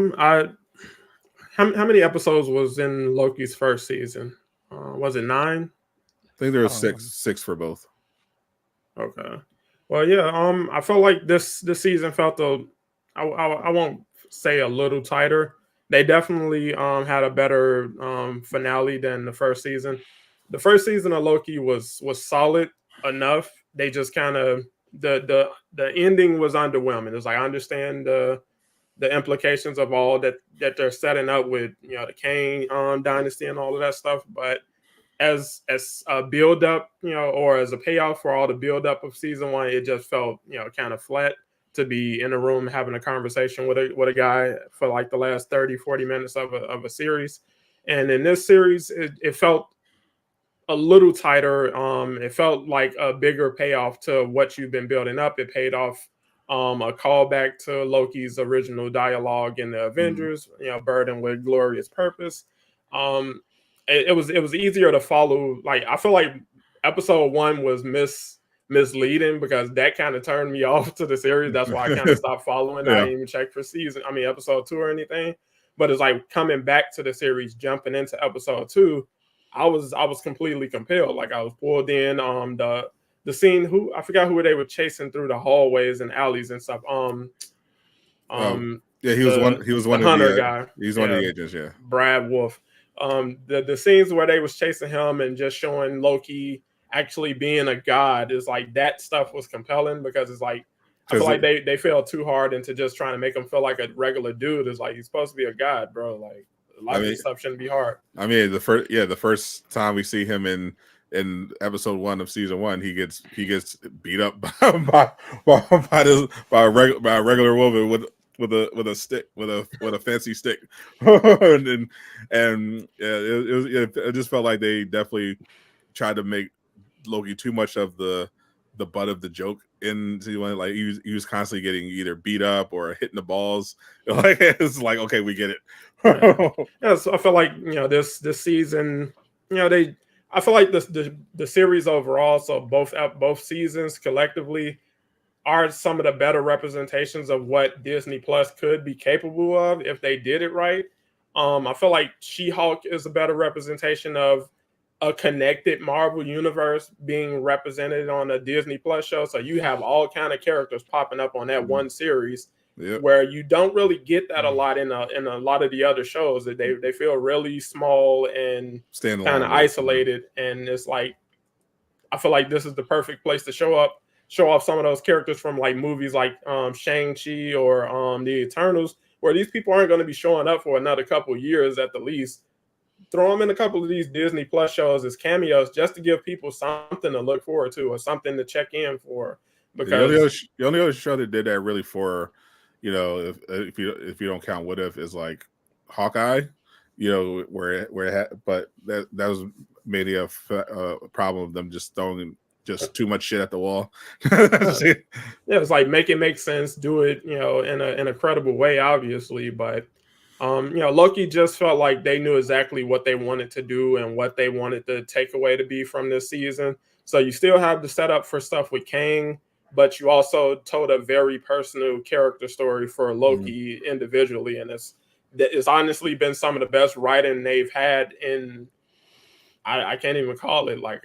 [SPEAKER 5] many episodes was in Loki's first season? Was it 9?
[SPEAKER 1] I think there was six for both.
[SPEAKER 5] Okay. Well, yeah. I felt like this season felt I won't say a little tighter. They definitely had a better finale than the first season. The first season of Loki was solid enough. They just kind of the ending was underwhelming. It's like, I understand the implications of all that they're setting up with the Kang dynasty and all of that stuff, but as a build up, or as a payoff for all the build up of season 1, it just felt kind of flat to be in a room having a conversation with a guy for like the last 30-40 minutes of a series. And in this series, it felt a little tighter. It felt like a bigger payoff to what you've been building up. It paid off a callback to Loki's original dialogue in the Avengers, burdened with glorious purpose. It was easier to follow. Like, I feel like episode 1 was misleading because that kind of turned me off to the series. That's why I kind of stopped following. I didn't even check for episode 2 or anything. But it's like coming back to the series, jumping into episode 2, I was completely compelled. Like, I was pulled in. The scene, I forgot who they were chasing through the hallways and alleys and stuff.
[SPEAKER 1] He was one of the
[SPEAKER 5] guy.
[SPEAKER 1] He's one of the agents. Yeah,
[SPEAKER 5] Brad Wolf. The scenes where they was chasing him and just showing Loki actually being a god is like, that stuff was compelling because it's like, I feel like they fell too hard into just trying to make him feel like a regular dude. It's like, he's supposed to be a god, bro. Like, a lot of this stuff shouldn't be hard.
[SPEAKER 1] I mean, the first time we see him in episode 1 of season 1, he gets beat up by a regular woman with a stick, with a fancy stick. It just felt like they definitely tried to make Loki too much of the butt of the joke in season 1. Like, he was constantly getting either beat up or hitting the balls. Like, it's like, okay, we get it.
[SPEAKER 5] So I feel like this season, I feel like the series overall, so both seasons collectively, are some of the better representations of what Disney Plus could be capable of if they did it right. I feel like She-Hulk is a better representation of a connected Marvel universe being represented on a Disney Plus show. So you have all kind of characters popping up on that one series, where you don't really get that a lot in a lot of the other shows. That they feel really small and kind of isolated. And it's like, I feel like this is the perfect place to show off some of those characters from like movies like Shang-Chi or the Eternals, where these people aren't going to be showing up for another couple of years at the least. Throw them in a couple of these Disney Plus shows as cameos, just to give people something to look forward to or something to check in for. Because
[SPEAKER 1] the only other show that did that really for, if you don't count What If, is like Hawkeye, where it had, but that was maybe a problem of them just throwing just too much shit at the wall.
[SPEAKER 5] It's like, make it make sense, do it, in a credible way, obviously, but. Loki just felt like they knew exactly what they wanted to do and what they wanted the takeaway to be from this season. So you still have the setup for stuff with Kang, but you also told a very personal character story for Loki individually. And it's honestly been some of the best writing they've had in, I can't even call it like,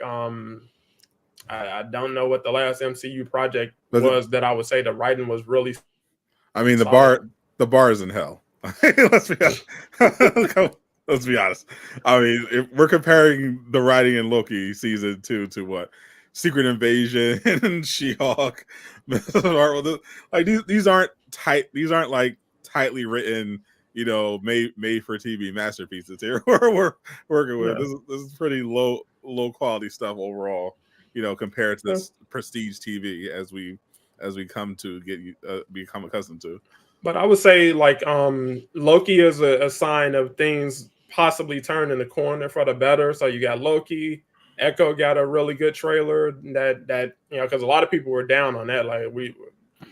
[SPEAKER 5] I don't know what the last MCU project was that I would say the writing was really.
[SPEAKER 1] I mean, the bar is in hell. Let's be honest. Let's be honest. I mean, if we're comparing the writing in Loki season 2 to what? Secret Invasion and She-Hulk. Like these aren't tight. These aren't like tightly written, made for TV masterpieces here. we're working with. Yeah. This is pretty low quality stuff overall. Compared to this prestige TV as we come to become accustomed to.
[SPEAKER 5] But I would say like Loki is a sign of things possibly turning the corner for the better. So you got Loki, Echo got a really good trailer that because a lot of people were down on that. Like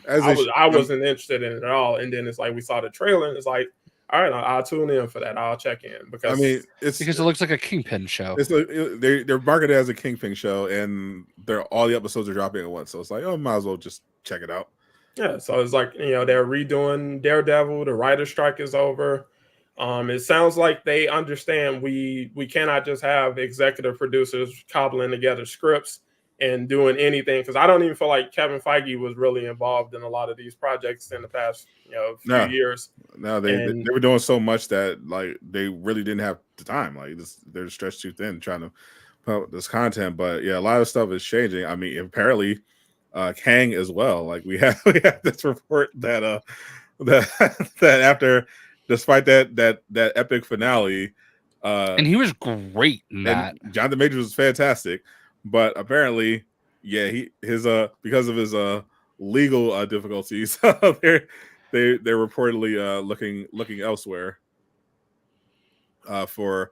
[SPEAKER 5] I wasn't interested in it at all. And then it's like we saw the trailer and it's like, all right, I'll tune in for that. I'll check in because
[SPEAKER 2] it looks like a Kingpin show.
[SPEAKER 1] It's like they're marketed as a Kingpin show, and all the episodes are dropping at once. So it's like, might as well just check it out.
[SPEAKER 5] Yeah, so it's like they're redoing Daredevil. The writer strike is over. It sounds like they understand we cannot just have executive producers cobbling together scripts and doing anything, because I don't even feel like Kevin Feige was really involved in a lot of these projects in the past few years.
[SPEAKER 1] No, they were doing so much that like they really didn't have the time. Like they're stretched too thin trying to put out this content. But yeah, a lot of stuff is changing. I mean, apparently Kang as well. Like we have this report that that after, despite that epic finale,
[SPEAKER 2] and he was great in that.
[SPEAKER 1] Jonathan Majors was fantastic, but apparently, his because of his legal difficulties, they're reportedly looking elsewhere for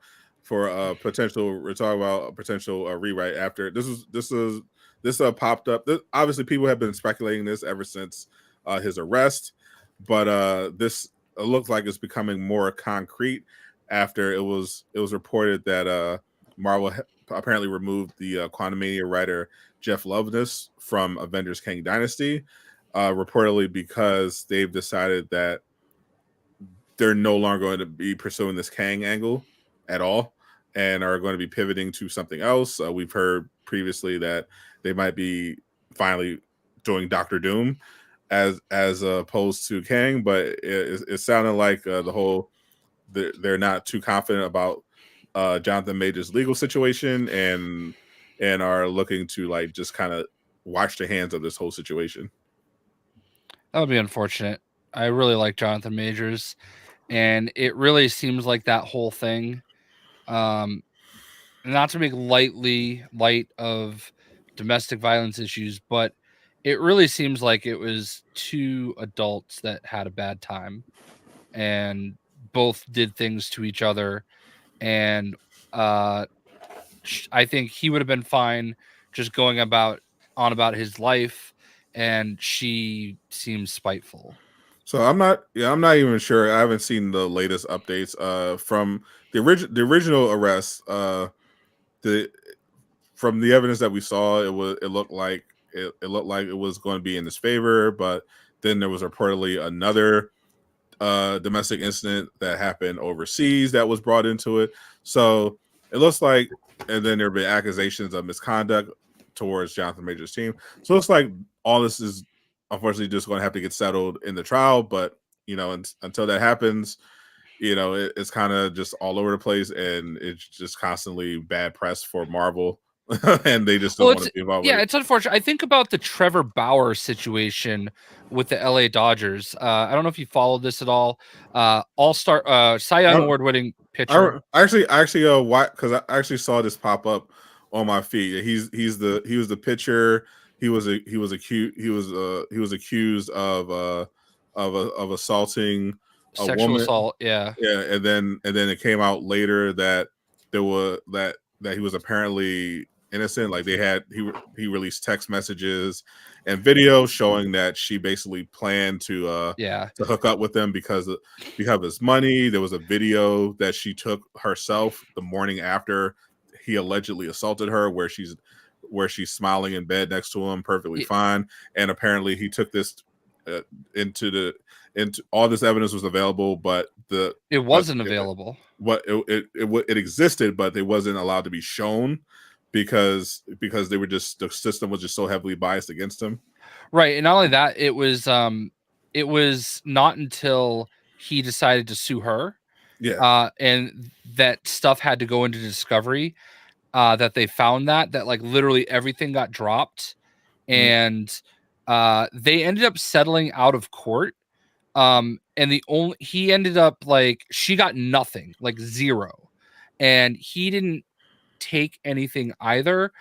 [SPEAKER 1] potential. We're talking about a potential rewrite after this popped up. Obviously, people have been speculating this ever since his arrest, but this looks like it's becoming more concrete after it was reported that Marvel apparently removed the Quantumania writer Jeff Loveness from Avengers Kang Dynasty, reportedly because they've decided that they're no longer going to be pursuing this Kang angle at all and are going to be pivoting to something else. We've heard previously that they might be finally doing Doctor Doom as opposed to Kang, but it sounded like they're not too confident about Jonathan Majors' legal situation and are looking to like just kind of wash the hands of this whole situation.
[SPEAKER 2] That would be unfortunate. I really like Jonathan Majors, and it really seems like that whole thing, not to make light of domestic violence issues, but it really seems like it was two adults that had a bad time and both did things to each other. And I think he would have been fine just going about his life, and she seems spiteful.
[SPEAKER 1] So I'm not even sure. I haven't seen the latest updates from the original arrest. From the evidence that we saw, it looked like it was going to be in his favor, but then there was reportedly another domestic incident that happened overseas that was brought into it. So it looks like, and then there have been accusations of misconduct towards Jonathan Majors' team. So it looks like all this is unfortunately just going to have to get settled in the trial. But until that happens, it's kind of just all over the place, and it's just constantly bad press for Marvel. And they just don't want to be involved.
[SPEAKER 2] Yeah, it's unfortunate. I think about the Trevor Bauer situation with the LA Dodgers. I don't know if you followed this at all. All-star Cy Young award-winning pitcher.
[SPEAKER 1] I actually because I actually saw this pop up on my feed. He was the pitcher. He was accused of assaulting a
[SPEAKER 2] sexual
[SPEAKER 1] woman.
[SPEAKER 2] Assault. Yeah,
[SPEAKER 1] and then it came out later that there was that he was apparently innocent. Like he released text messages and video showing that she basically planned to hook up with him because of his money. There was a video that she took herself the morning after he allegedly assaulted her, where she's smiling in bed next to him, perfectly fine. And apparently he took this into all this evidence was available, but
[SPEAKER 2] it wasn't available.
[SPEAKER 1] What it existed, but it wasn't allowed to be shown. because they were just, the system was just so heavily biased against him.
[SPEAKER 2] Right, and not only that, it was not until he decided to sue her, and that stuff had to go into discovery, that they found that like literally everything got dropped, and they ended up settling out of court. And he ended up like, she got nothing, like zero, and he didn't take anything either,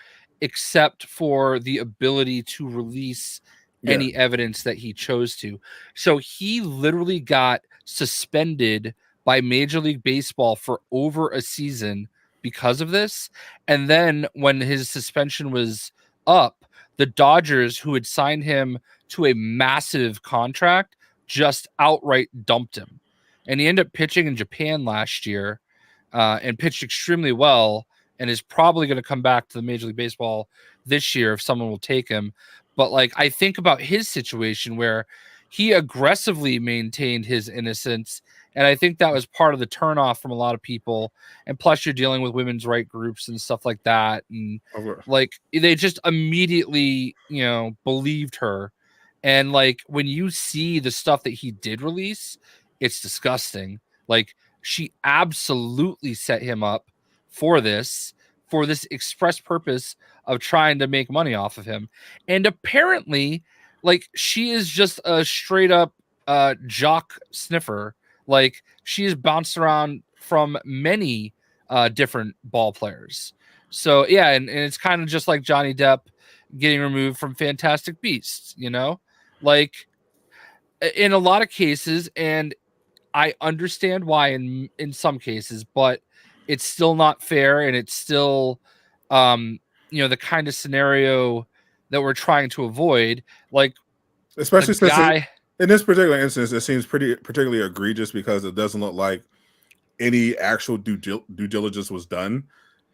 [SPEAKER 2] except for the ability to release any evidence that he chose to. So he literally got suspended by Major League Baseball for over a season because of this. And then when his suspension was up, the Dodgers, who had signed him to a massive contract, just outright dumped him. And he ended up pitching in Japan last year, and pitched extremely well, and is probably going to come back to the Major League Baseball this year if someone will take him. But like, I think about his situation where he aggressively maintained his innocence, and I think that was part of the turnoff from a lot of people. And plus, you're dealing with women's rights groups and stuff like that, and like, they just immediately, believed her. And like, when you see the stuff that he did release, it's disgusting. Like, she absolutely set him up for this express purpose of trying to make money off of him. And apparently, like, she is just a straight up jock sniffer. Like, she is bounced around from many different ball players. So yeah, and it's kind of just like Johnny Depp getting removed from Fantastic Beasts, like, in a lot of cases. And I understand why in some cases, but it's still not fair, and it's still the kind of scenario that we're trying to avoid. Like,
[SPEAKER 1] especially since in this particular instance, it seems particularly egregious because it doesn't look like any actual due diligence was done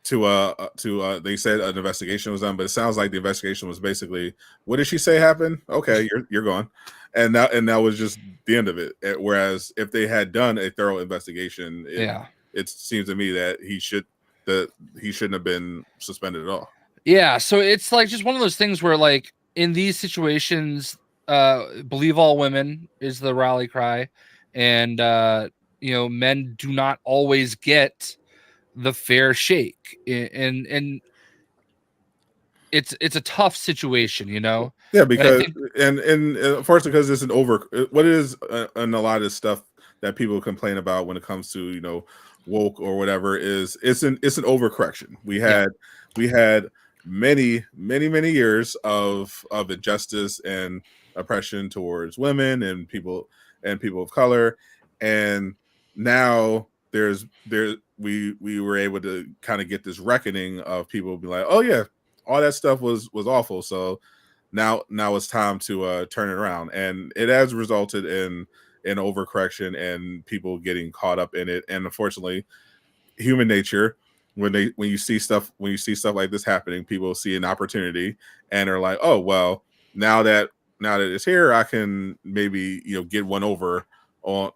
[SPEAKER 1] to they said an investigation was done, but it sounds like the investigation was basically, what did she say happened? Okay, you're gone. And that was just the end of it. Whereas if they had done a thorough investigation, it seems to me that he shouldn't have been suspended at all.
[SPEAKER 2] Yeah, so it's like just one of those things where, like, in these situations, believe all women is the rally cry, and men do not always get the fair shake, and it's a tough situation,
[SPEAKER 1] Yeah, because and unfortunately, because it's what it is, and a lot of this stuff that people complain about when it comes to woke or whatever is it's an overcorrection. We had many years of injustice and oppression towards women and people of color, and now we were able to kind of get this reckoning of people be like, oh yeah, all that stuff was awful, so now it's time to turn it around. And it has resulted in overcorrection and people getting caught up in it. And unfortunately, human nature, when you see stuff like this happening, people see an opportunity and are like, oh well, now that it's here, I can maybe get one over on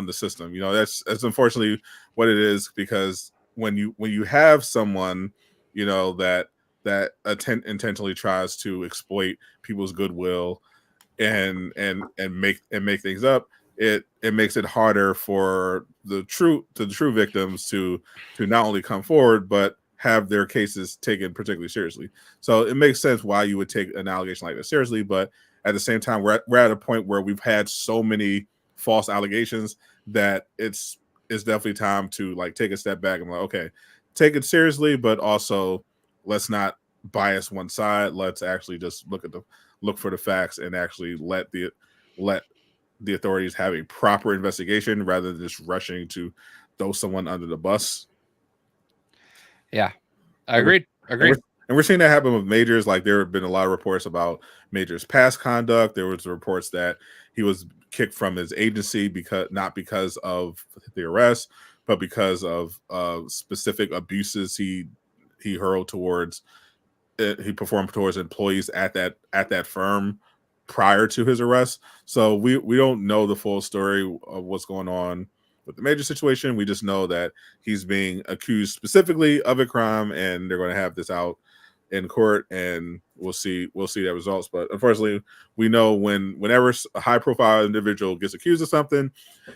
[SPEAKER 1] the system. That's unfortunately what it is, because when you have someone that intentionally tries to exploit people's goodwill and make things up, it makes it harder for the true victims to not only come forward but have their cases taken particularly seriously. So it makes sense why you would take an allegation like this seriously, but at the same time, we're at a point where we've had so many false allegations that it's definitely time to like take a step back and like, okay, take it seriously, but also let's not bias one side. Let's actually just look for the facts and actually let the authorities have a proper investigation rather than just rushing to throw someone under the bus.
[SPEAKER 2] Yeah, I agreed.
[SPEAKER 1] And we're seeing that happen with Majors. Like, there have been a lot of reports about Majors' past conduct. There was reports that he was kicked from his agency not because of the arrest, but because of specific abuses he hurled towards. He performed towards employees at that firm prior to his arrest. So we don't know the full story of what's going on with the major situation. We just know that he's being accused specifically of a crime, and they're going to have this out in court, and we'll see the results. But unfortunately, we know whenever a high profile individual gets accused of something,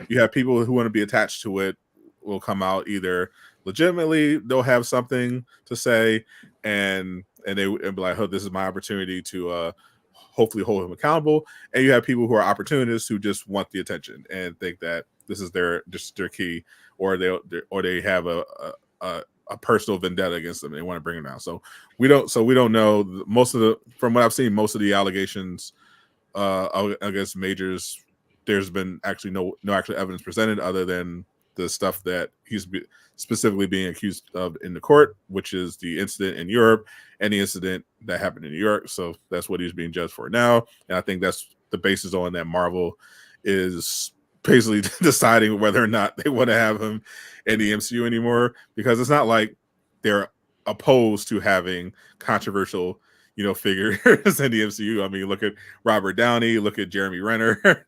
[SPEAKER 1] you have people who want to be attached to it will come out either legitimately, they'll have something to say, and they'll be like, oh, this is my opportunity to hopefully hold him accountable. And you have people who are opportunists who just want the attention and think that this is their key, or they have a personal vendetta against them. They want to bring them down. So we don't know. From what I've seen, most of the allegations against majors, there's been actually no actual evidence presented other than the stuff that he's specifically being accused of in the court, which is the incident in Europe and the incident that happened in New York. So that's what he's being judged for now. And I think that's the basis on that Marvel is basically deciding whether or not they want to have him in the MCU anymore, because it's not like they're opposed to having controversial, figures in the MCU. I mean, look at Robert Downey, look at Jeremy Renner.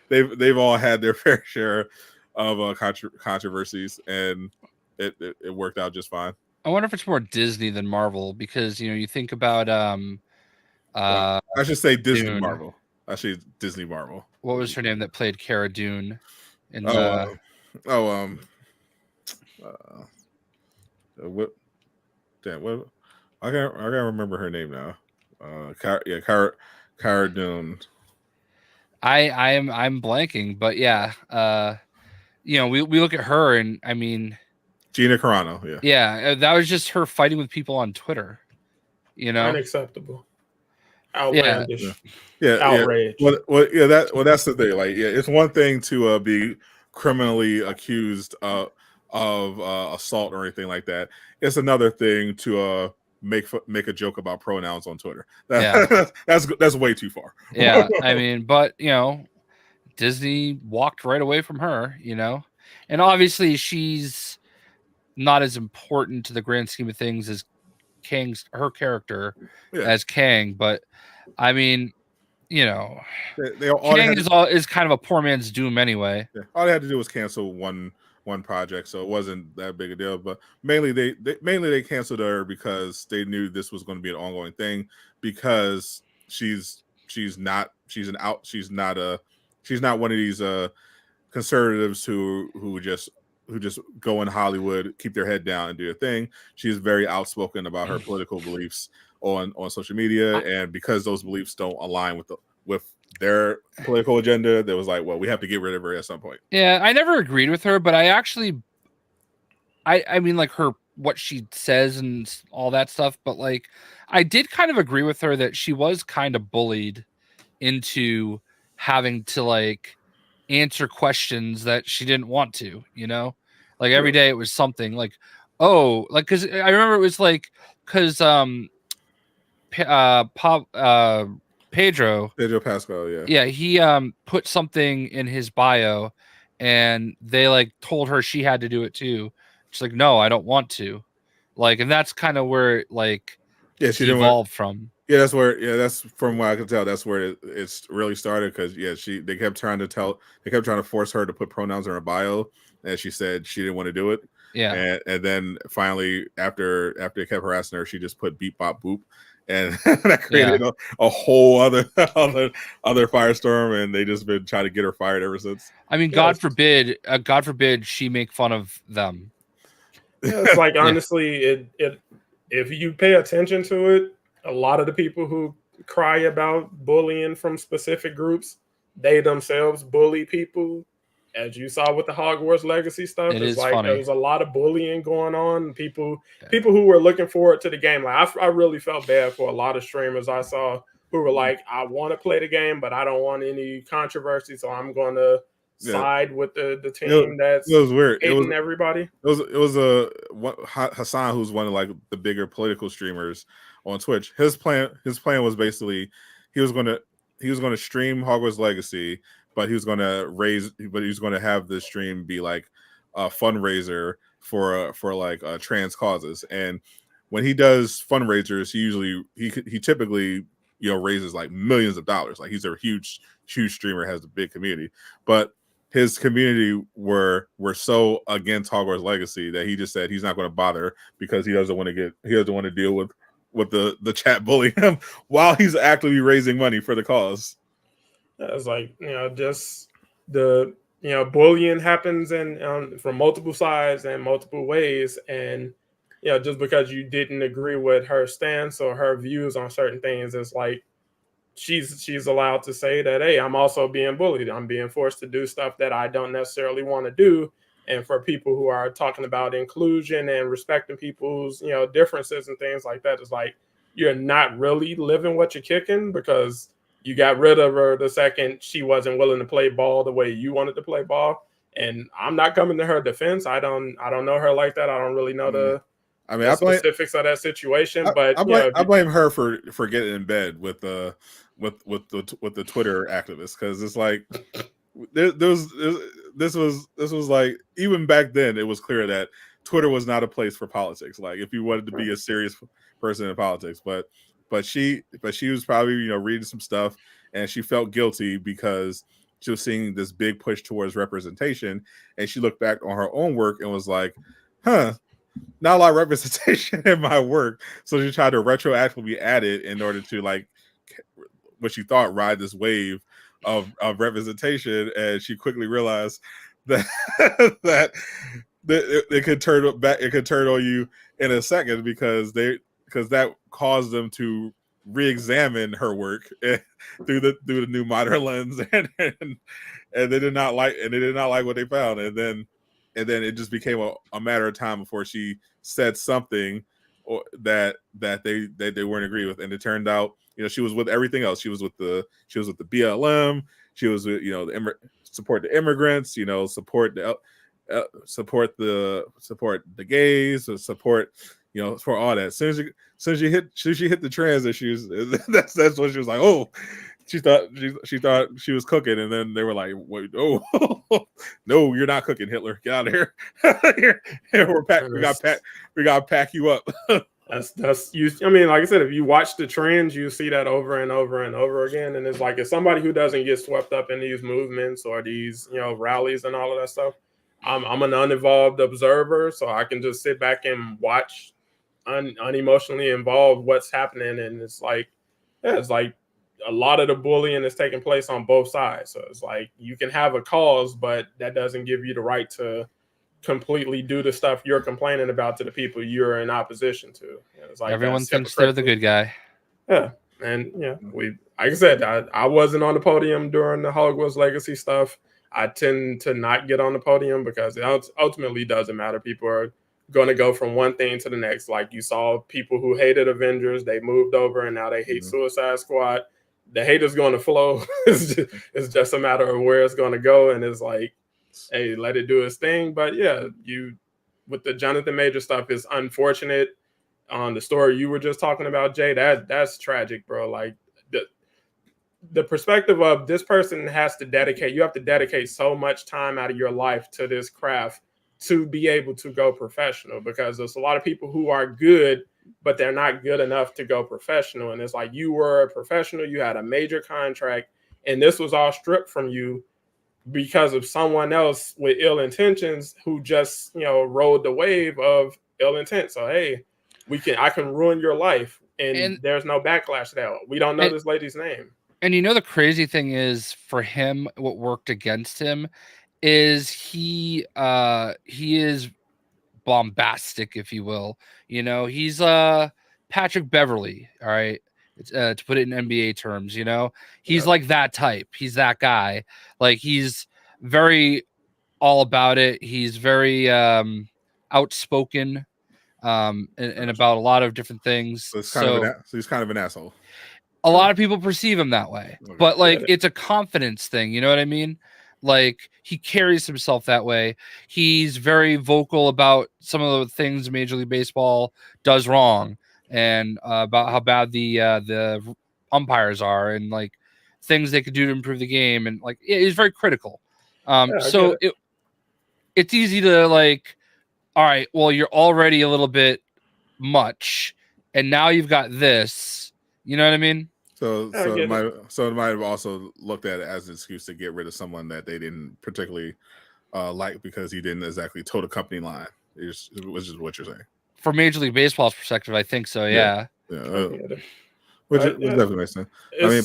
[SPEAKER 1] They've all had their fair share of controversies, and it worked out just fine.
[SPEAKER 2] I wonder if it's more Disney than Marvel, because you think about
[SPEAKER 1] I should say Disney
[SPEAKER 2] Dune.
[SPEAKER 1] Marvel. Actually, Disney Marvel.
[SPEAKER 2] What was her name that played Cara Dune?
[SPEAKER 1] What? Damn, what? I can't remember her name now. Cara Dune.
[SPEAKER 2] I'm blanking, but yeah, we look at her, and I mean,
[SPEAKER 1] Gina Carano,
[SPEAKER 2] yeah, that was just her fighting with people on Twitter,
[SPEAKER 5] unacceptable, outlandish,
[SPEAKER 1] outrage. That's the thing. Like, it's one thing to be criminally accused of assault or anything like that. It's another thing to make a joke about pronouns on Twitter. That's way too far.
[SPEAKER 2] Yeah, I mean, but Disney walked right away from her, and obviously she's not as important to the grand scheme of things as her character as Kang, but I mean, Kang is kind of a poor man's Doom anyway.
[SPEAKER 1] Yeah. All they had to do was cancel one project, so it wasn't that big a deal. But mainly they canceled her because they knew this was going to be an ongoing thing, because she's not one of these conservatives who just go in Hollywood, keep their head down and do a thing. She's very outspoken about her political beliefs on social media, and because those beliefs don't align with their political agenda, there was like, well, we have to get rid of her at some point.
[SPEAKER 2] Yeah, I never agreed with her, but I mean, like, what she says and all that stuff, but like, I did kind of agree with her that she was kind of bullied into having to like answer questions that she didn't want to, like every day it was something like, because I remember it was like, because Pedro
[SPEAKER 1] Pascal,
[SPEAKER 2] he put something in his bio, and they like told her she had to do it too. She's like, no, I don't want to, like, and that's kind of where like she evolved from.
[SPEAKER 1] That's from what I can tell, that's where it's really started, because they kept trying to force her to put pronouns in her bio, and she said she didn't want to do it. And then finally, after they kept harassing her, she just put beep bop boop, and that created a whole other firestorm, and they just been trying to get her fired ever since.
[SPEAKER 2] I mean, God forbid she make fun of them.
[SPEAKER 5] It's like, honestly, it if you pay attention to it, a lot of the people who cry about bullying from specific groups, they themselves bully people. As you saw with the Hogwarts Legacy stuff, it's like funny. There was a lot of bullying going on. People who were looking forward to the game. Like, I really felt bad for a lot of streamers I saw who were like, I want to play the game, but I don't want any controversy, so I'm going to side with the team that's
[SPEAKER 1] weird.
[SPEAKER 5] Hating everybody.
[SPEAKER 1] It was Hassan, who's one of like the bigger political streamers on Twitch. His plan was basically he was going to stream Hogwarts Legacy, but he was going to have the stream be like a fundraiser for trans causes. And when he does fundraisers, he typically raises like millions of dollars. Like, he's a huge streamer, has a big community. But his community were so against Hogwarts Legacy that he just said he's not going to bother because he doesn't want to deal with the chat bullying him while he's actively raising money for the cause.
[SPEAKER 5] It's like, just the bullying happens from multiple sides and multiple ways, and just because you didn't agree with her stance or her views on certain things, it's like she's allowed to say that, hey, I'm also being bullied. I'm being forced to do stuff that I don't necessarily want to do. And for people who are talking about inclusion and respecting people's, differences and things like that, it's like you're not really living what you're kicking, because you got rid of her the second she wasn't willing to play ball the way you wanted to play ball. And I'm not coming to her defense. I don't know her like that. I don't really know the specifics of that situation. But
[SPEAKER 1] I blame her for getting in bed with the Twitter activists, because it's like this was like, even back then it was clear that Twitter was not a place for politics. Like, if you wanted to be a serious person in politics, but she was probably reading some stuff, and she felt guilty because she was seeing this big push towards representation, and she looked back on her own work and was like, not a lot of representation in my work. So she tried to retroactively add it in order to, like, what she thought ride this wave of representation, and she quickly realized that that it could turn back. It could turn on you in a second, because that caused them to re-examine her work through the new modern lens, and they did not like what they found, and then it just became a matter of time before she said something that they weren't agree with, and it turned out she was with everything else. She was with the BLM. She was with support the immigrants. Support the gays. Support for all that. As soon as she hit the trans issues, that's when she was like, oh, she thought she was cooking, and then they were like, wait, oh, no, you're not cooking, Hitler. Get out of here. We got to pack you up.
[SPEAKER 5] That's you. I mean, like I said, if you watch the trends, you see that over and over and over again. And it's like, as somebody who doesn't get swept up in these movements or these, rallies and all of that stuff, I'm an uninvolved observer, so I can just sit back and watch unemotionally involved what's happening. And it's like a lot of the bullying is taking place on both sides. So it's like, you can have a cause, but that doesn't give you the right to completely do the stuff you're complaining about to the people you're in opposition to. It's like,
[SPEAKER 2] everyone thinks they're the good guy.
[SPEAKER 5] Yeah. And like I said, I wasn't on the podium during the Hogwarts Legacy stuff. I tend to not get on the podium because it ultimately doesn't matter. People are going to go from one thing to the next. Like, you saw people who hated Avengers, they moved over, and now they hate Suicide Squad. The hate is going to flow. It's just a matter of where it's going to go. And it's like, hey, let it do its thing. But yeah, with the Jonathan Major stuff, is unfortunate. On the story you were just talking about, Jay, that's tragic, bro. Like, the perspective of this person you have to dedicate so much time out of your life to this craft to be able to go professional, because there's a lot of people who are good, but they're not good enough to go professional. And it's like, you were a professional, you had a major contract, and this was all stripped from you because of someone else with ill intentions who just, rode the wave of ill intent. So, hey, I can ruin your life, and there's no backlash to that. We don't know this lady's name. And
[SPEAKER 2] the crazy thing is, for him, what worked against him is he is bombastic, if you will. He's Patrick Beverly, all right, to put it in NBA terms. He's like that type. He's that guy. Like, he's very all about it. He's very outspoken and about a lot of different things.
[SPEAKER 1] So he's kind of an asshole.
[SPEAKER 2] A lot of people perceive him that way, but like, it's a confidence thing. You know what I mean? Like, he carries himself that way. He's very vocal about some of the things Major League Baseball does wrong, and about how bad the umpires are, and like things they could do to improve the game. And like, he's very critical. So it's easy to like, all right, well, you're already a little bit much, and now you've got this. You know what I mean?
[SPEAKER 1] So
[SPEAKER 5] I get it.
[SPEAKER 1] it might have also looked at it as an excuse to get rid of someone that they didn't particularly like because he didn't exactly toe the company line. Which is what you're saying.
[SPEAKER 2] From Major League Baseball's perspective, I think so. Yeah.
[SPEAKER 1] Yeah,
[SPEAKER 5] I get it.
[SPEAKER 1] which
[SPEAKER 5] Yeah.
[SPEAKER 1] definitely makes sense. I mean,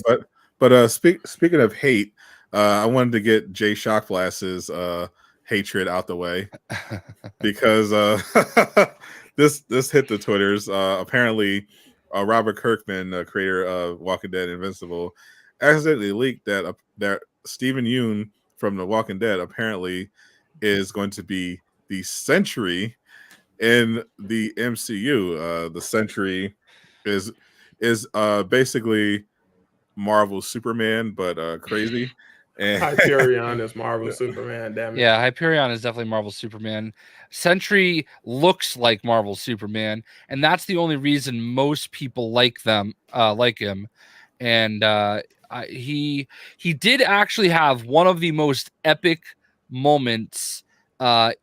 [SPEAKER 1] but speaking of hate, I wanted to get Jayshockblast's hatred out the way because this hit the Twitters. Apparently, Robert Kirkman, creator of Walking Dead Invincible, accidentally leaked that Steven Yeun from The Walking Dead apparently is going to be the Sentry in the MCU. The Sentry is basically Marvel's Superman, but crazy. And
[SPEAKER 5] Hyperion is Marvel Superman. Damn it.
[SPEAKER 2] Yeah, Hyperion is definitely Marvel's Superman. Sentry looks like Marvel's Superman, and that's the only reason most people like him. And he did actually have one of the most epic moments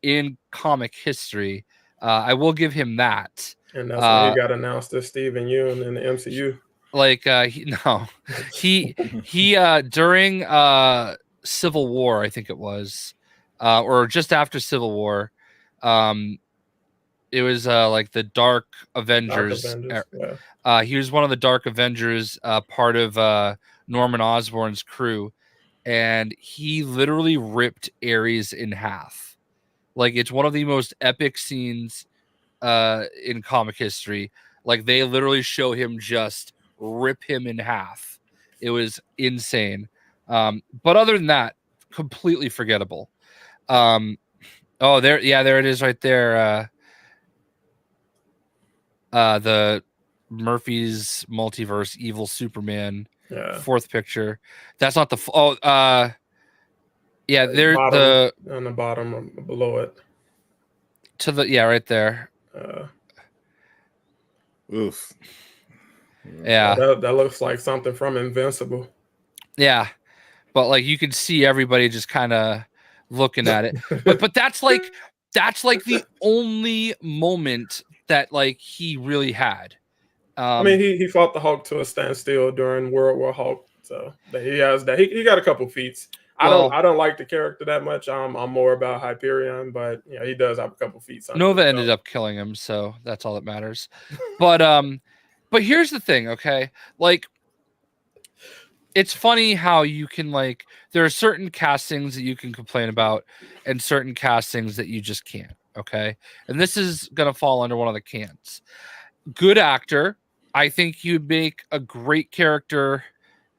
[SPEAKER 2] in comic history. I will give him that.
[SPEAKER 5] And that's when he got announced as Steven Yeun in the MCU.
[SPEAKER 2] He during Civil War, I think it was, or just after Civil War, it was like the Dark Avengers. He was one of the Dark Avengers, part of Norman Osborn's crew, and he literally ripped Ares in half. Like, it's one of the most epic scenes in comic history. Like, they literally show him just rip him in half. It was insane. But other than that, completely forgettable. There it is right there. The Murphy's Multiverse Evil Superman, fourth picture. That's not the on
[SPEAKER 5] the bottom below it.
[SPEAKER 2] Right there.
[SPEAKER 1] Oof.
[SPEAKER 2] Yeah,
[SPEAKER 5] that looks like something from Invincible.
[SPEAKER 2] Yeah, but like you can see everybody just kind of looking at it. But that's like the only moment that like he really had.
[SPEAKER 5] I mean, he fought the Hulk to a standstill during World War Hulk, so he has that. He got a couple feats. I don't like the character that much. I'm more about Hyperion, but he does have a couple feats.
[SPEAKER 2] Nova ended up killing him, so that's all that matters. But here's the thing, okay? Like, it's funny how you can, like, there are certain castings that you can complain about and certain castings that you just can't, okay? And this is going to fall under one of the cans. Good actor. I think you'd make a great character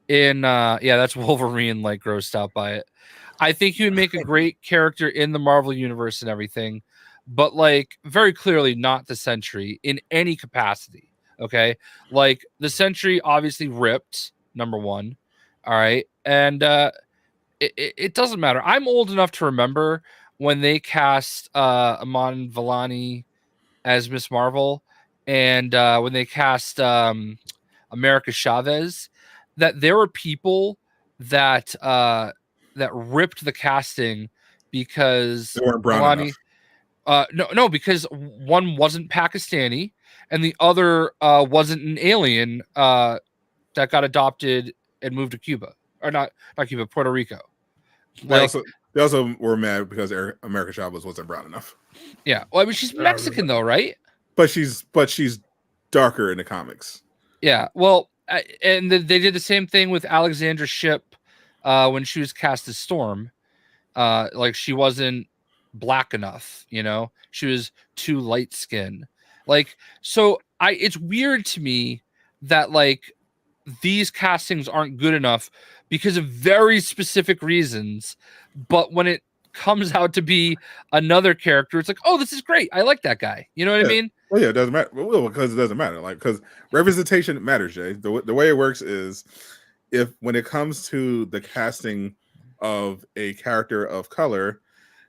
[SPEAKER 2] in, that's Wolverine, like, grossed out by it. I think you would make a great character in the Marvel Universe and everything, but, like, very clearly not the Sentry in any capacity. Okay, like the Sentry obviously ripped, number one. All right, and it doesn't matter. I'm old enough to remember when they cast Iman Vellani as Miss Marvel, and when they cast America Chavez, that there were people that ripped the casting because
[SPEAKER 1] they weren't brown
[SPEAKER 2] enough. No, because one wasn't Pakistani. And the other wasn't an alien that got adopted and moved to Cuba, or not Cuba, Puerto Rico.
[SPEAKER 1] They also were mad because America Chavez wasn't brown enough.
[SPEAKER 2] Yeah, well, I mean, she's Mexican though, right?
[SPEAKER 1] But she's darker in the comics.
[SPEAKER 2] Yeah, well, and they did the same thing with Alexandra Shipp when she was cast as Storm. Like, she wasn't black enough, she was too light skinned. Like, so it's weird to me that like these castings aren't good enough because of very specific reasons. But when it comes out to be another character, it's like, oh, this is great. I like that guy. You know what I mean?
[SPEAKER 1] Well, yeah, it doesn't matter. Well, because it doesn't matter. Like, because representation matters, Jay. The way it works is when it comes to the casting of a character of color,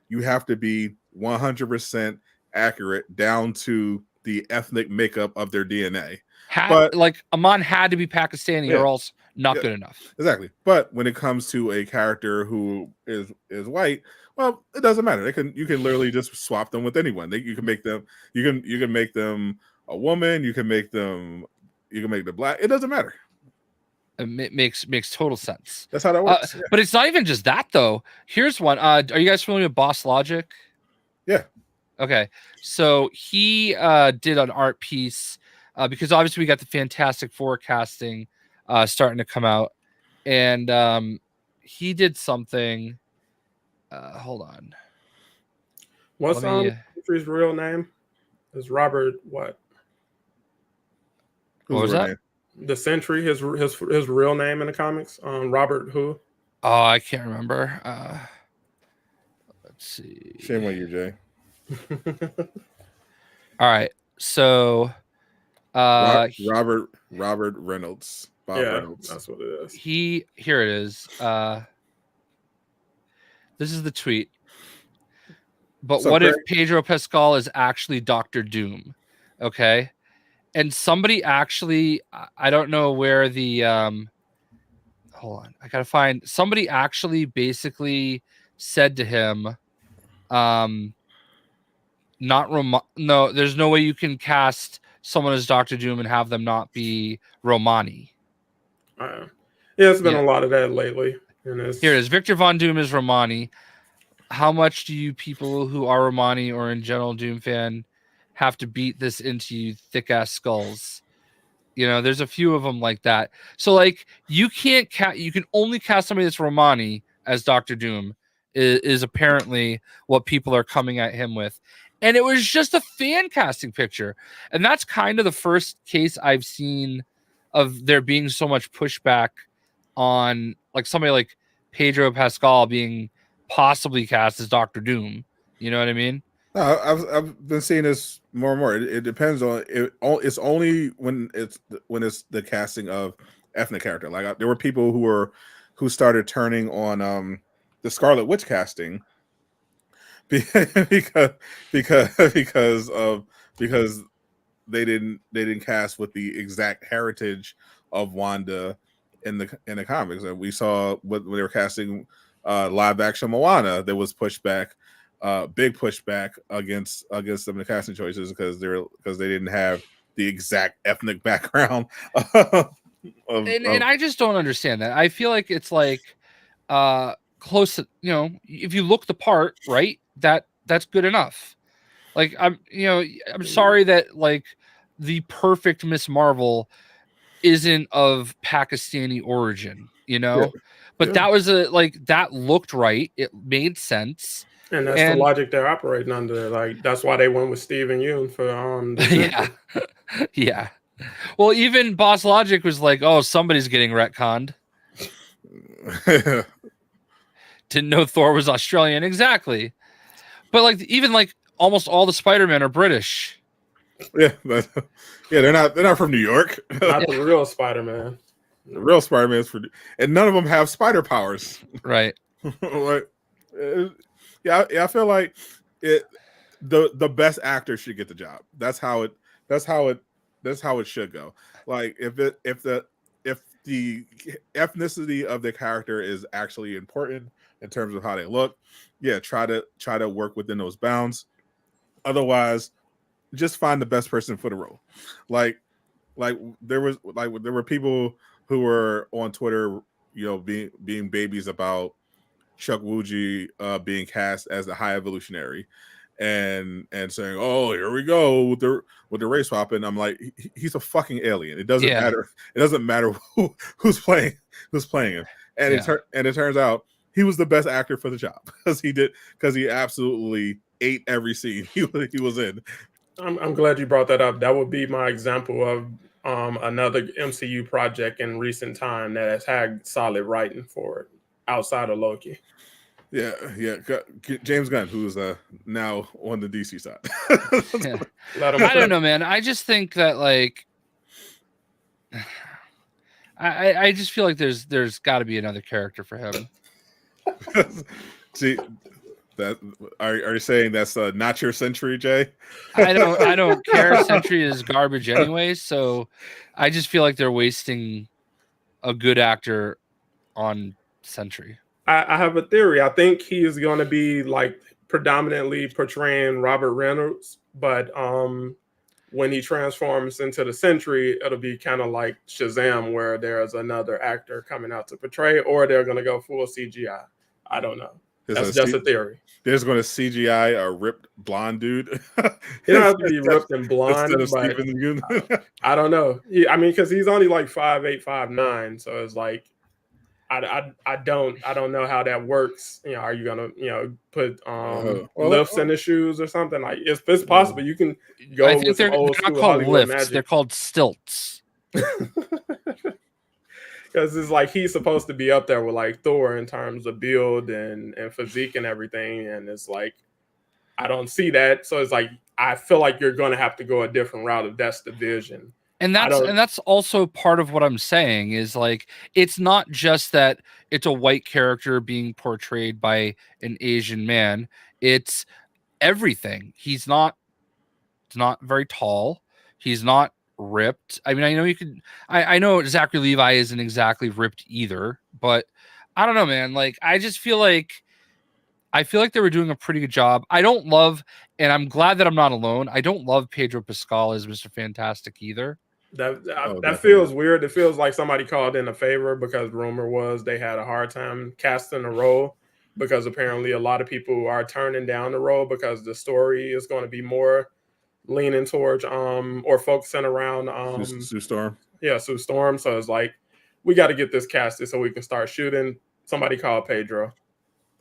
[SPEAKER 1] you have to be 100% accurate down to the ethnic makeup of their DNA.
[SPEAKER 2] But like Aman had to be Pakistani or else not good enough.
[SPEAKER 1] Exactly. But when it comes to a character who is white, well, it doesn't matter. You can literally just swap them with anyone. You can make them a woman, you can make them black. It doesn't matter.
[SPEAKER 2] It makes total sense.
[SPEAKER 1] That's how that works.
[SPEAKER 2] But it's not even just that though. Here's one. Are you guys familiar with Boss Logic?
[SPEAKER 1] Yeah.
[SPEAKER 2] Okay. So he did an art piece because obviously we got the Fantastic Forecasting starting to come out, and he did something. Hold on.
[SPEAKER 5] What's Sentry's real name? Is Robert what?
[SPEAKER 2] What was that?
[SPEAKER 1] Name?
[SPEAKER 5] The Sentry, his real name in the comics. Robert who?
[SPEAKER 2] Oh, I can't remember. Let's see.
[SPEAKER 1] Shame on you, Jay.
[SPEAKER 2] All right. So
[SPEAKER 1] Robert Reynolds. Bob Reynolds.
[SPEAKER 5] That's what it is.
[SPEAKER 2] Here it is. This is the tweet. But what if Pedro Pascal is actually Dr. Doom? Okay. And somebody actually, I don't know where the hold on, I gotta find somebody actually basically said to him, no, there's no way you can cast someone as Dr. Doom and have them not be Romani.
[SPEAKER 5] Yeah, it's been a lot of that lately. Here it
[SPEAKER 2] is. Victor Von Doom is Romani. How much do you people who are Romani or in general Doom fan have to beat this into you thick ass skulls? You know, there's a few of them like that. So like you can only cast somebody that's Romani as Dr. Doom is apparently what people are coming at him with. And it was just a fan casting picture. And that's kind of the first case I've seen of there being so much pushback on like somebody like Pedro Pascal being possibly cast as Dr. Doom. You know what I mean?
[SPEAKER 1] No, I've been seeing this more and more. It depends on it. It's only when it's the casting of ethnic character. Like there were people who started turning on the Scarlet Witch casting because they didn't cast with the exact heritage of Wanda in the comics. And we saw when they were casting live action Moana, there was pushback. Big pushback against some of the casting choices because they didn't have the exact ethnic background. And
[SPEAKER 2] I just don't understand that. I feel like it's like close to, if you look the part, right, that's good enough. Like I'm sorry that like the perfect Miss Marvel isn't of Pakistani origin, but that was that looked right. It made sense.
[SPEAKER 5] And that's the logic they're operating under. Like that's why they went with Steven Yeun for
[SPEAKER 2] yeah. Well, even Boss Logic was like, "Oh, somebody's getting retconned." Didn't know Thor was Australian, exactly. But like, even like almost all the Spider-Men are British.
[SPEAKER 1] Yeah, they're not from New York.
[SPEAKER 5] Not the real Spider-Man.
[SPEAKER 1] The real Spider-Man is and none of them have spider powers.
[SPEAKER 2] Right.
[SPEAKER 1] Yeah, I feel like the best actor should get the job. That's how it should go. Like if the ethnicity of the character is actually important in terms of how they look, yeah, try to work within those bounds. Otherwise, just find the best person for the role. Like there were people who were on Twitter, being babies about Chuck Wooji being cast as the High Evolutionary, and saying, "Oh, here we go with the race swap." And I'm like, he's a fucking alien. It doesn't matter. It doesn't matter who's playing him. And it turns out he was the best actor for the job because he absolutely ate every scene he was in.
[SPEAKER 5] I'm glad you brought that up. That would be my example of another MCU project in recent time that has had solid writing for it outside of Loki.
[SPEAKER 1] Yeah. James Gunn, who's now on the DC side.
[SPEAKER 2] I don't know, man. I just think that like, I just feel like there's got to be another character for him.
[SPEAKER 1] See, that are you saying that's not your Sentry, Jay?
[SPEAKER 2] I don't care. Sentry is garbage anyway, so I just feel like they're wasting a good actor on Sentry.
[SPEAKER 5] I have a theory. I think he is going to be like predominantly portraying Robert Reynolds, but when he transforms into the Sentry, it'll be kind of like Shazam, where there's another actor coming out to portray, or they're going to go full CGI. I don't know. That's just a theory.
[SPEAKER 1] There's going to CGI a ripped blonde dude.
[SPEAKER 5] He don't have to be ripped and blonde,
[SPEAKER 1] instead of
[SPEAKER 5] but
[SPEAKER 1] Steven Yeun.
[SPEAKER 5] I don't know. I mean, because he's only like 5'8", 5'9", so it's like I don't know how that works. You know, are you gonna put lifts in the shoes or something? Like it's possible. You can go. I think with
[SPEAKER 2] they're
[SPEAKER 5] old
[SPEAKER 2] not
[SPEAKER 5] school
[SPEAKER 2] called
[SPEAKER 5] Hollywood
[SPEAKER 2] lifts.
[SPEAKER 5] magic.
[SPEAKER 2] They're called stilts.
[SPEAKER 5] Because it's like he's supposed to be up there with like Thor in terms of build and physique and everything, and it's like I don't see that. So it's like I feel like you're going to have to go a different route if that's the vision.
[SPEAKER 2] And that's also part of what I'm saying is like it's not just that it's a white character being portrayed by an Asian man. It's everything. He's not very tall. He's not ripped. I mean, I know you could. I know Zachary Levi isn't exactly ripped either, but I don't know, man. Like I just feel like they were doing a pretty good job. I don't love, and I'm glad that I'm not alone. I don't love Pedro Pascal as Mr. Fantastic either.
[SPEAKER 5] That feels weird. It feels like somebody called in a favor because rumor was they had a hard time casting the role because apparently a lot of people are turning down the role because the story is going to be more leaning towards or focusing around
[SPEAKER 1] Sue Storm.
[SPEAKER 5] Yeah, Sue Storm. So it's like we got to get this casted so we can start shooting. Somebody called Pedro.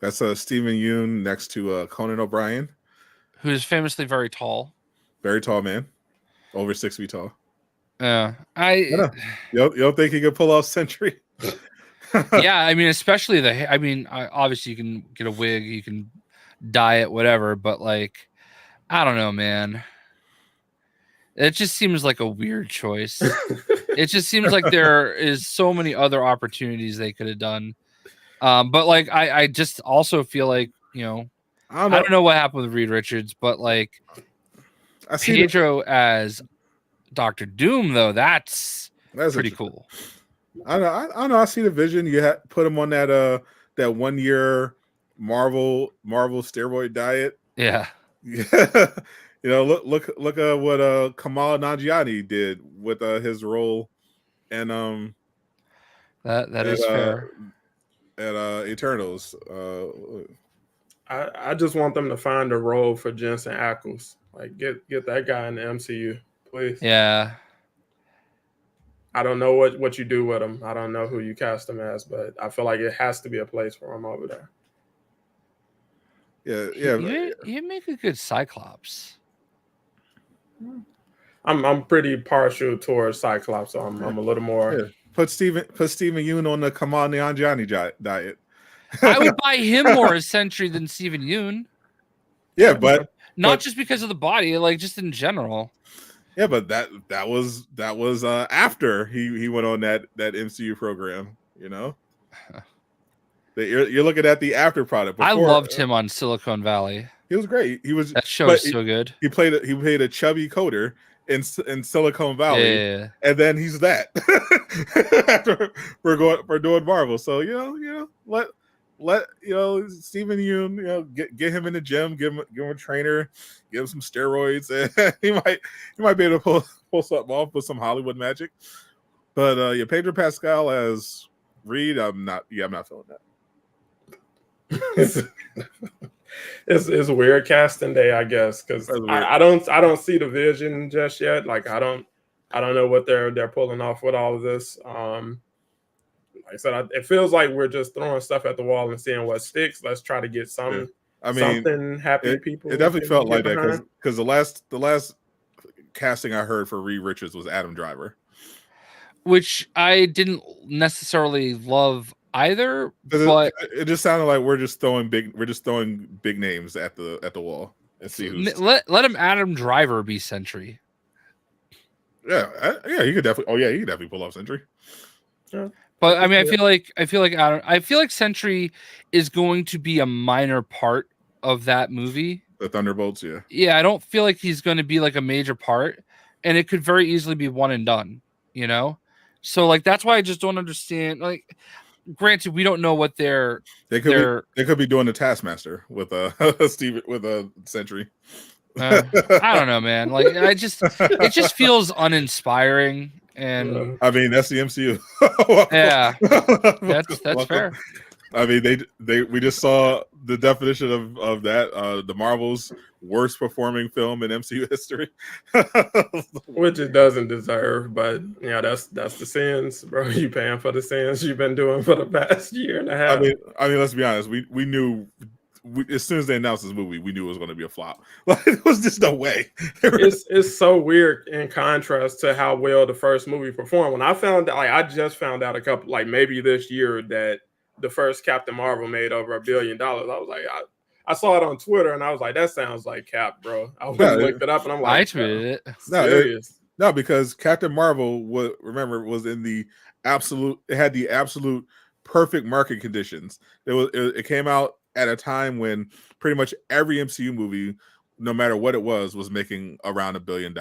[SPEAKER 1] That's Steven Yeun next to Conan O'Brien,
[SPEAKER 2] who's famously very tall.
[SPEAKER 1] Very tall man, over 6 feet tall.
[SPEAKER 2] Yeah,
[SPEAKER 1] you don't think he could pull off Sentry?
[SPEAKER 2] Yeah, I mean, especially obviously you can get a wig, you can dye it, whatever, but like, I don't know, man. It just seems like a weird choice. It just seems like there is so many other opportunities they could have done. But like, I just also feel like, I don't know what happened with Reed Richards, but like Pedro as Dr. Doom, though, that's pretty cool.
[SPEAKER 1] I don't know. I see the vision. You put him on that 1 year Marvel steroid diet.
[SPEAKER 2] Yeah.
[SPEAKER 1] Look at what Kamal Nanjiani did with his role, and
[SPEAKER 2] that is fair.
[SPEAKER 5] At
[SPEAKER 1] Eternals.
[SPEAKER 5] I just want them to find a role for Jensen Ackles. Like get that guy in the MCU, please.
[SPEAKER 2] Yeah.
[SPEAKER 5] I don't know what you do with him. I don't know who you cast him as, but I feel like it has to be a place for him over there.
[SPEAKER 1] Yeah.
[SPEAKER 2] You make a good Cyclops.
[SPEAKER 5] I'm pretty partial towards Cyclops, so I'm a little more.
[SPEAKER 1] Yeah. Put Steven Yeun on the Kamal Nanjiani diet.
[SPEAKER 2] I would buy him more as Sentry than Steven Yeun.
[SPEAKER 1] Yeah, but
[SPEAKER 2] not just because of the body, like just in general.
[SPEAKER 1] Yeah, but that was after he went on that MCU program. You're looking at the after product.
[SPEAKER 2] Before, I loved him on Silicon Valley.
[SPEAKER 1] He was great.
[SPEAKER 2] That show was so good.
[SPEAKER 1] He played a chubby coder in Silicon Valley,
[SPEAKER 2] yeah.
[SPEAKER 1] And then he's that. After we're doing Marvel, so let Steven Yeun, get him in the gym, give him a trainer, give him some steroids, and he might be able to pull something off with some Hollywood magic. But Pedro Pascal as Reed, I'm not feeling that.
[SPEAKER 5] It's weird casting day, I guess, because I don't see the vision just yet. Like I don't know what they're pulling off with all of this. Like I said, it feels like we're just throwing stuff at the wall and seeing what sticks. Let's try to get something happy people.
[SPEAKER 1] It definitely felt like that because the last casting I heard for Reed Richards was Adam Driver,
[SPEAKER 2] which I didn't necessarily love either. But
[SPEAKER 1] it just sounded like we're just throwing big names at the wall and see who's
[SPEAKER 2] let him Adam Driver be Sentry.
[SPEAKER 1] Yeah, he could definitely. Oh yeah, he could definitely pull off Sentry.
[SPEAKER 2] Yeah. But I mean, I feel like Sentry is going to be a minor part of that movie.
[SPEAKER 1] The Thunderbolts, yeah.
[SPEAKER 2] Yeah, I don't feel like he's going to be like a major part, and it could very easily be one and done. So like that's why I just don't understand. Like, granted, we don't know what they
[SPEAKER 1] could be doing the Taskmaster with Steve with a Sentry.
[SPEAKER 2] I don't know, man. Like it just feels uninspiring, and
[SPEAKER 1] I mean, that's the MCU.
[SPEAKER 2] yeah, that's fair.
[SPEAKER 1] I mean, we just saw the definition of that. The Marvel's worst performing film in MCU history,
[SPEAKER 5] which it doesn't deserve. But yeah, that's the sins, bro. You paying for the sins you've been doing for the past year and a half.
[SPEAKER 1] I mean, let's be honest. We knew. As soon as they announced this movie, we knew it was going to be a flop. Like, it was just no way.
[SPEAKER 5] It's so weird in contrast to how well the first movie performed. When I found out, I just found out a couple, maybe this year, that the first Captain Marvel made over $1 billion. I was like, I saw it on Twitter and I was like, that sounds like Cap, bro. I went and looked it up and I'm like,
[SPEAKER 2] I tweeted it.
[SPEAKER 5] Serious.
[SPEAKER 1] No, because Captain Marvel was in the absolute. It had the absolute perfect market conditions. It came out at a time when pretty much every MCU movie, no matter what it was making around $1 billion.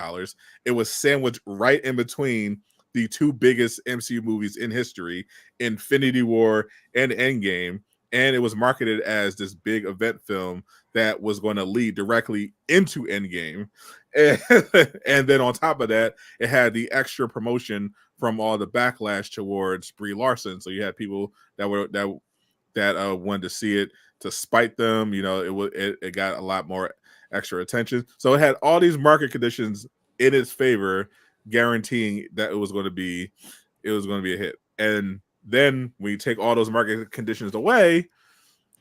[SPEAKER 1] It was sandwiched right in between the two biggest MCU movies in history, Infinity War and Endgame, and it was marketed as this big event film that was going to lead directly into Endgame. And then on top of that, it had the extra promotion from all the backlash towards Brie Larson. So you had people that wanted to see it to spite them. You know, it got a lot more extra attention. So it had all these market conditions in its favor, guaranteeing that it was going to be a hit. And then when you take all those market conditions away,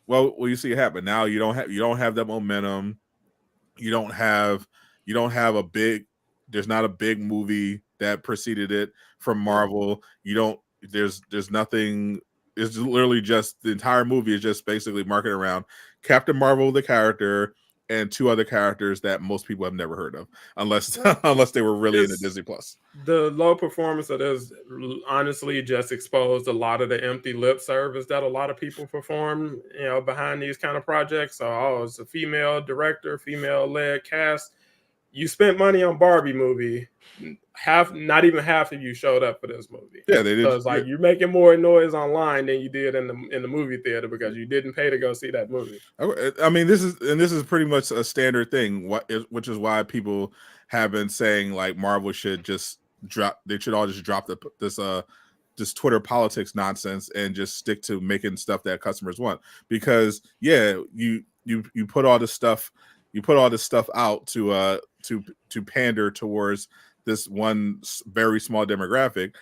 [SPEAKER 1] well, you see it happen. Now you don't have that momentum. You don't have there's not a big movie that preceded it from Marvel. There's nothing. It's literally just the entire movie is just basically marketed around Captain Marvel, the character, and two other characters that most people have never heard of, unless they were really into Disney Plus.
[SPEAKER 5] The low performance of this honestly just exposed a lot of the empty lip service that a lot of people perform, behind these kind of projects. So, it's a female director, female-led cast. You spent money on Barbie movie. Not even half of you showed up for this movie.
[SPEAKER 1] Yeah, they did.
[SPEAKER 5] So it's like you're making more noise online than you did in the movie theater because you didn't pay to go see that movie.
[SPEAKER 1] I mean, this is pretty much a standard thing, which is why people have been saying like Marvel should just drop. They should all just drop this Twitter politics nonsense and just stick to making stuff that customers want. Because you put all this stuff. You put all this stuff out to pander towards this one very small demographic,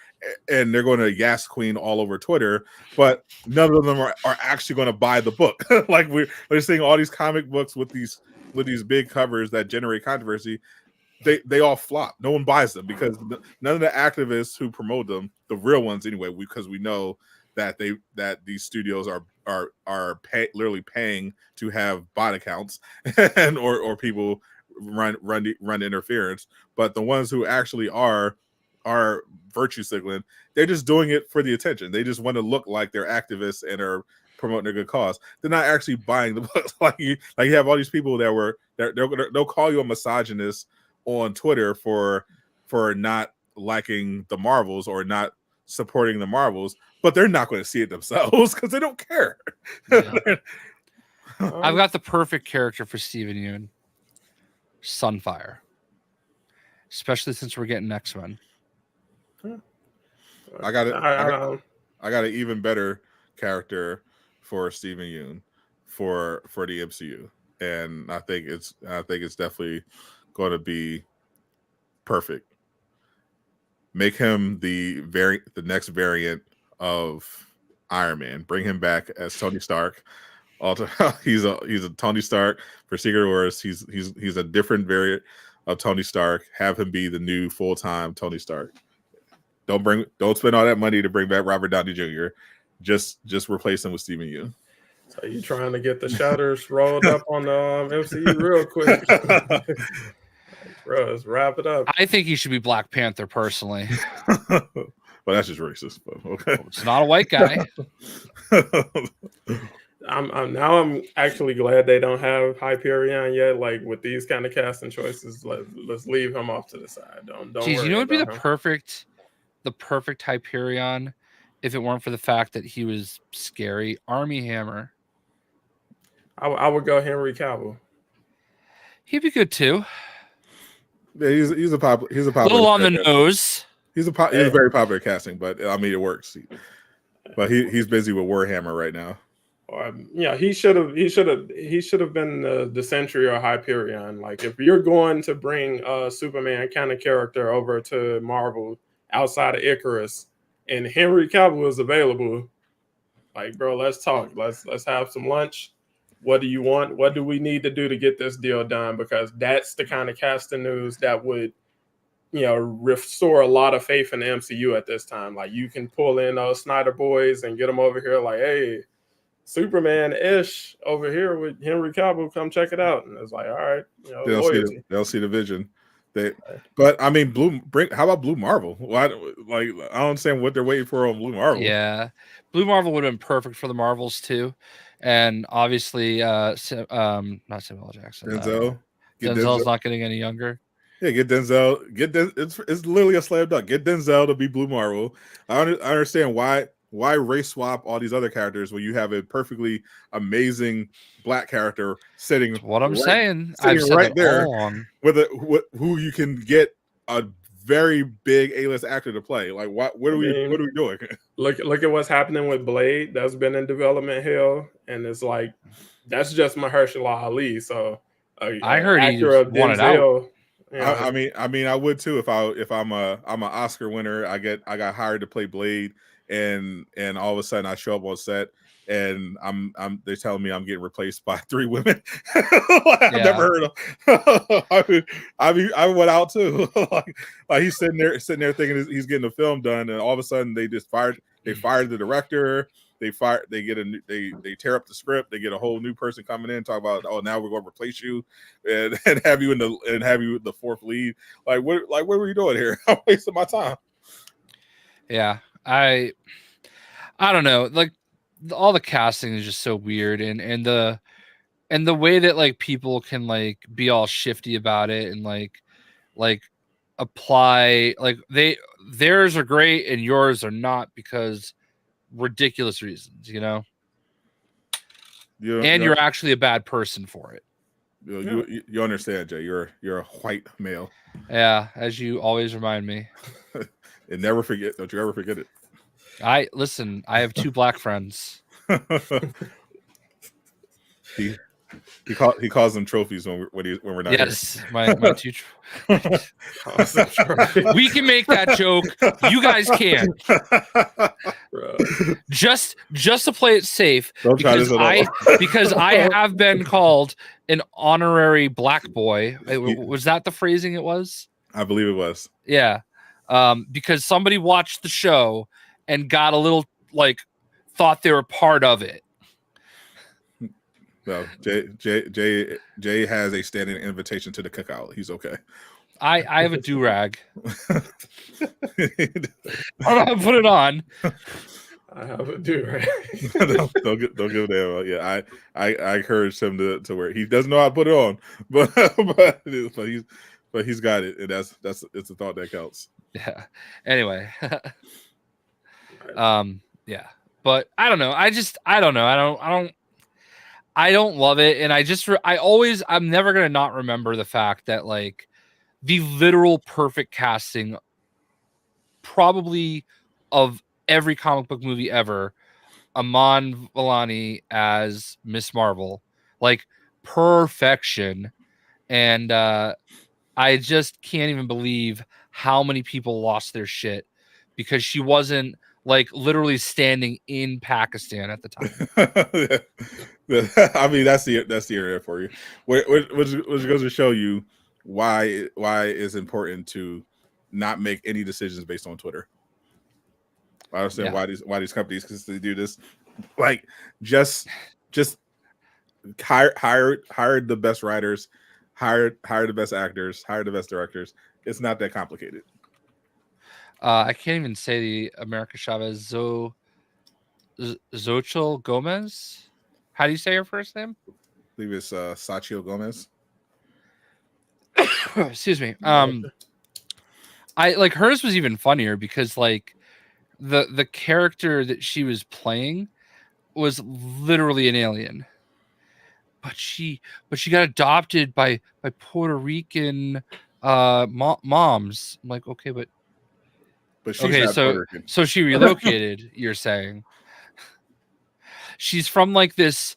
[SPEAKER 1] and they're going to Yas Queen all over Twitter, but none of them are actually going to buy the book. Like we're seeing all these comic books with these big covers that generate controversy. They all flop. No one buys them because none of the activists who promote them, the real ones anyway, because we know that these studios are literally paying to have bot accounts and or people run interference. But the ones who actually are virtue signaling, they're just doing it for the attention. They just want to look like they're activists and are promoting a good cause. They're not actually buying the books. Like you have all these people they'll call you a misogynist on Twitter for not liking the Marvels or not supporting the Marvels, but they're not going to see it themselves because they don't care. Yeah.
[SPEAKER 2] I've got the perfect character for Steven Yeun. Sunfire. Especially since we're getting X-Men.
[SPEAKER 1] I got an even better character for Steven Yeun for the MCU. And I think it's definitely going to be perfect. Make him the next variant of Iron Man. Bring him back as Tony Stark. He's a Tony Stark for Secret Wars. He's a different variant of Tony Stark. Have him be the new full-time Tony Stark. Don't spend all that money to bring back Robert Downey Jr. Just replace him with Steven Yeun.
[SPEAKER 5] So you trying to get the shutters rolled up on the MCU real quick. Bro, let's wrap it up.
[SPEAKER 2] I think he should be Black Panther personally.
[SPEAKER 1] Well, that's just racist. But okay,
[SPEAKER 2] it's not a white guy.
[SPEAKER 5] I'm actually glad they don't have Hyperion yet. Like with these kind of casting choices, let's leave him off to the side. Don't.
[SPEAKER 2] Jeez, you know what would be the perfect Hyperion if it weren't for the fact that he was scary? Armie Hammer.
[SPEAKER 5] I would go Henry Cavill.
[SPEAKER 2] He'd be good too.
[SPEAKER 1] Yeah, he's a popular. He's a
[SPEAKER 2] A
[SPEAKER 1] popular.
[SPEAKER 2] little on the nose.
[SPEAKER 1] He's a very popular casting, but I mean it works. But he's busy with Warhammer right now.
[SPEAKER 5] He should have been the Sentry or Hyperion. Like if you're going to bring a Superman kind of character over to Marvel outside of Icarus, and Henry Cavill is available, like bro, let's talk. Let's have some lunch. What do you want? What do we need to do to get this deal done? Because that's the kind of casting news that would, restore a lot of faith in the MCU at this time. Like you can pull in those Snyder boys and get them over here. Like, hey, Superman-ish over here with Henry Cavill, come check it out. And it's like, all right,
[SPEAKER 1] they'll see the vision. But I mean, how about Blue Marvel? Why? Like, I don't understand what they're waiting for on Blue Marvel.
[SPEAKER 2] Yeah, Blue Marvel would have been perfect for the Marvels too, and obviously, not Samuel L. Jackson. Denzel's not getting any younger.
[SPEAKER 1] Yeah, get Denzel. It's literally a slam dunk. Get Denzel to be Blue Marvel. I understand why race swap all these other characters when you have a perfectly amazing black character sitting.
[SPEAKER 2] That's what I'm saying. I've said
[SPEAKER 1] right there
[SPEAKER 2] all along.
[SPEAKER 1] with who you can get a very big A-list actor to play. Like what are we doing?
[SPEAKER 5] Look at what's happening with Blade. That's been in development hell, and it's like that's just Mahershala Ali. So
[SPEAKER 2] I heard he wanted out.
[SPEAKER 1] I mean, I would too if I'm an Oscar winner. I got hired to play Blade, and all of a sudden I show up on set and they're telling me I'm getting replaced by 3 women. I've never heard of. I went out too. like he's sitting there thinking he's getting the film done, and all of a sudden they fired the director. They tear up the script. They get a whole new person coming in, talk about, oh, now we're going to replace you and have you the 4th lead. Like what were you doing here? I'm wasting my time.
[SPEAKER 2] Yeah, I don't know. Like all the casting is just so weird, and the way that like people can like be all shifty about it and like apply like theirs are great and yours are not because ridiculous reasons, and you're actually a bad person for it.
[SPEAKER 1] You understand, Jay? You're a white male.
[SPEAKER 2] Yeah, as you always remind me.
[SPEAKER 1] And never forget. Don't you ever forget it.
[SPEAKER 2] I have 2 black friends.
[SPEAKER 1] He calls them trophies when we're not.
[SPEAKER 2] Yes, here. my 2 we can make that joke. You guys can't. Just to play it safe, because I have been called an honorary black boy. Was that the phrasing it was?
[SPEAKER 1] I believe it was.
[SPEAKER 2] Yeah. Because somebody watched the show and got a little thought they were part of it.
[SPEAKER 1] No, Jay has a standing invitation to the cookout. He's okay.
[SPEAKER 2] I have a do-rag. I don't know how to put it on.
[SPEAKER 5] I have a do-rag.
[SPEAKER 1] don't give a damn. Yeah, I encourage him to wear it. He doesn't know how to put it on, but he's got it, and it's a thought that counts.
[SPEAKER 2] Yeah. Anyway. Yeah. But I don't know. I don't know. I don't love it, and I'm never gonna not remember the fact that like the literal perfect casting probably of every comic book movie ever, Iman Vellani as Miss Marvel, like perfection. And I just can't even believe how many people lost their shit because she wasn't like literally standing in Pakistan at the time.
[SPEAKER 1] I mean, that's the area for you. Which goes to show you why it's important to not make any decisions based on Twitter. I understand why these companies, because they do this, like just hire the best writers, hire the best actors, hire the best directors. It's not that complicated.
[SPEAKER 2] I can't even say the America Chavez Xochitl Gomez. How do you say her first name?
[SPEAKER 1] I believe it's Xochitl Gomez.
[SPEAKER 2] Excuse me. I like hers was even funnier because like the character that she was playing was literally an alien. but she got adopted by Puerto Rican moms. I'm like, okay, but
[SPEAKER 1] she's not Puerto Rican.
[SPEAKER 2] so she relocated. You're saying she's from like this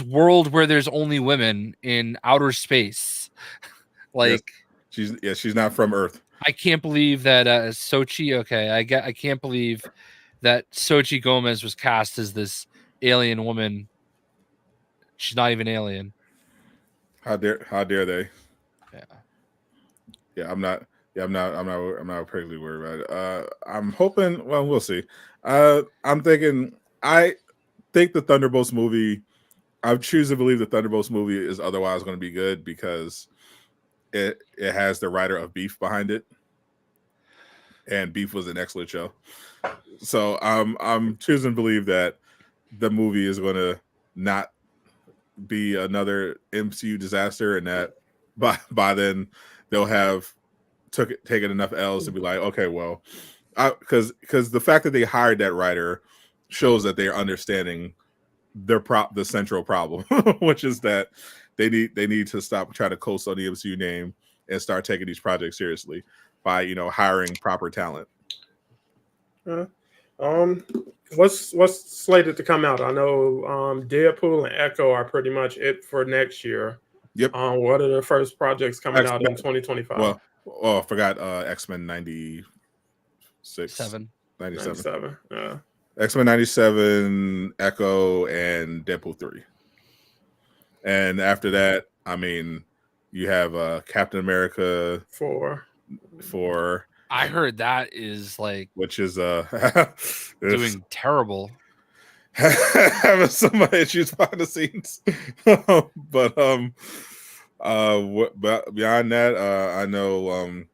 [SPEAKER 2] world where there's only women in outer space. Like,
[SPEAKER 1] yes. she's not from Earth.
[SPEAKER 2] I can't believe that Sochi. Okay, I can't believe that Sochi Gomez was cast as this alien woman. She's not even alien.
[SPEAKER 1] How dare they?
[SPEAKER 2] Yeah.
[SPEAKER 1] I'm not particularly worried about it. I'm hoping. Well, we'll see. I'm thinking. I think the Thunderbolts movie. I choose to believe the Thunderbolts movie is otherwise going to be good because it has the writer of Beef behind it, and Beef was an excellent show. So I'm choosing to believe that the movie is going to not be another MCU disaster, and that by then they'll have taken enough L's to be like, okay, well, because the fact that they hired that writer shows that they are understanding the central problem, which is that they need to stop trying to coast on the MCU name and start taking these projects seriously by hiring proper talent.
[SPEAKER 5] What's slated to come out? I know Deadpool and Echo are pretty much it for next year.
[SPEAKER 1] Yep.
[SPEAKER 5] What are the first projects coming out in 2025?
[SPEAKER 1] Well, I forgot X-Men 97.
[SPEAKER 5] Yeah.
[SPEAKER 1] X-Men 97, Echo, and Deadpool 3. And after that, I mean, you have Captain America
[SPEAKER 5] 4.
[SPEAKER 2] I heard that is like,
[SPEAKER 1] which is
[SPEAKER 2] doing terrible.
[SPEAKER 1] Having some issues behind the scenes. But beyond that, I know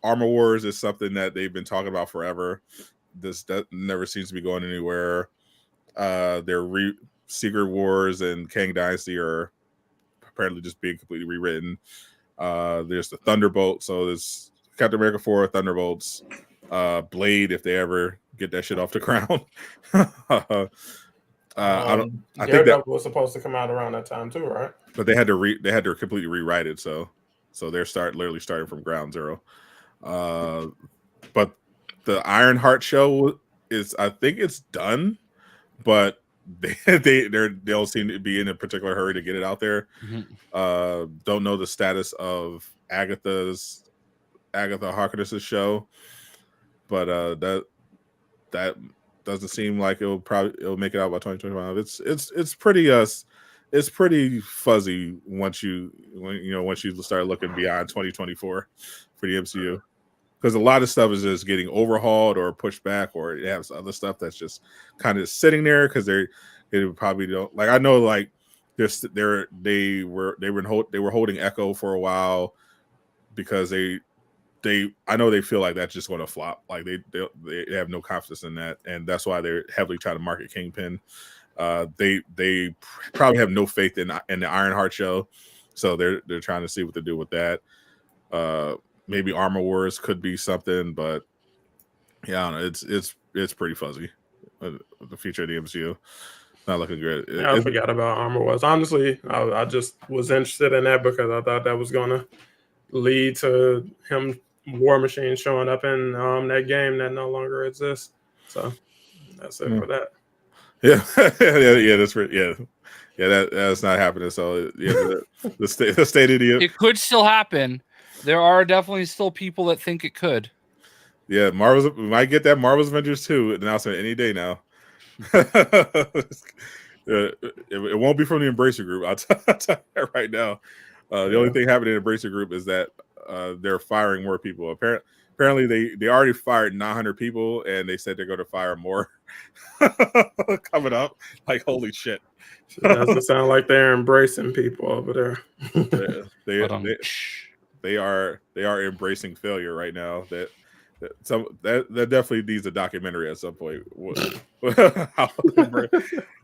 [SPEAKER 1] Armor Wars is something that they've been talking about forever. That never seems to be going anywhere. Their Secret Wars and Kang Dynasty are apparently just being completely rewritten. There's the Thunderbolt, so there's Captain America 4, Thunderbolts, Blade if they ever get that shit off the ground. I think that
[SPEAKER 5] was supposed to come out around that time too, right?
[SPEAKER 1] But they had to completely rewrite it, so they're literally starting from ground zero. But the Ironheart show I think it's done, but they don't seem to be in a particular hurry to get it out there.
[SPEAKER 2] Mm-hmm.
[SPEAKER 1] Don't know the status of Agatha Harkness's show, but that doesn't seem like it'll make it out by 2025. It's pretty fuzzy once you start looking beyond 2024 for the MCU, because a lot of stuff is just getting overhauled or pushed back, or it has other stuff that's just kind of sitting there because they probably don't like. I know like they were holding Echo for a while because I know they feel like that's just going to flop. Like they have no confidence in that, and that's why they're heavily trying to market Kingpin. They probably have no faith in the Ironheart show, so they're trying to see what to do with that. Maybe Armor Wars could be something, but yeah, I don't know. It's pretty fuzzy. The future of the MCU not looking good.
[SPEAKER 5] I forgot about Armor Wars. Honestly, I just was interested in that because I thought that was going to lead to him, War Machine, showing up in that game that no longer exists. So that's it for that.
[SPEAKER 1] Yeah, that's right. Yeah, that's not happening. So yeah, the state of the
[SPEAKER 2] it could still happen. There are definitely still people that think it could.
[SPEAKER 1] Yeah, we might get that Marvel's Avengers 2 announcement any day now. It won't be from the Embracer Group. I'll tell you right now. The only thing happening in the Embracer Group is that they're firing more people. Apparently, they already fired 900 people, and they said they're going to fire more coming up. Like, holy shit!
[SPEAKER 5] It doesn't sound like they're embracing people over there.
[SPEAKER 1] They are embracing failure right now. That definitely needs a documentary at some point.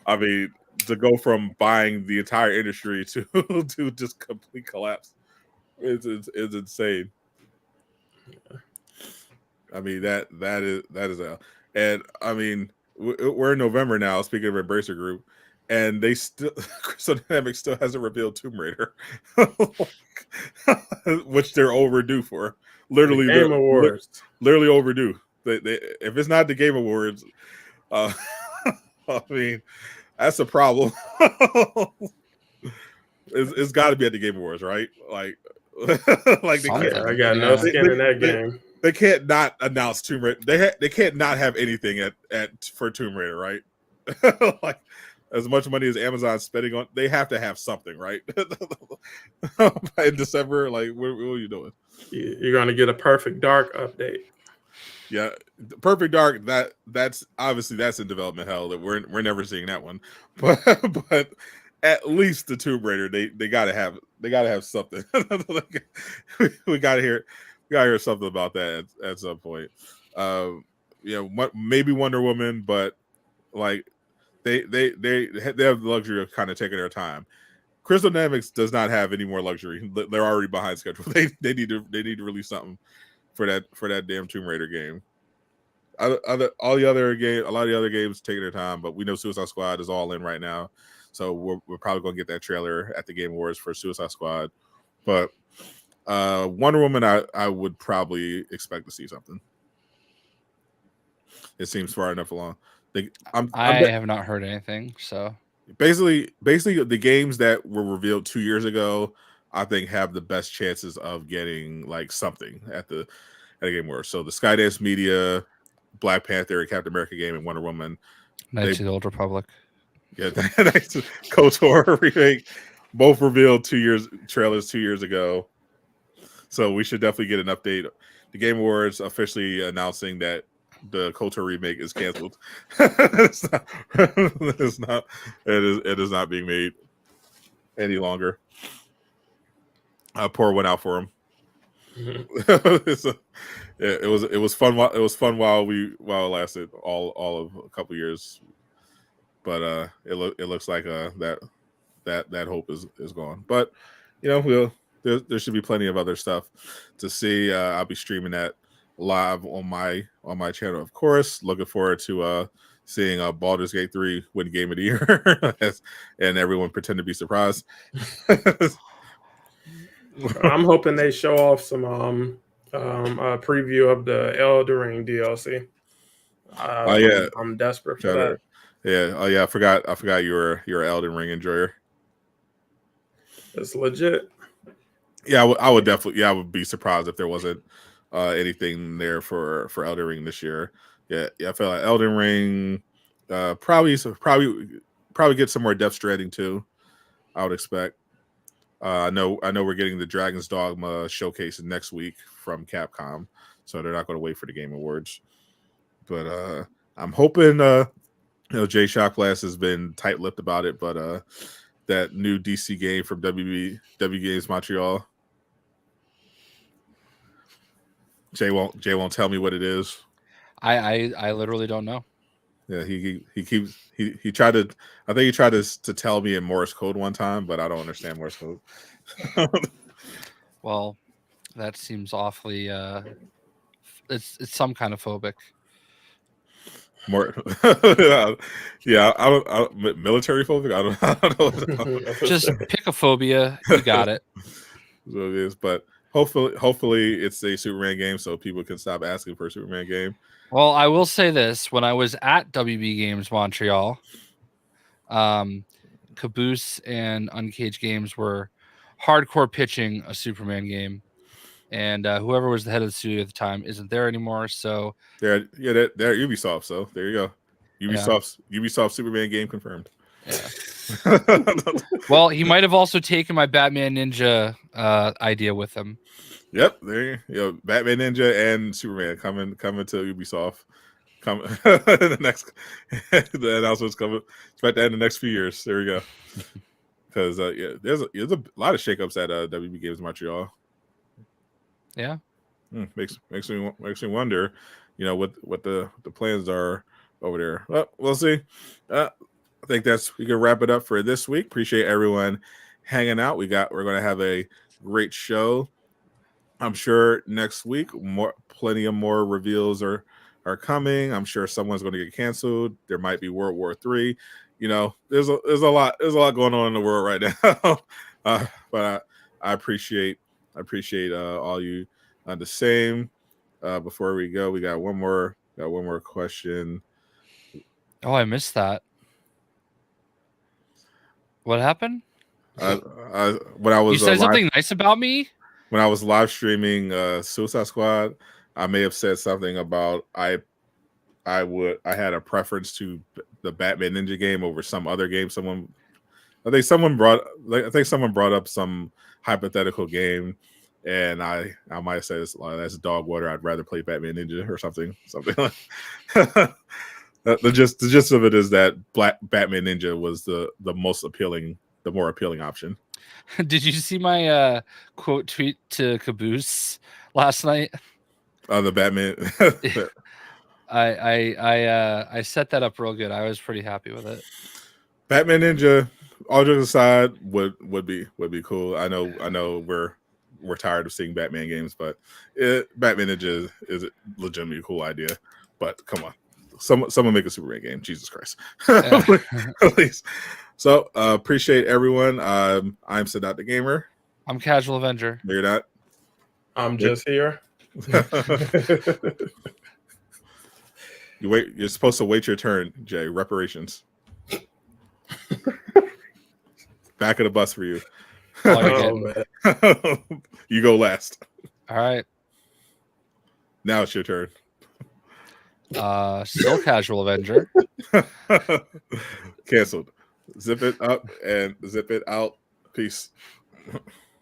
[SPEAKER 1] I mean, to go from buying the entire industry to just complete collapse, it's insane. I mean that is and I mean we're in November now. Speaking of Embracer Group, and they still Crystal Dynamics still hasn't revealed Tomb Raider, which they're overdue for. Literally,
[SPEAKER 5] The Game Awards.
[SPEAKER 1] Literally overdue. They if it's not the Game Awards, I mean, that's a problem. It's got to be at the Game Awards, right? Like they
[SPEAKER 2] Something.
[SPEAKER 1] can't,
[SPEAKER 5] I got no skin in that game.
[SPEAKER 1] they can't not announce Tomb Raider. They can't not have anything at for Tomb Raider, right? Like as much money as Amazon's spending on, they have to have something, right? In December, like what are you doing?
[SPEAKER 5] You're gonna get a Perfect Dark update.
[SPEAKER 1] Yeah, Perfect Dark. That's obviously that's in development hell. That we're never seeing that one, but at least the Tomb Raider they gotta have something. we gotta hear something about that at some point. Maybe Wonder Woman, but like they have the luxury of kind of taking their time. Crystal Dynamics does not have any more luxury. They're already behind schedule. They need to release something for that damn Tomb Raider game. A lot of the other games taking their time, but we know Suicide Squad is all in right now, so we're probably gonna get that trailer at the Game Awards for Suicide Squad. But Wonder Woman, I would probably expect to see something. It seems far enough along.
[SPEAKER 2] I have not heard anything. So
[SPEAKER 1] basically, the games that were revealed 2 years ago, I think have the best chances of getting like something at the Game Awards. So the Skydance Media, Black Panther, Captain America game, and Wonder Woman.
[SPEAKER 2] Knights of the Old Republic.
[SPEAKER 1] Yeah, KOTOR Remake, both revealed trailers 2 years ago. So we should definitely get an update. The Game Awards officially announcing that the KOTOR Remake is canceled. It is not being made any longer. I pour one out for him. Mm-hmm. It was fun. It was fun while it lasted all of a couple years, but it looks like that hope is gone. But there should be plenty of other stuff to see. I'll be streaming that live on my channel, of course. Looking forward to seeing Baldur's Gate 3 win Game of the Year, and everyone pretend to be surprised.
[SPEAKER 5] I'm hoping they show off some a preview of the Elden Ring DLC. I'm desperate for that.
[SPEAKER 1] Yeah. Oh yeah. I forgot you're an Elden Ring enjoyer.
[SPEAKER 5] It's legit.
[SPEAKER 1] Yeah, I would definitely. Yeah, I would be surprised if there wasn't anything there for Elden Ring this year. Yeah. I feel like Elden Ring probably get some more Death Stranding too. I would expect. I know we're getting the Dragon's Dogma showcase next week from Capcom, so they're not going to wait for the Game Awards. But I'm hoping Jayshockblast has been tight-lipped about it, but that new DC game from WB Games Montreal, Jay won't tell me what it is.
[SPEAKER 2] I literally don't know.
[SPEAKER 1] Yeah, he tried to. I think he tried to tell me in Morse code one time, but I don't understand Morse code.
[SPEAKER 2] Well, that seems awfully. It's some kind of phobic.
[SPEAKER 1] More, yeah. I don't military phobic. I don't know.
[SPEAKER 2] Just pick a phobia. You got it.
[SPEAKER 1] So it is, but hopefully it's a Superman game, so people can stop asking for a Superman game.
[SPEAKER 2] Well, I will say this: when I was at WB Games Montreal, Caboose and Uncaged Games were hardcore pitching a Superman game, and whoever was the head of the studio at the time isn't there anymore. So
[SPEAKER 1] they're Ubisoft. So there you go. Ubisoft Superman game confirmed.
[SPEAKER 2] Yeah. Well, he might have also taken my Batman Ninja idea with him.
[SPEAKER 1] Yep, there you go. Batman Ninja and Superman coming to Ubisoft. The announcement's coming. Expect that in the next few years. There we go. Because there's a lot of shakeups at WB Games Montreal.
[SPEAKER 2] Yeah,
[SPEAKER 1] makes me wonder, what the plans are over there. Well, we'll see. I think we can wrap it up for this week. Appreciate everyone hanging out. We're going to have a great show. I'm sure next week plenty of more reveals are coming. I'm sure someone's going to get canceled. There might be World War III. there's a lot going on in the world right now. But I appreciate all you the same. Before we go, we got one more question.
[SPEAKER 2] Oh, I missed that. What happened?
[SPEAKER 1] When I was
[SPEAKER 2] you said something nice about me
[SPEAKER 1] when I was live streaming Suicide Squad. I may have said something about I had a preference to the Batman Ninja game over some other game. I think someone brought up some hypothetical game, and I might have said that's dog water. I'd rather play Batman Ninja or something like. The gist of it is that Batman Ninja was the more appealing option.
[SPEAKER 2] Did you see my quote tweet to Caboose last night?
[SPEAKER 1] The Batman.
[SPEAKER 2] I set that up real good. I was pretty happy with it.
[SPEAKER 1] Batman Ninja, all jokes aside, would be cool. I know we're tired of seeing Batman games, but Batman Ninja is a legitimately cool idea. But come on, someone make a Superman game. Jesus Christ, please. So appreciate everyone. I'm Sadot the Gamer.
[SPEAKER 2] I'm Casual Avenger.
[SPEAKER 1] No, you're not.
[SPEAKER 5] I'm just here.
[SPEAKER 1] You're supposed to wait your turn, Jay. Reparations. Back of the bus for you. You go last.
[SPEAKER 2] All right.
[SPEAKER 1] Now it's your turn.
[SPEAKER 2] Still Casual Avenger.
[SPEAKER 1] Canceled. Zip it up and zip it out. Peace.